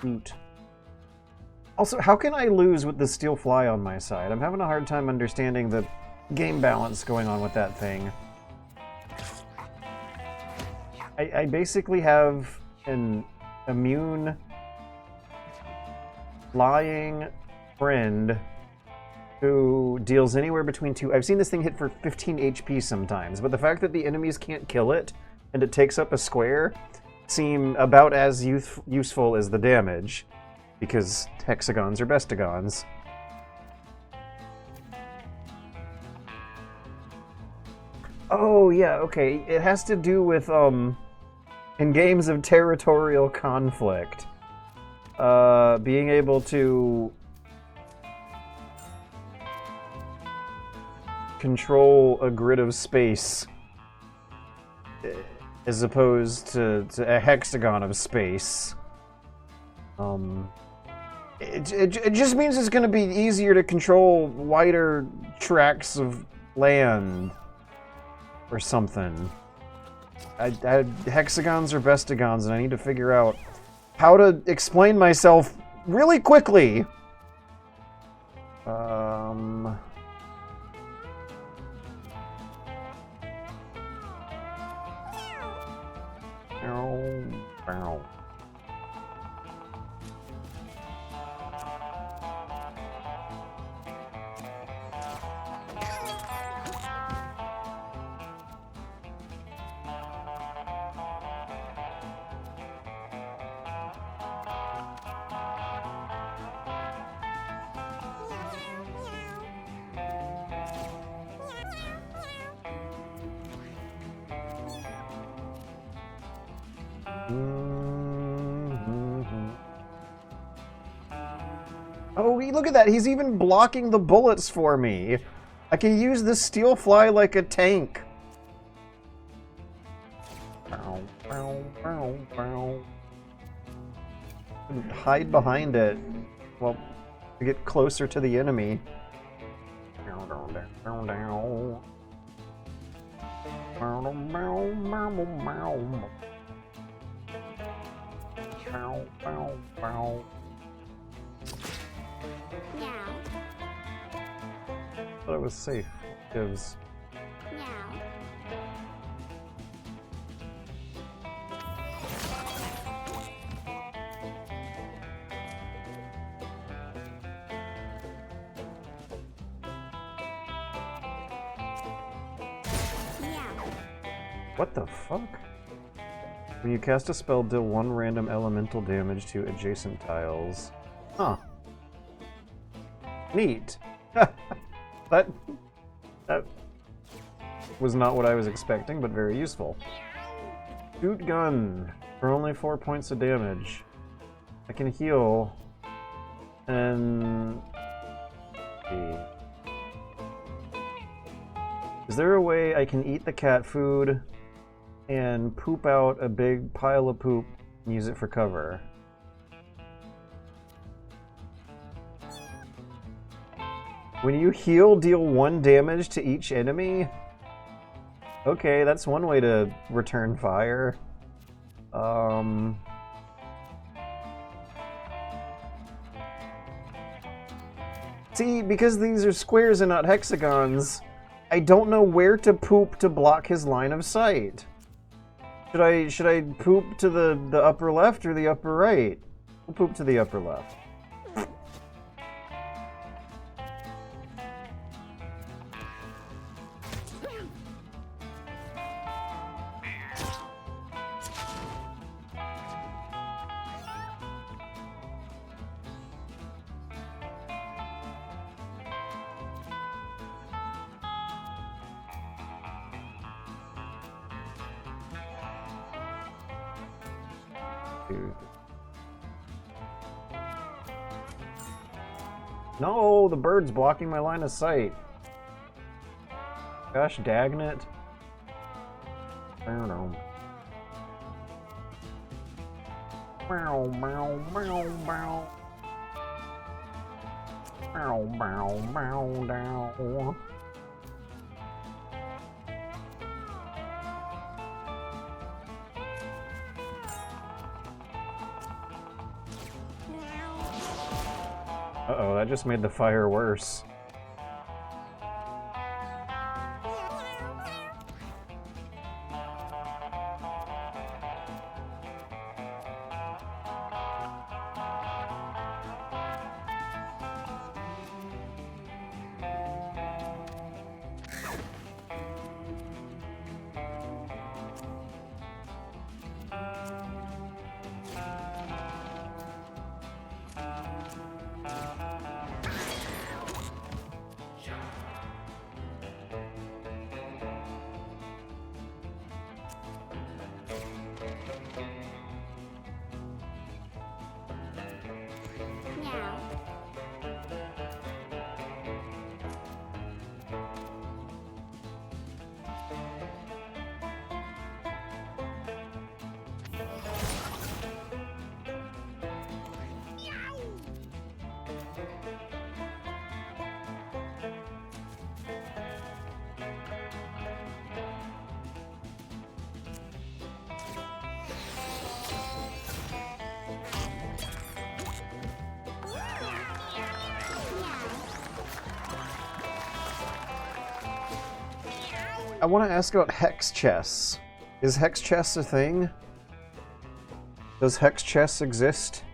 Speaker 1: shoot. Also, how can I lose with the steel fly on my side? I'm having a hard time understanding the game balance going on with that thing. I basically have an immune flying friend who deals anywhere between 2... I've seen this thing hit for 15 HP sometimes, but the fact that the enemies can't kill it and it takes up a square seem about as useful as the damage, because hexagons are bestagons. Oh, yeah, okay. It has to do with, in games of territorial conflict, being able to control a grid of space as opposed to a hexagon of space. It just means it's going to be easier to control wider tracts of land or something. Hexagons are bestigons, and I need to figure out how to explain myself really quickly. Oh, look at that. He's even blocking the bullets for me. I can use this steel fly like a tank. Hide behind it. Well, to get closer to the enemy.
Speaker 3: Meow.
Speaker 1: Thought it was safe. Gives.
Speaker 3: Meow. Meow.
Speaker 1: What the fuck? When you cast a spell, deal 1 random elemental damage to adjacent tiles. Huh. Neat. that was not what I was expecting, but very useful. Shoot gun for only 4 points of damage. I can heal and is there a way I can eat the cat food and poop out a big pile of poop and use it for cover? When you heal, deal 1 damage to each enemy? Okay, that's one way to return fire. See, because these are squares and not hexagons, I don't know where to poop to block his line of sight. Should I poop to the upper left or the upper right? We'll poop to the upper left. No, the bird's blocking my line of sight. Gosh dang it. I don't know. Meow, meow, meow, meow. Meow, meow, meow, meow. Uh-oh, that just made the fire worse. I want to ask about hex chess. Is hex chess a thing? Does hex chess exist?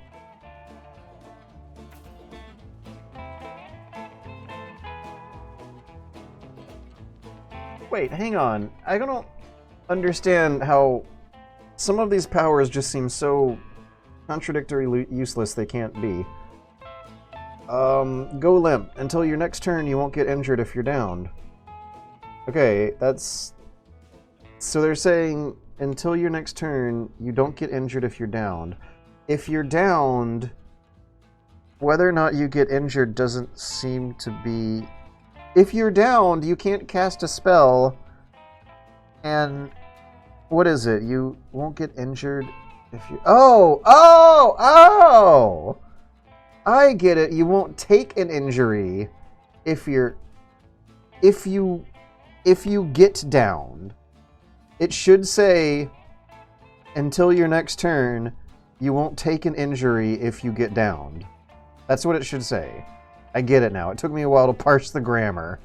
Speaker 1: Wait, hang on. I don't understand how some of these powers just seem so contradictory, useless they can't be. Go limp. Until your next turn, you won't get injured if you're downed. Okay, that's... So they're saying, until your next turn, you don't get injured if you're downed. If you're downed, whether or not you get injured doesn't seem to be... If you're downed, you can't cast a spell, and... What is it? You won't get injured if you... Oh! I get it. You won't take an injury if you're... If you get downed. It should say, until your next turn, you won't take an injury if you get downed. That's what it should say. I get it now. It took me a while to parse the grammar.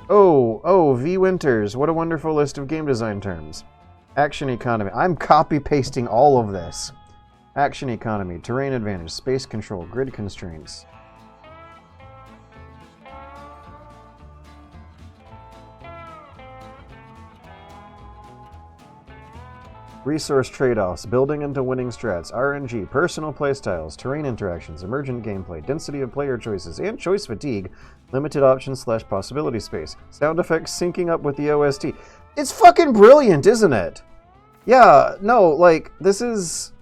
Speaker 1: Oh, V. Winters. What a wonderful list of game design terms. Action economy. I'm copy-pasting all of this. Action economy, terrain advantage, space control, grid constraints. Resource trade-offs, building into winning strats, RNG, personal playstyles, terrain interactions, emergent gameplay, density of player choices, and choice fatigue, limited options / possibility space, sound effects syncing up with the OST. It's fucking brilliant, isn't it? Yeah, no, like, this is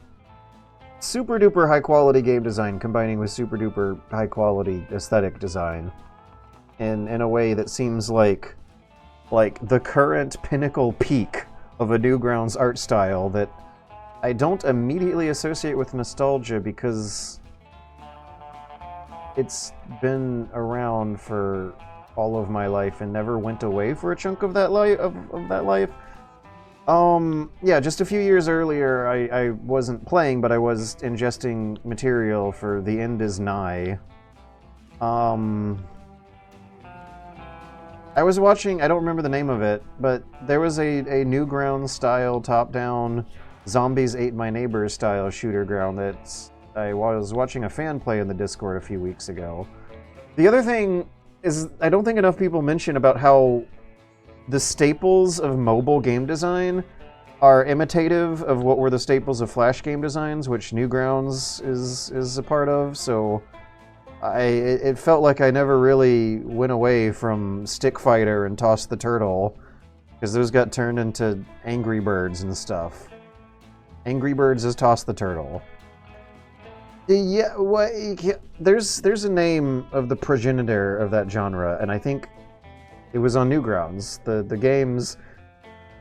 Speaker 1: super duper high quality game design combining with super duper high quality aesthetic design in a way that seems like the current pinnacle peak of a Newgrounds art style that I don't immediately associate with nostalgia because it's been around for all of my life and never went away for a chunk of that life. Yeah, just a few years earlier, I wasn't playing, but I was ingesting material for The End Is Nigh. I was watching, I don't remember the name of it, but there was a Newgrounds style top-down Zombies Ate My Neighbors style shooter ground that I was watching a fan play in the Discord a few weeks ago. The other thing is, I don't think enough people mention about how the staples of mobile game design are imitative of what were the staples of Flash game designs, which Newgrounds is a part of, so it felt like I never really went away from Stick Fighter and Toss the Turtle, because those got turned into Angry Birds and stuff. Angry Birds is Toss the Turtle. Yeah, there's a name of the progenitor of that genre, and I think it was on Newgrounds. The games,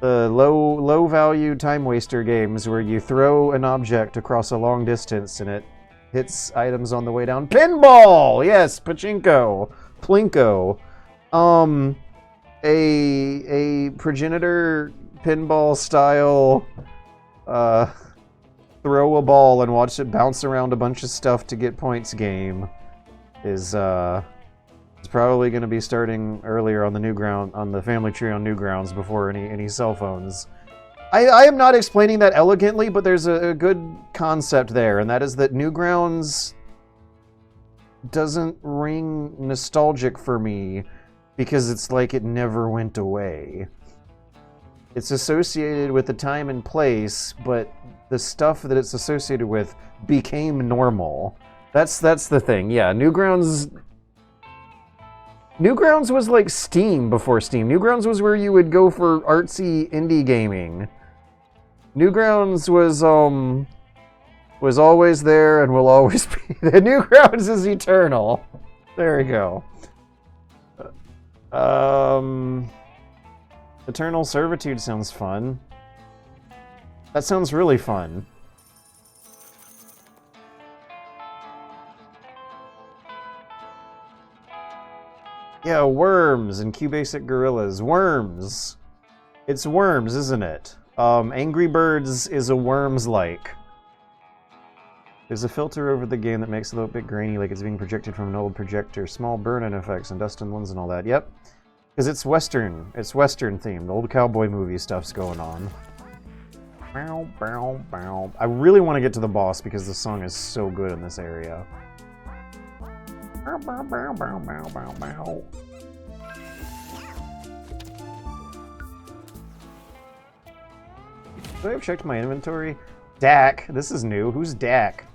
Speaker 1: the low value time waster games where you throw an object across a long distance and it hits items on the way down. Pinball! Yes, pachinko, plinko. A progenitor pinball style throw a ball and watch it bounce around a bunch of stuff to get points game is it's probably going to be starting earlier on the family tree on Newgrounds before any cell phones. I am not explaining that elegantly, but there's a good concept there, and that is that Newgrounds doesn't ring nostalgic for me because it's like it never went away. It's associated with the time and place, but the stuff that it's associated with became normal. That's the thing. Yeah, Newgrounds was like Steam before Steam. Newgrounds was where you would go for artsy indie gaming. Newgrounds was always there and will always be there. Newgrounds is eternal. There we go. Eternal Servitude sounds fun. That sounds really fun. Yeah, Worms and QBasic Gorillas. Worms. It's Worms, isn't it? Angry Birds is a Worms-like. There's a filter over the game that makes it a little bit grainy, like it's being projected from an old projector. Small burn-in effects and dust and lens and all that. Yep. Because it's Western. It's Western themed. Old cowboy movie stuff's going on. Bow, bow, bow. I really want to get to the boss because the song is so good in this area. Bow, bow, bow, bow, bow, bow, bow. Do I have checked my inventory? Dak. This is new. Who's Dak?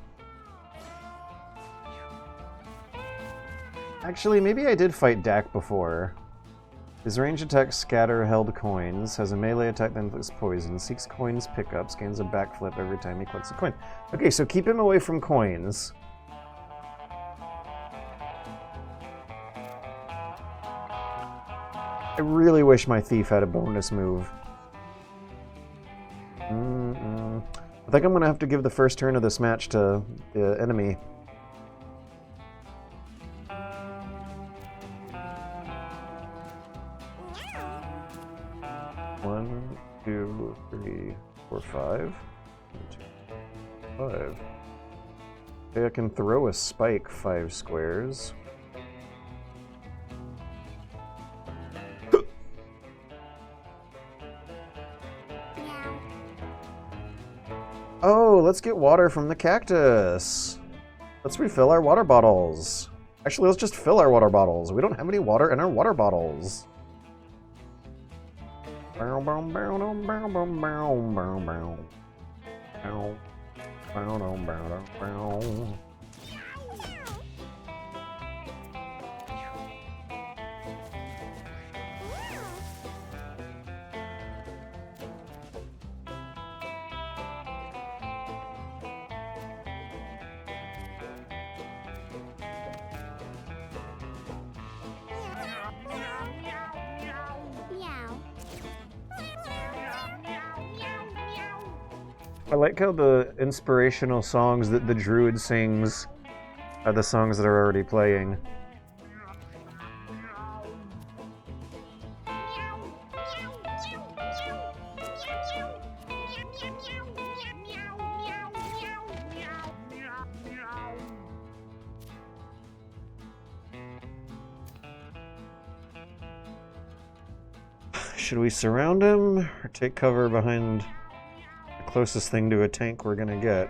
Speaker 1: Actually, maybe I did fight Dak before. His range attack scatter held coins, has a melee attack that inflicts poison, seeks coins pickups, gains a backflip every time he collects a coin. Okay, so keep him away from coins. I really wish my thief had a bonus move. I think I'm gonna have to give the first turn of this match to the enemy. One, two, three, four, five. 1, 2, 5. Okay, I can throw a spike 5 squares. Oh, let's get water from the cactus. Let's refill our water bottles. Actually, let's just fill our water bottles. We don't have any water in our water bottles. Bow, bow, bow, bow, bow, bow, bow, bow. Bow, bow, bow, bow, bow. I like how the inspirational songs that the druid sings are the songs that are already playing. Should we surround him or take cover behind the closest thing to a tank we're gonna get?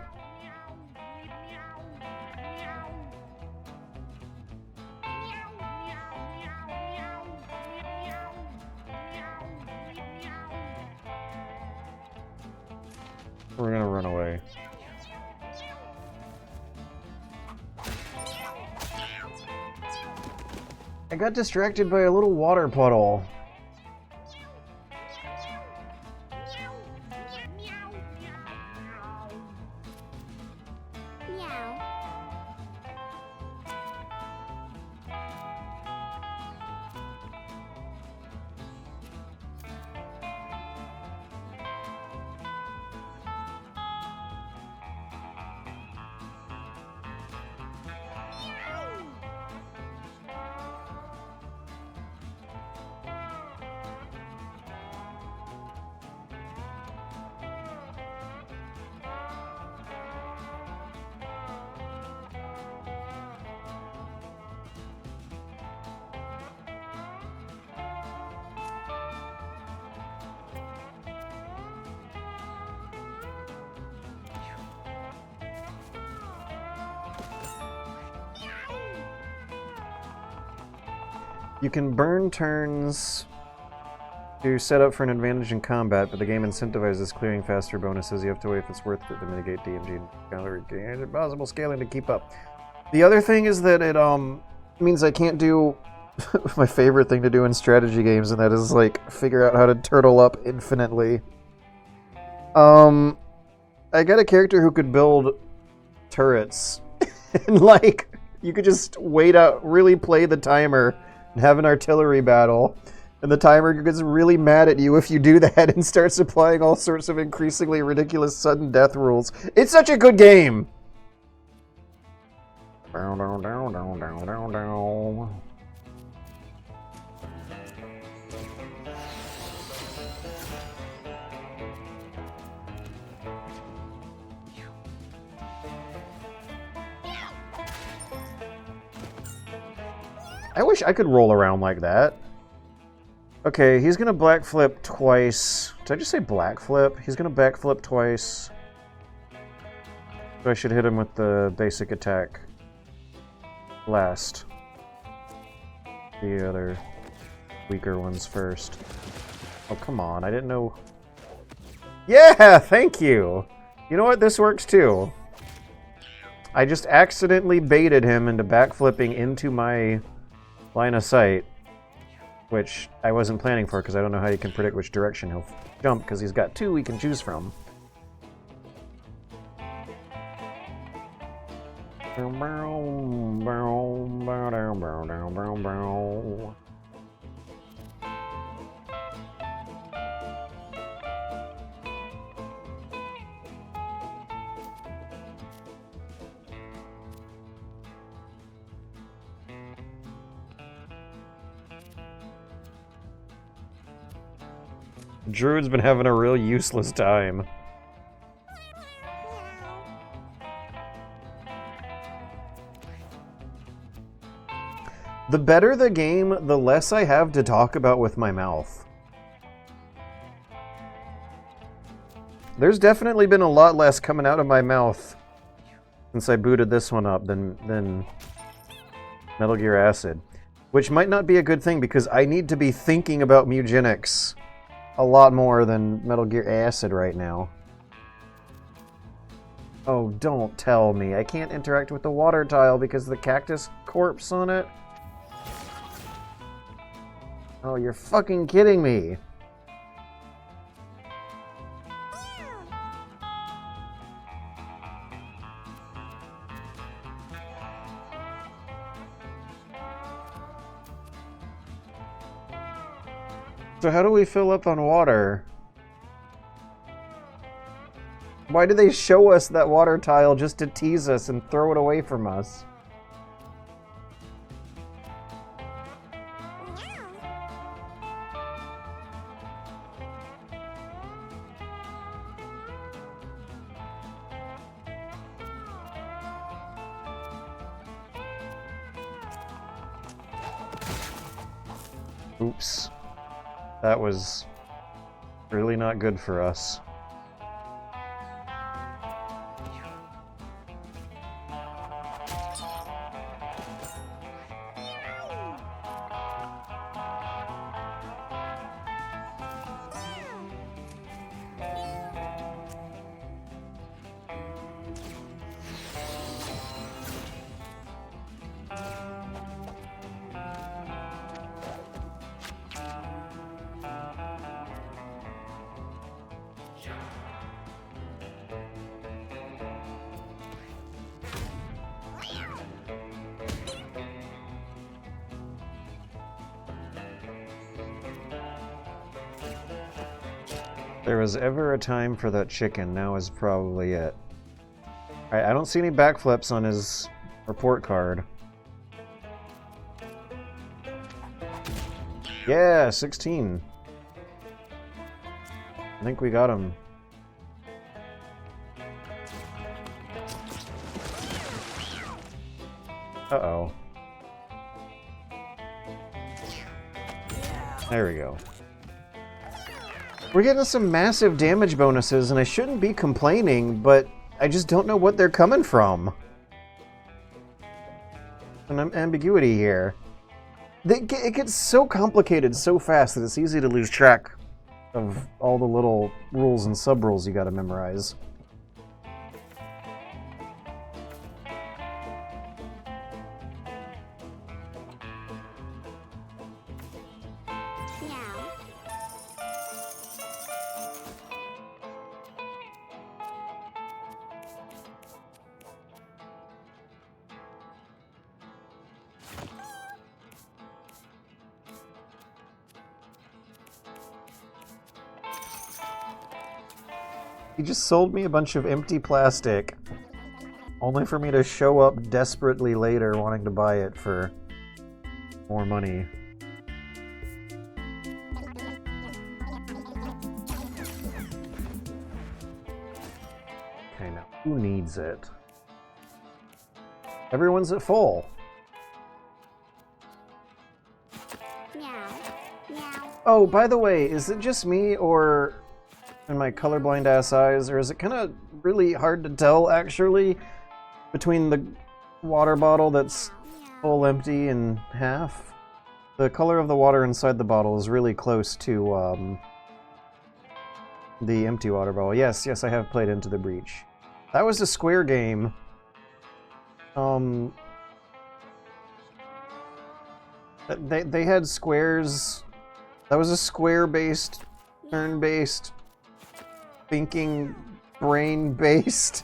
Speaker 1: We're gonna run away. I got distracted by a little water puddle. You can burn turns to set up for an advantage in combat, but the game incentivizes clearing faster bonuses. You have to wait if it's worth it to mitigate DMG and calorie gain and possible scaling to keep up. The other thing is that it means I can't do my favorite thing to do in strategy games, and that is like figure out how to turtle up infinitely. I got a character who could build turrets, and like you could just wait out, really play the timer. Have an artillery battle, and the timer gets really mad at you if you do that and starts applying all sorts of increasingly ridiculous sudden death rules. It's such a good game! Down, down, down, down, down, down, down. I wish I could roll around like that. Okay, he's gonna black flip twice. Did I just say black flip? He's gonna back flip twice. So I should hit him with the basic attack last. The other weaker ones first. Oh, come on, I didn't know... Yeah, thank you! You know what, this works too. I just accidentally baited him into backflipping into my line of sight, which I wasn't planning for because I don't know how you can predict which direction he'll jump because he's got two we can choose from. Druid's been having a real useless time. The better the game, the less I have to talk about with my mouth. There's definitely been a lot less coming out of my mouth since I booted this one up than Metal Gear Acid. Which might not be a good thing because I need to be thinking about Mewgenics a lot more than Metal Gear Acid right now. Oh, don't tell me. I can't interact with the water tile because of the cactus corpse on it. Oh, you're fucking kidding me. So how do we fill up on water? Why do they show us that water tile just to tease us and throw it away from us? Oops. That was really not good for us. There was ever a time for that chicken, now is probably it. Alright, I don't see any backflips on his report card. Yeah, 16. I think we got him. Uh-oh. There we go. We're getting some massive damage bonuses, and I shouldn't be complaining, but I just don't know what they're coming from. An ambiguity here. It gets so complicated so fast that it's easy to lose track of all the little rules and sub-rules you gotta memorize. He just sold me a bunch of empty plastic, only for me to show up desperately later wanting to buy it for more money. Okay, now, who needs it? Everyone's at full.
Speaker 3: Meow. Meow.
Speaker 1: Oh, by the way, is it just me or in my colorblind ass eyes, or is it kind of really hard to tell actually between the water bottle that's full empty and half? The color of the water inside the bottle is really close to the empty water bottle. Yes, I have played Into the Breach. That was a Square game. They had squares. That was a square-based, turn-based, thinking, brain-based,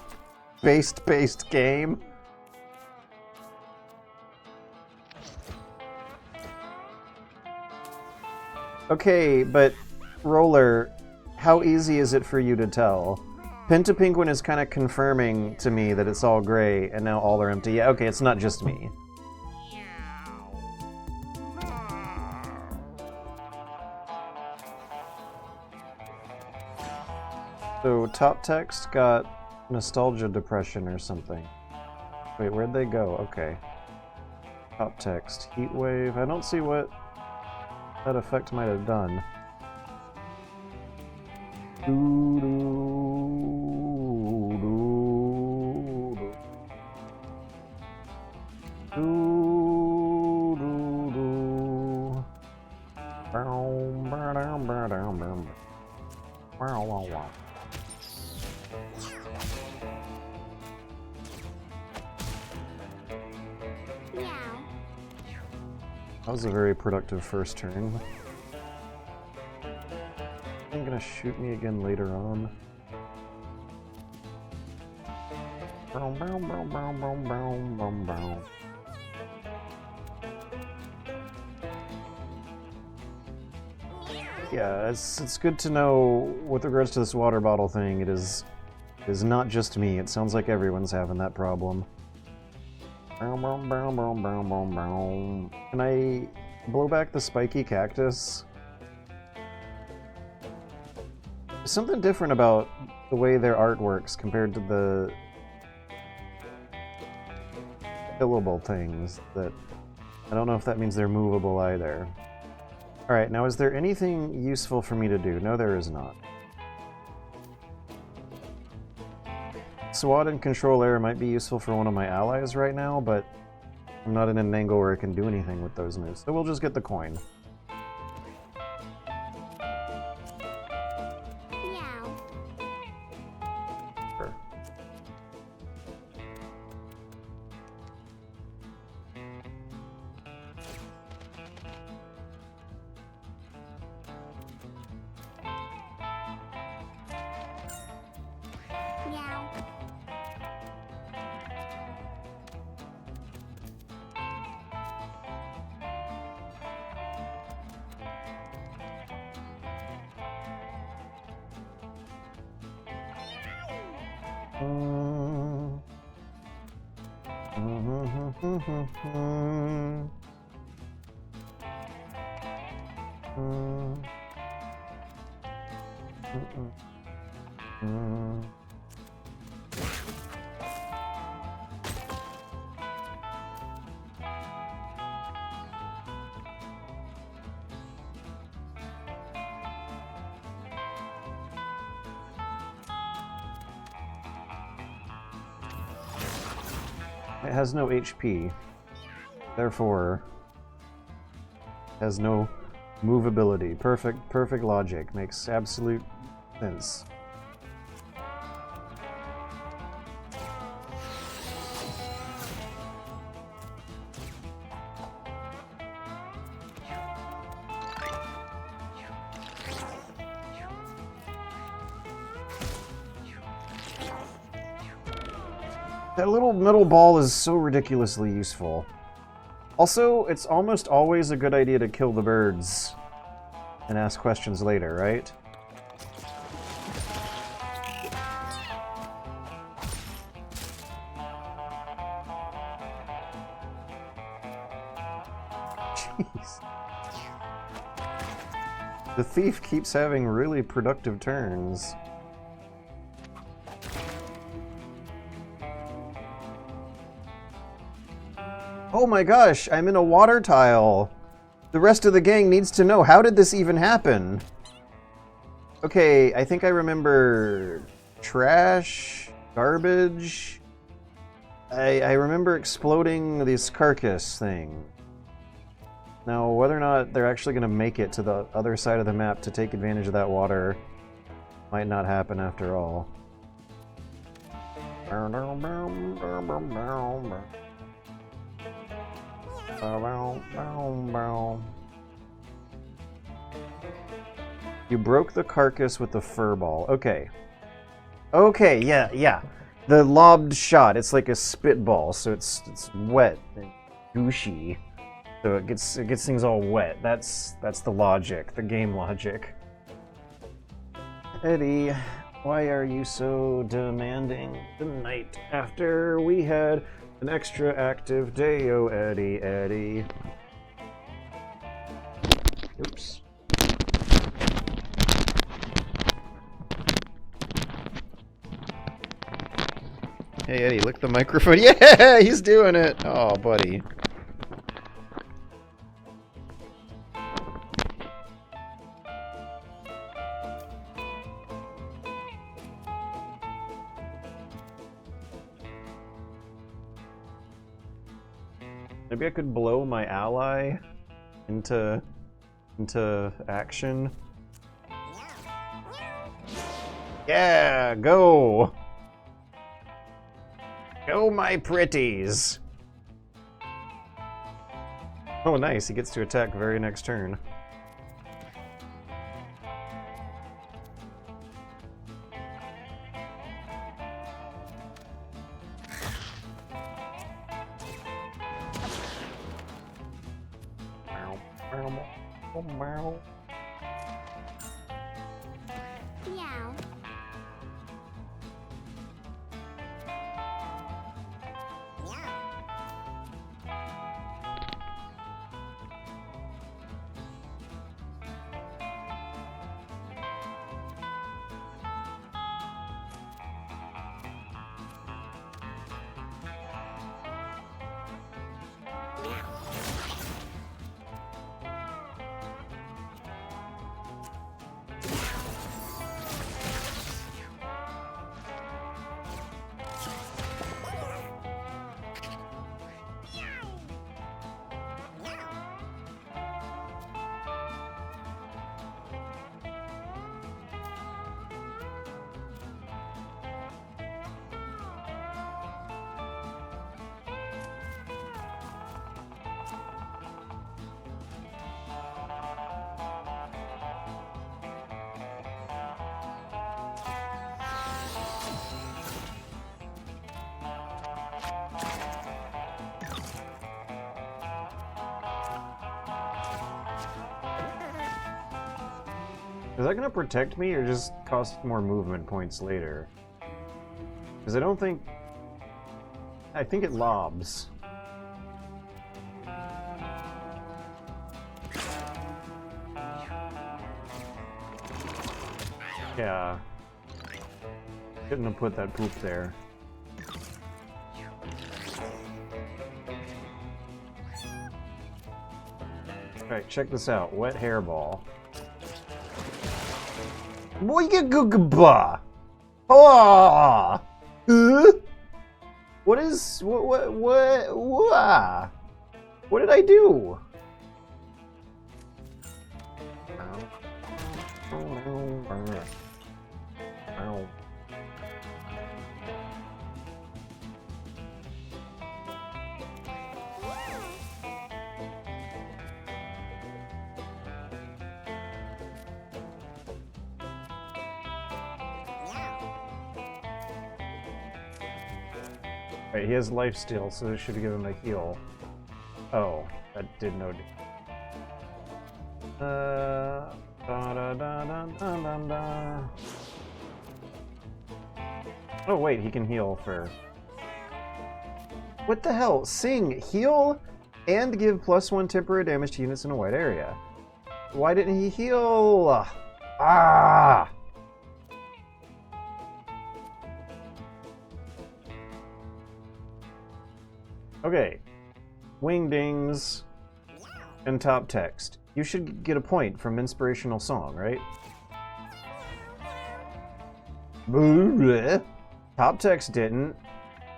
Speaker 1: based game. Okay, but Roller, how easy is it for you to tell? Pinta Penguin is kind of confirming to me that it's all gray and now all are empty. Yeah, okay, it's not just me. So top text got nostalgia depression or something. Wait, where'd they go? Okay. Top text, heat wave. I don't see what that effect might have done. That was a very productive first turn. You're gonna shoot me again later on. Yeah, it's good to know with regards to this water bottle thing, it is not just me. It sounds like everyone's having that problem. Can I blow back the spiky cactus? There's something different about the way their art works compared to the killable things that I don't know if that means they're movable either. Alright, now is there anything useful for me to do? No, there is not. SWAT and control air might be useful for one of my allies right now, but I'm not in an angle where I can do anything with those moves, so we'll just get the coin.
Speaker 3: Meow.
Speaker 1: Sure.
Speaker 3: Meow. It has no HP, therefore has no movability. Perfect logic. Makes absolute sense. That little metal ball is so ridiculously useful. Also, it's almost always a good idea to kill the birds and ask questions later, right? Jeez. The thief keeps having really productive turns. Oh my gosh, I'm in a water tile. The rest of the gang needs to know, how did this even happen? Okay, I think I remember trash, garbage. I remember exploding this carcass thing. Now, whether or not they're actually going to make it to the other side of the map to take advantage of that water might not happen after all. You broke the carcass with the fur ball. Okay. Okay, yeah. The lobbed shot, it's like a spitball, so it's wet and gooshy. So it gets things all wet. That's the logic, the game logic. Eddie, why are you so demanding the night after we had an extra active day? Oh, Eddie. Oops. Hey, Eddie, lick the microphone. Yeah, he's doing it. Oh, buddy. Maybe I could blow my ally into action. Yeah, go! Go, my pretties! Oh, nice. He gets to attack very next turn.
Speaker 4: Meow.
Speaker 3: Is that gonna protect me or just cost more movement points later? Because I think it lobs. Yeah. Shouldn't have put that poop there. Alright, check this out. Wet hairball. Boy, you googaba! Ah! What did I do? Right, he has life steal, so it should give him a heal. Oh, that did no damage. Oh wait, he can heal for... What the hell? Sing, heal, and give +1 temporary damage to units in a wide area. Why didn't he heal? Ah! Okay. Wingdings.
Speaker 1: and top text. You should get a point from inspirational song, right? Top text didn't.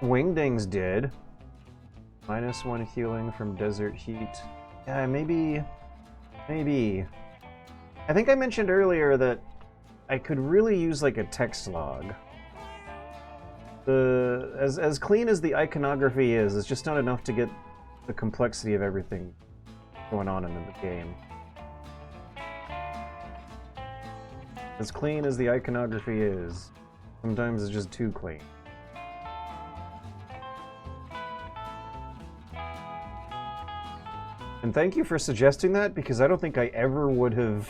Speaker 1: Wingdings did. -1 healing from desert heat. Yeah, maybe. I think I mentioned earlier that I could really use like a text log. As clean as the iconography is, it's just not enough to get the complexity of everything going on in the game. As clean as the iconography is, sometimes it's just too clean. And thank you for suggesting that, because I don't think I ever would have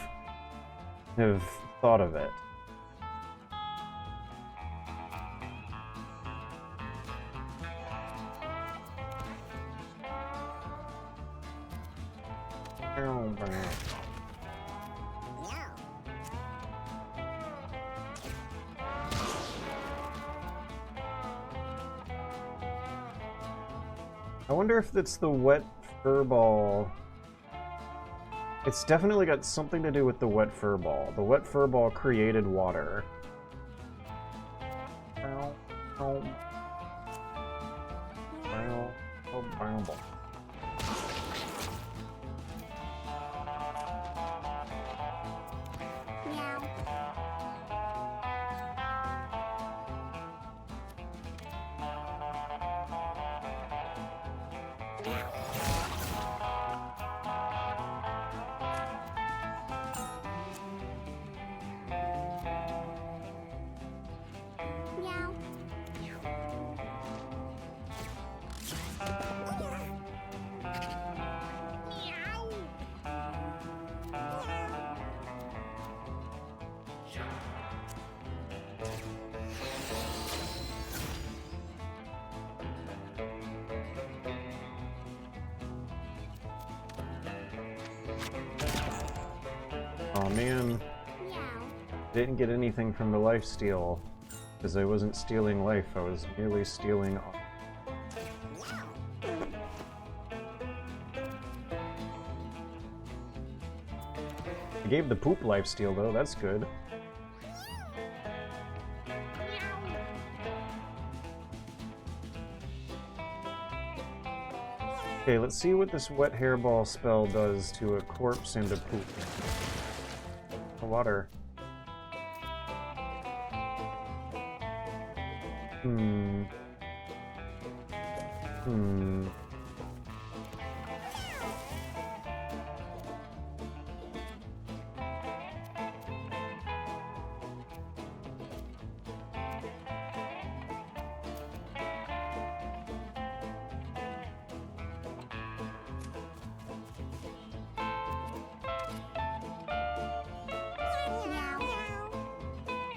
Speaker 1: thought of it. I wonder if it's the wet furball. It's definitely got something to do with the wet furball. The wet furball created water. Oh man, didn't get anything from the lifesteal, because I wasn't stealing life, I was merely stealing. I gave the poop lifesteal though, that's good. Okay, let's see what this wet hairball spell does to a corpse and a poop. Water.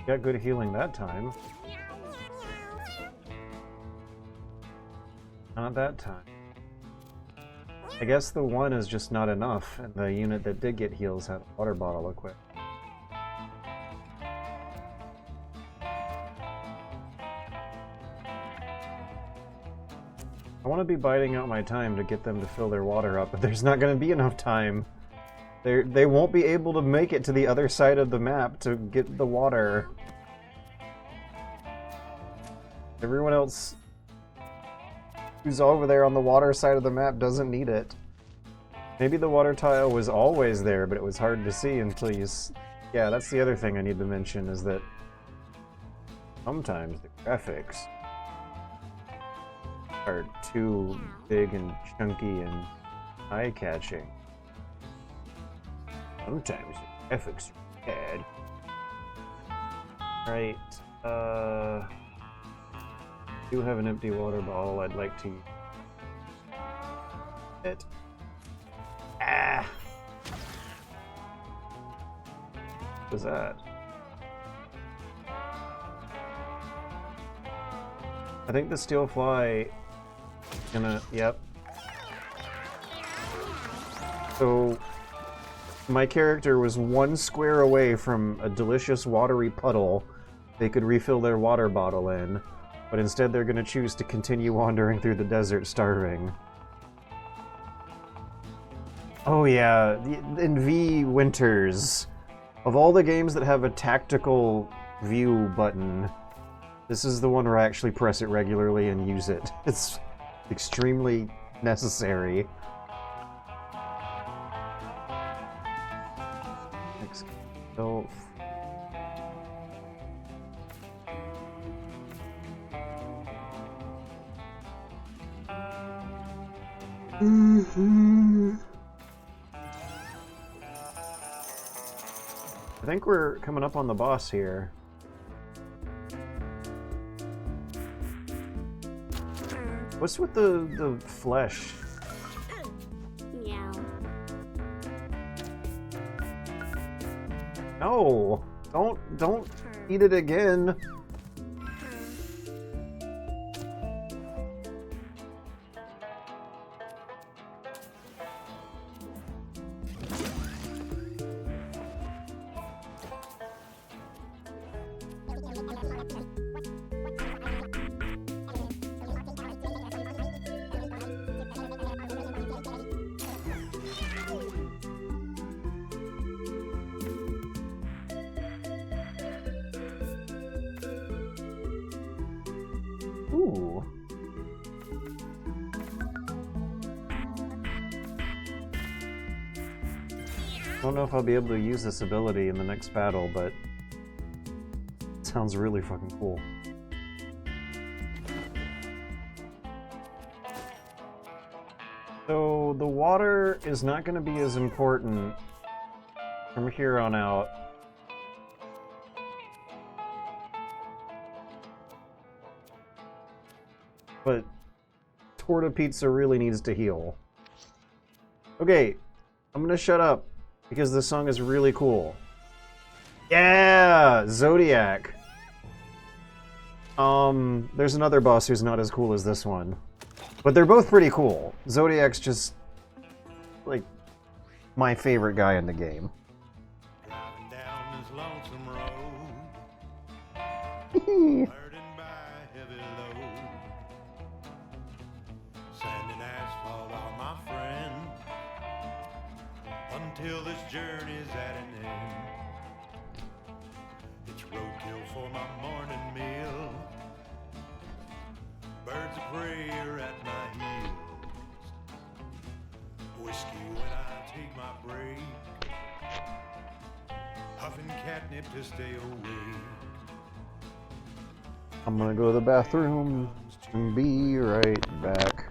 Speaker 1: Got good healing that time. Not that time. I guess the one is just not enough, and the unit that did get heals had a water bottle equipped. I want to be biding out my time to get them to fill their water up, but there's not going to be enough time. They won't be able to make it to the other side of the map to get the water. Everyone else who's over there on the water side of the map doesn't need it. Maybe the water tile was always there, but it was hard to see until you... Yeah, that's the other thing I need to mention, is that sometimes the graphics are too big and chunky and eye-catching. Sometimes the graphics are bad. Right, I do have an empty water bottle I'd like to use. It. Ah! What was that? I think the steel fly gonna... Yep. So... my character was 1 square away from a delicious watery puddle they could refill their water bottle in, but instead they're going to choose to continue wandering through the desert starving.
Speaker 3: Oh yeah, in V Winters, of all the games that have a tactical view button, this is the one where I actually press it regularly and use it. It's extremely necessary. So, I think we're coming up on the boss here. What's with the flesh?
Speaker 5: Meow.
Speaker 3: No! Don't eat it again. Ooh. I don't know if I'll be able to use this ability in the next battle, but it sounds really fucking cool. So the water is not going to be as important from here on out. But Torta Pizza really needs to heal. Okay, I'm gonna shut up because this song is really cool. Yeah, Zodiac. There's another boss who's not as cool as this one, but they're both pretty cool. Zodiac's just like my favorite guy in the game.
Speaker 6: Driving down this lonesome road, burdened by heavy load. Sand and asphalt are my friend, until this journey's at an end. It's roadkill for my morning meal, birds of prey are at my heels. Whiskey when I take my break, huffing catnip to stay awake.
Speaker 3: I'm gonna go to the bathroom and be right back.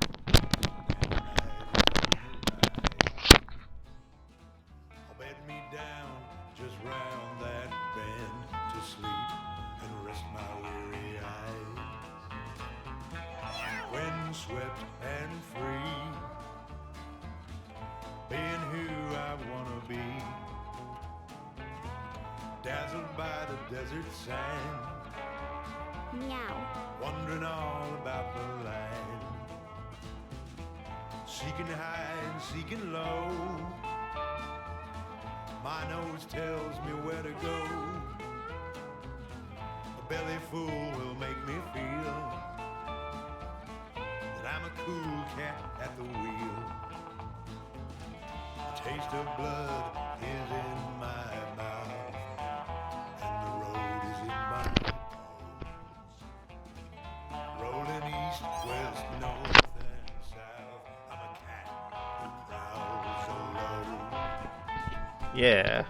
Speaker 6: I'll bed me down just round that bend to sleep and rest my weary eyes. Windswept and free, being who I wanna be. Dazzled by the desert sand,
Speaker 5: Meow.
Speaker 6: wondering all about the land. Seeking high and seeking low, my nose tells me where to go. A belly full will make me feel that I'm a cool cat at the wheel. A taste of blood is in my mouth, and the road is in my bones. Rolling east, west, north, and south, I'm a cat who prowls alone.
Speaker 3: Yeah.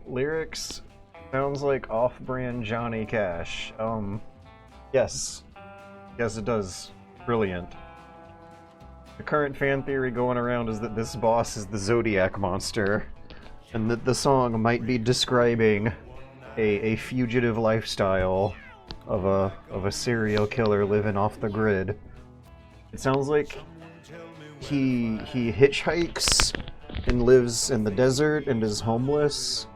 Speaker 3: Lyrics sounds like off-brand Johnny Cash. Yes. Yes, it does. Brilliant. The current fan theory going around is that this boss is the Zodiac monster, and that the song might be describing a fugitive lifestyle of a serial killer living off the grid. It sounds like he hitchhikes and lives in the desert and is homeless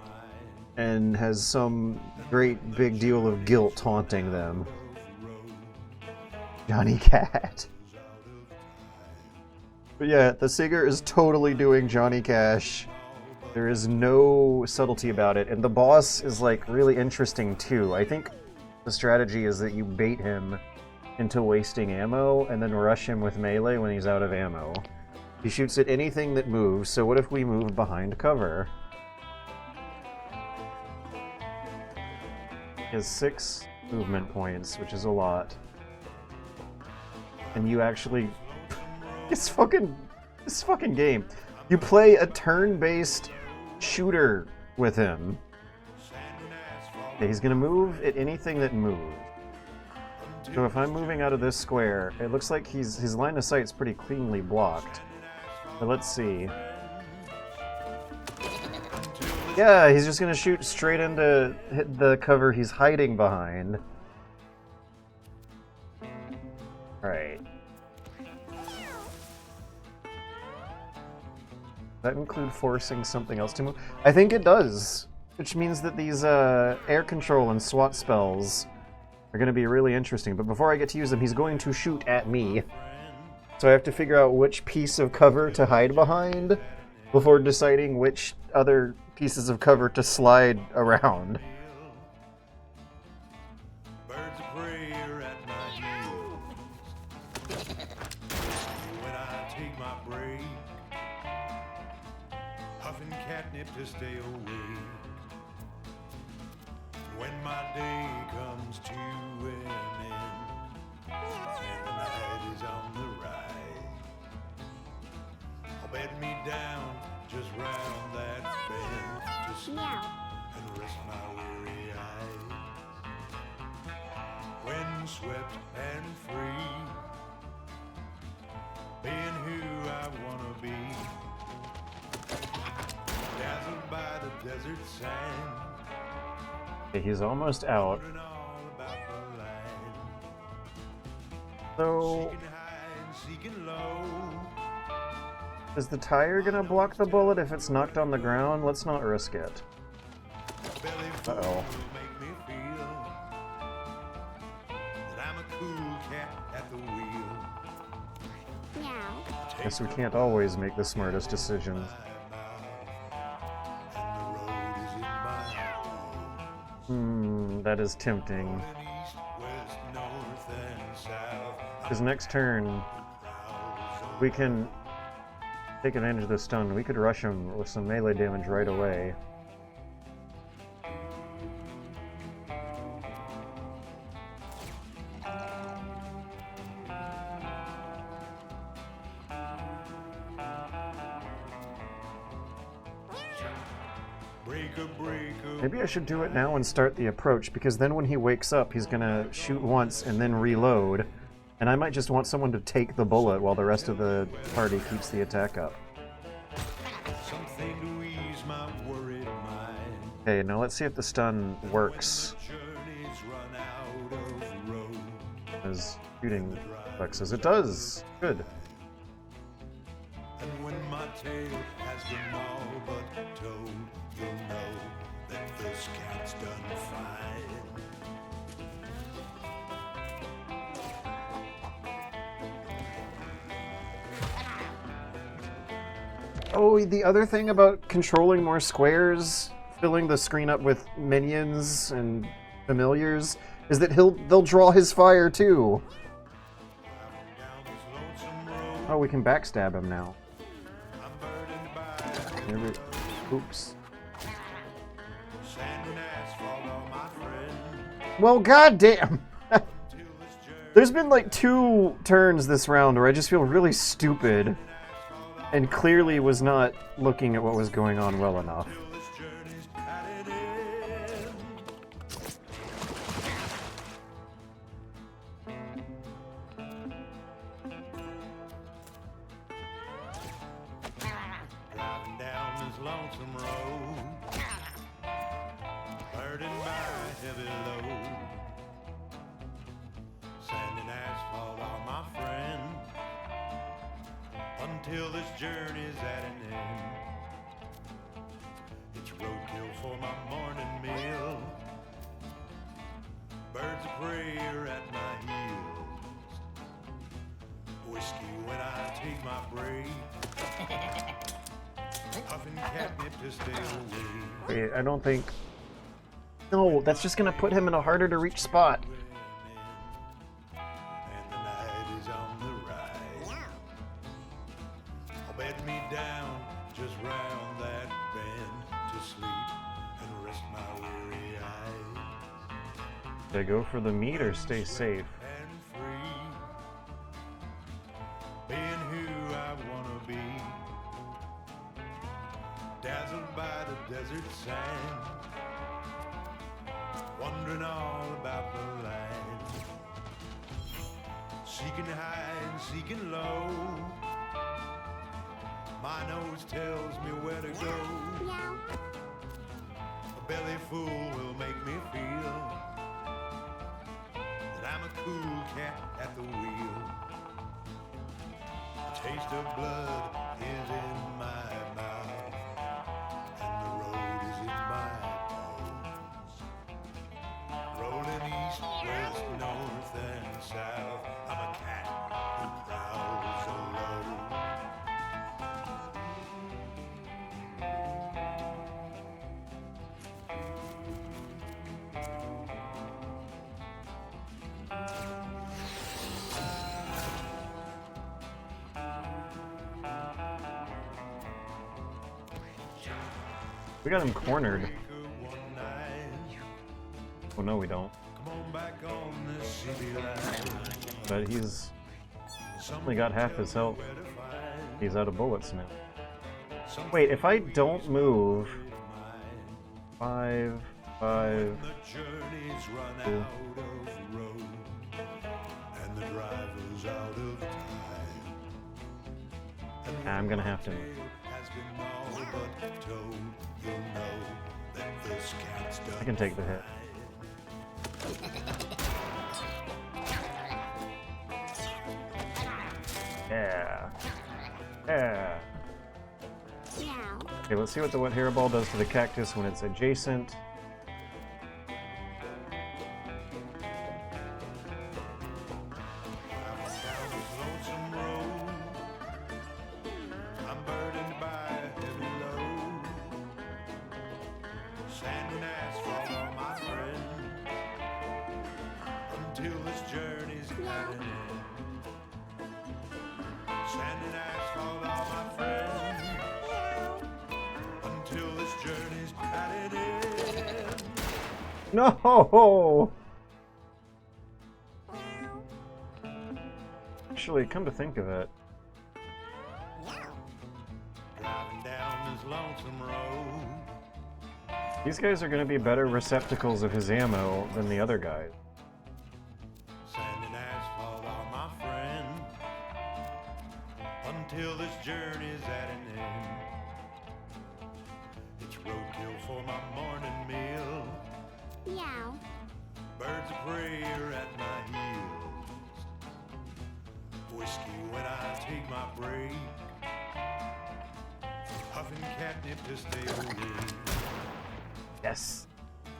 Speaker 3: and has some great big deal of guilt haunting them. Johnny Cat. But yeah, the singer is totally doing Johnny Cash. There is no subtlety about it, and the boss is like really interesting too. I think the strategy is that you bait him
Speaker 1: into wasting ammo, and then rush him with melee when he's out of ammo. He shoots at anything that moves, so what if we move behind cover? He has 6 movement points, which is a lot. And you actually... This fucking game. You play a turn-based shooter with him. Okay, he's gonna move at anything that moves. So if I'm moving out of this square, it looks like his line of sight's pretty cleanly blocked. But let's see. Yeah, he's just gonna shoot straight into hit the cover he's hiding behind. Alright. Does that include forcing something else to move? I think it does. Which means that these air control and SWAT spells are going to be really interesting. But before I get to use them, he's going to shoot at me. So I have to figure out which piece of cover to hide behind before deciding which other pieces of cover to slide around.
Speaker 6: Birds of prey are at my heels. When I take my break, huffing catnip to stay awake. When my day comes to an end, and the night is on the rise, I'll bed me down just round that bend to sleep and rest my weary eyes. When swept and free, being who I wanna be, dazzled by the desert sand.
Speaker 1: Okay, he's almost out. So... is the tire gonna block the bullet if it's knocked on the ground? Let's not risk it. Uh-oh. Guess we can't always make the smartest decisions. That is tempting. His next turn, we can take advantage of the stun. We could rush him with some melee damage right away. Maybe I should do it now and start the approach, because then when he wakes up, he's gonna shoot once and then reload. And I might just want someone to take the bullet while the rest of the party keeps the attack up. Okay, now let's see if the stun works. As shooting flexes. It does! Good.
Speaker 6: And when my tale has been all but told, you'll know that this cat's done fine.
Speaker 1: Oh, the other thing about controlling more squares, filling the screen up with minions and familiars, is that they'll draw his fire too. Oh, we can backstab him now. Oops. Well, goddamn! There's been like 2 turns this round where I just feel really stupid and clearly was not looking at what was going on well enough.
Speaker 6: Until this journey's at an end, it's roadkill for my morning meal. Birds of prey are at my heels. Whiskey when I take my break. Huffing catnip to stay away.
Speaker 1: Wait, I don't think... No, that's just gonna put him in a harder to reach spot.
Speaker 6: down just round that bend to sleep and rest my weary eyes.
Speaker 1: Should I go for the meat or stay safe?
Speaker 6: And free, being who I wanna be, dazzled by the desert sand, wondering all about the land, seeking high and seeking low. My nose tells me where to go.
Speaker 5: Meow.
Speaker 6: A belly full will make me feel that I'm a cool cat at the wheel. A taste of blood is in my mouth, and the road is in my bones. Rolling east, west, north, and south, I'm a cat who prowls alone.
Speaker 1: We got him cornered. Oh no, we don't. But he's only got half his health. He's out of bullets now. Wait, if I don't move... 5, 5... Cool. I'm gonna have to move. I can take the hit. Yeah. Yeah.
Speaker 5: Meow.
Speaker 1: Okay, let's see what the wet hairball does to the cactus when it's adjacent. No! Actually, come to think of it,
Speaker 6: Driving down this lonesome road.
Speaker 1: these guys are going to be better receptacles of his ammo than the other guys.
Speaker 6: Sand and asphalt are my friend until this journey's at an end. It's roadkill for my morning meal.
Speaker 5: Meow.
Speaker 6: Birds of prey are at my heels. Whiskey when I take my break. Huffing catnip to stay awake.
Speaker 1: Yes.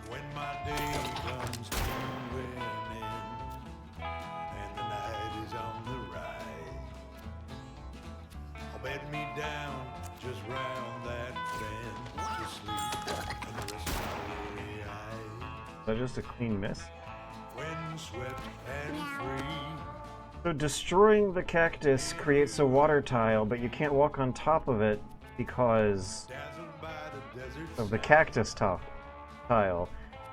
Speaker 6: When my day comes to an end and the night is on the rise, I'll bed me down just round that bend to sleep and rest my weary eyes.
Speaker 1: Is that just a clean miss?
Speaker 6: Windswept and free.
Speaker 1: So destroying the cactus creates a water tile, but you can't walk on top of it because
Speaker 6: Dazzled by the desert
Speaker 1: of the cactus tile.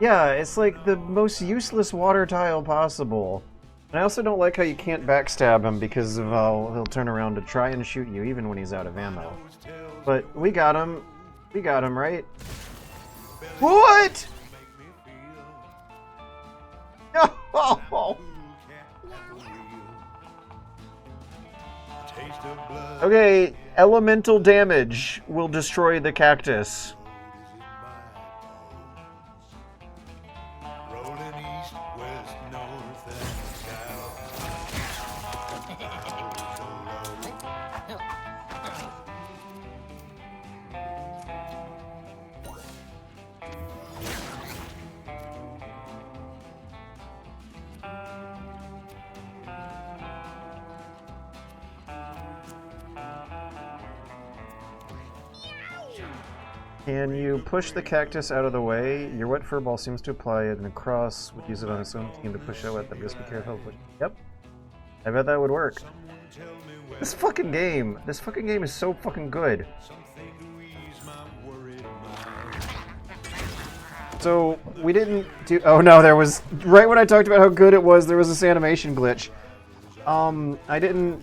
Speaker 1: Yeah, it's like the most useless water tile possible. And I also don't like how you can't backstab him because of how he'll turn around to try and shoot you even when he's out of ammo. But we got him. We got him, right? What? No! Okay, elemental damage will destroy the cactus.
Speaker 6: rolling east, west, north, and
Speaker 1: Can you push the cactus out of the way? Your wet fur ball seems to apply it, and a cross would use it on its own team to push out wet. Just be careful. Yep. I bet that would work. This fucking game is so fucking good.
Speaker 6: Something to ease my worried mind.
Speaker 1: So we didn't do. Oh no, there was right when I talked about how good it was. There was this animation glitch. I didn't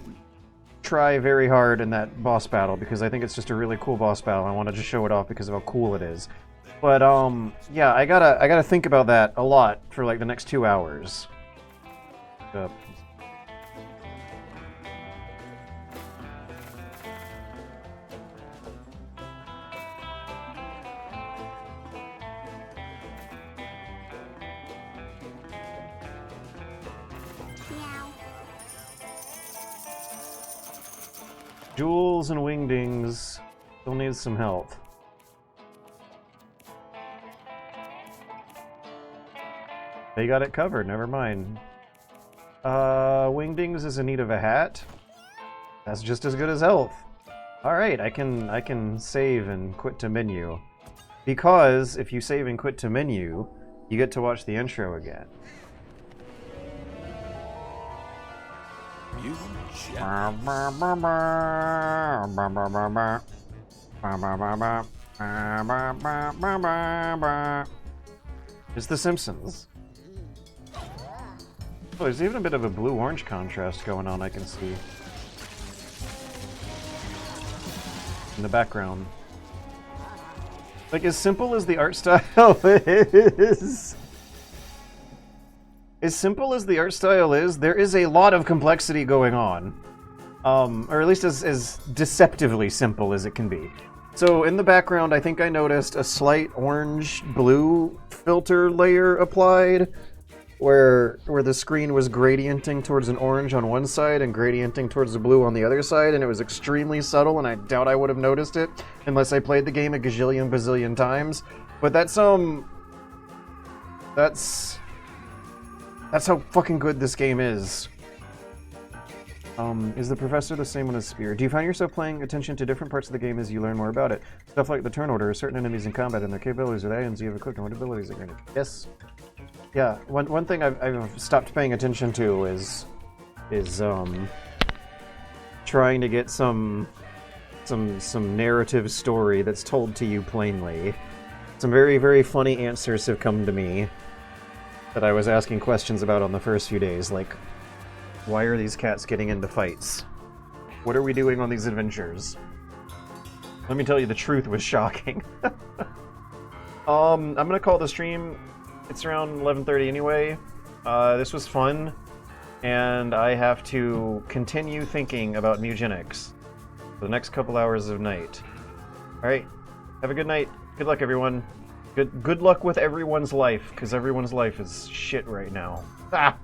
Speaker 1: try very hard in that boss battle because I think it's just a really cool boss battle. I wanted to show it off because of how cool it is. But yeah, I gotta think about that a lot for like the next 2 hours.
Speaker 5: Meow.
Speaker 1: Jules and Wingdings still need some help. They got it covered, never mind. Wingdings is in need of a hat. That's just as good as health. Alright, I can save and quit to menu. Because if you save and quit to menu, you get to watch the intro again.
Speaker 6: You
Speaker 1: It's The Simpsons. Oh, there's even a bit of a blue-orange contrast going on, I can see. In the background. Like, as simple as the art style is... As simple as the art style is, there is a lot of complexity going on. Or at least as deceptively simple as it can be. So in the background, I think I noticed a slight orange-blue filter layer applied, where the screen was gradienting towards an orange on one side and gradienting towards the blue on the other side, and it was extremely subtle, and I doubt I would have noticed it unless I played the game a gajillion bazillion times. But that's how fucking good this game is. Is the professor the same one as Spear? Do you find yourself paying attention to different parts of the game as you learn more about it? Stuff like the turn order, certain enemies in combat, and their capabilities or the items you have equipped, and what abilities are granted. Yes. Yeah, one thing I've stopped paying attention to is trying to get some narrative story that's told to you plainly. Some very, very funny answers have come to me that I was asking questions about on the first few days, like, why are these cats getting into fights? What are we doing on these adventures? Let me tell you, the truth was shocking. I'm gonna call the stream. It's around 11:30 anyway. This was fun, and I have to continue thinking about Mewgenics for the next couple hours of night. Alright, have a good night. Good luck, everyone. Good luck with everyone's life, because everyone's life is shit right now. Ah!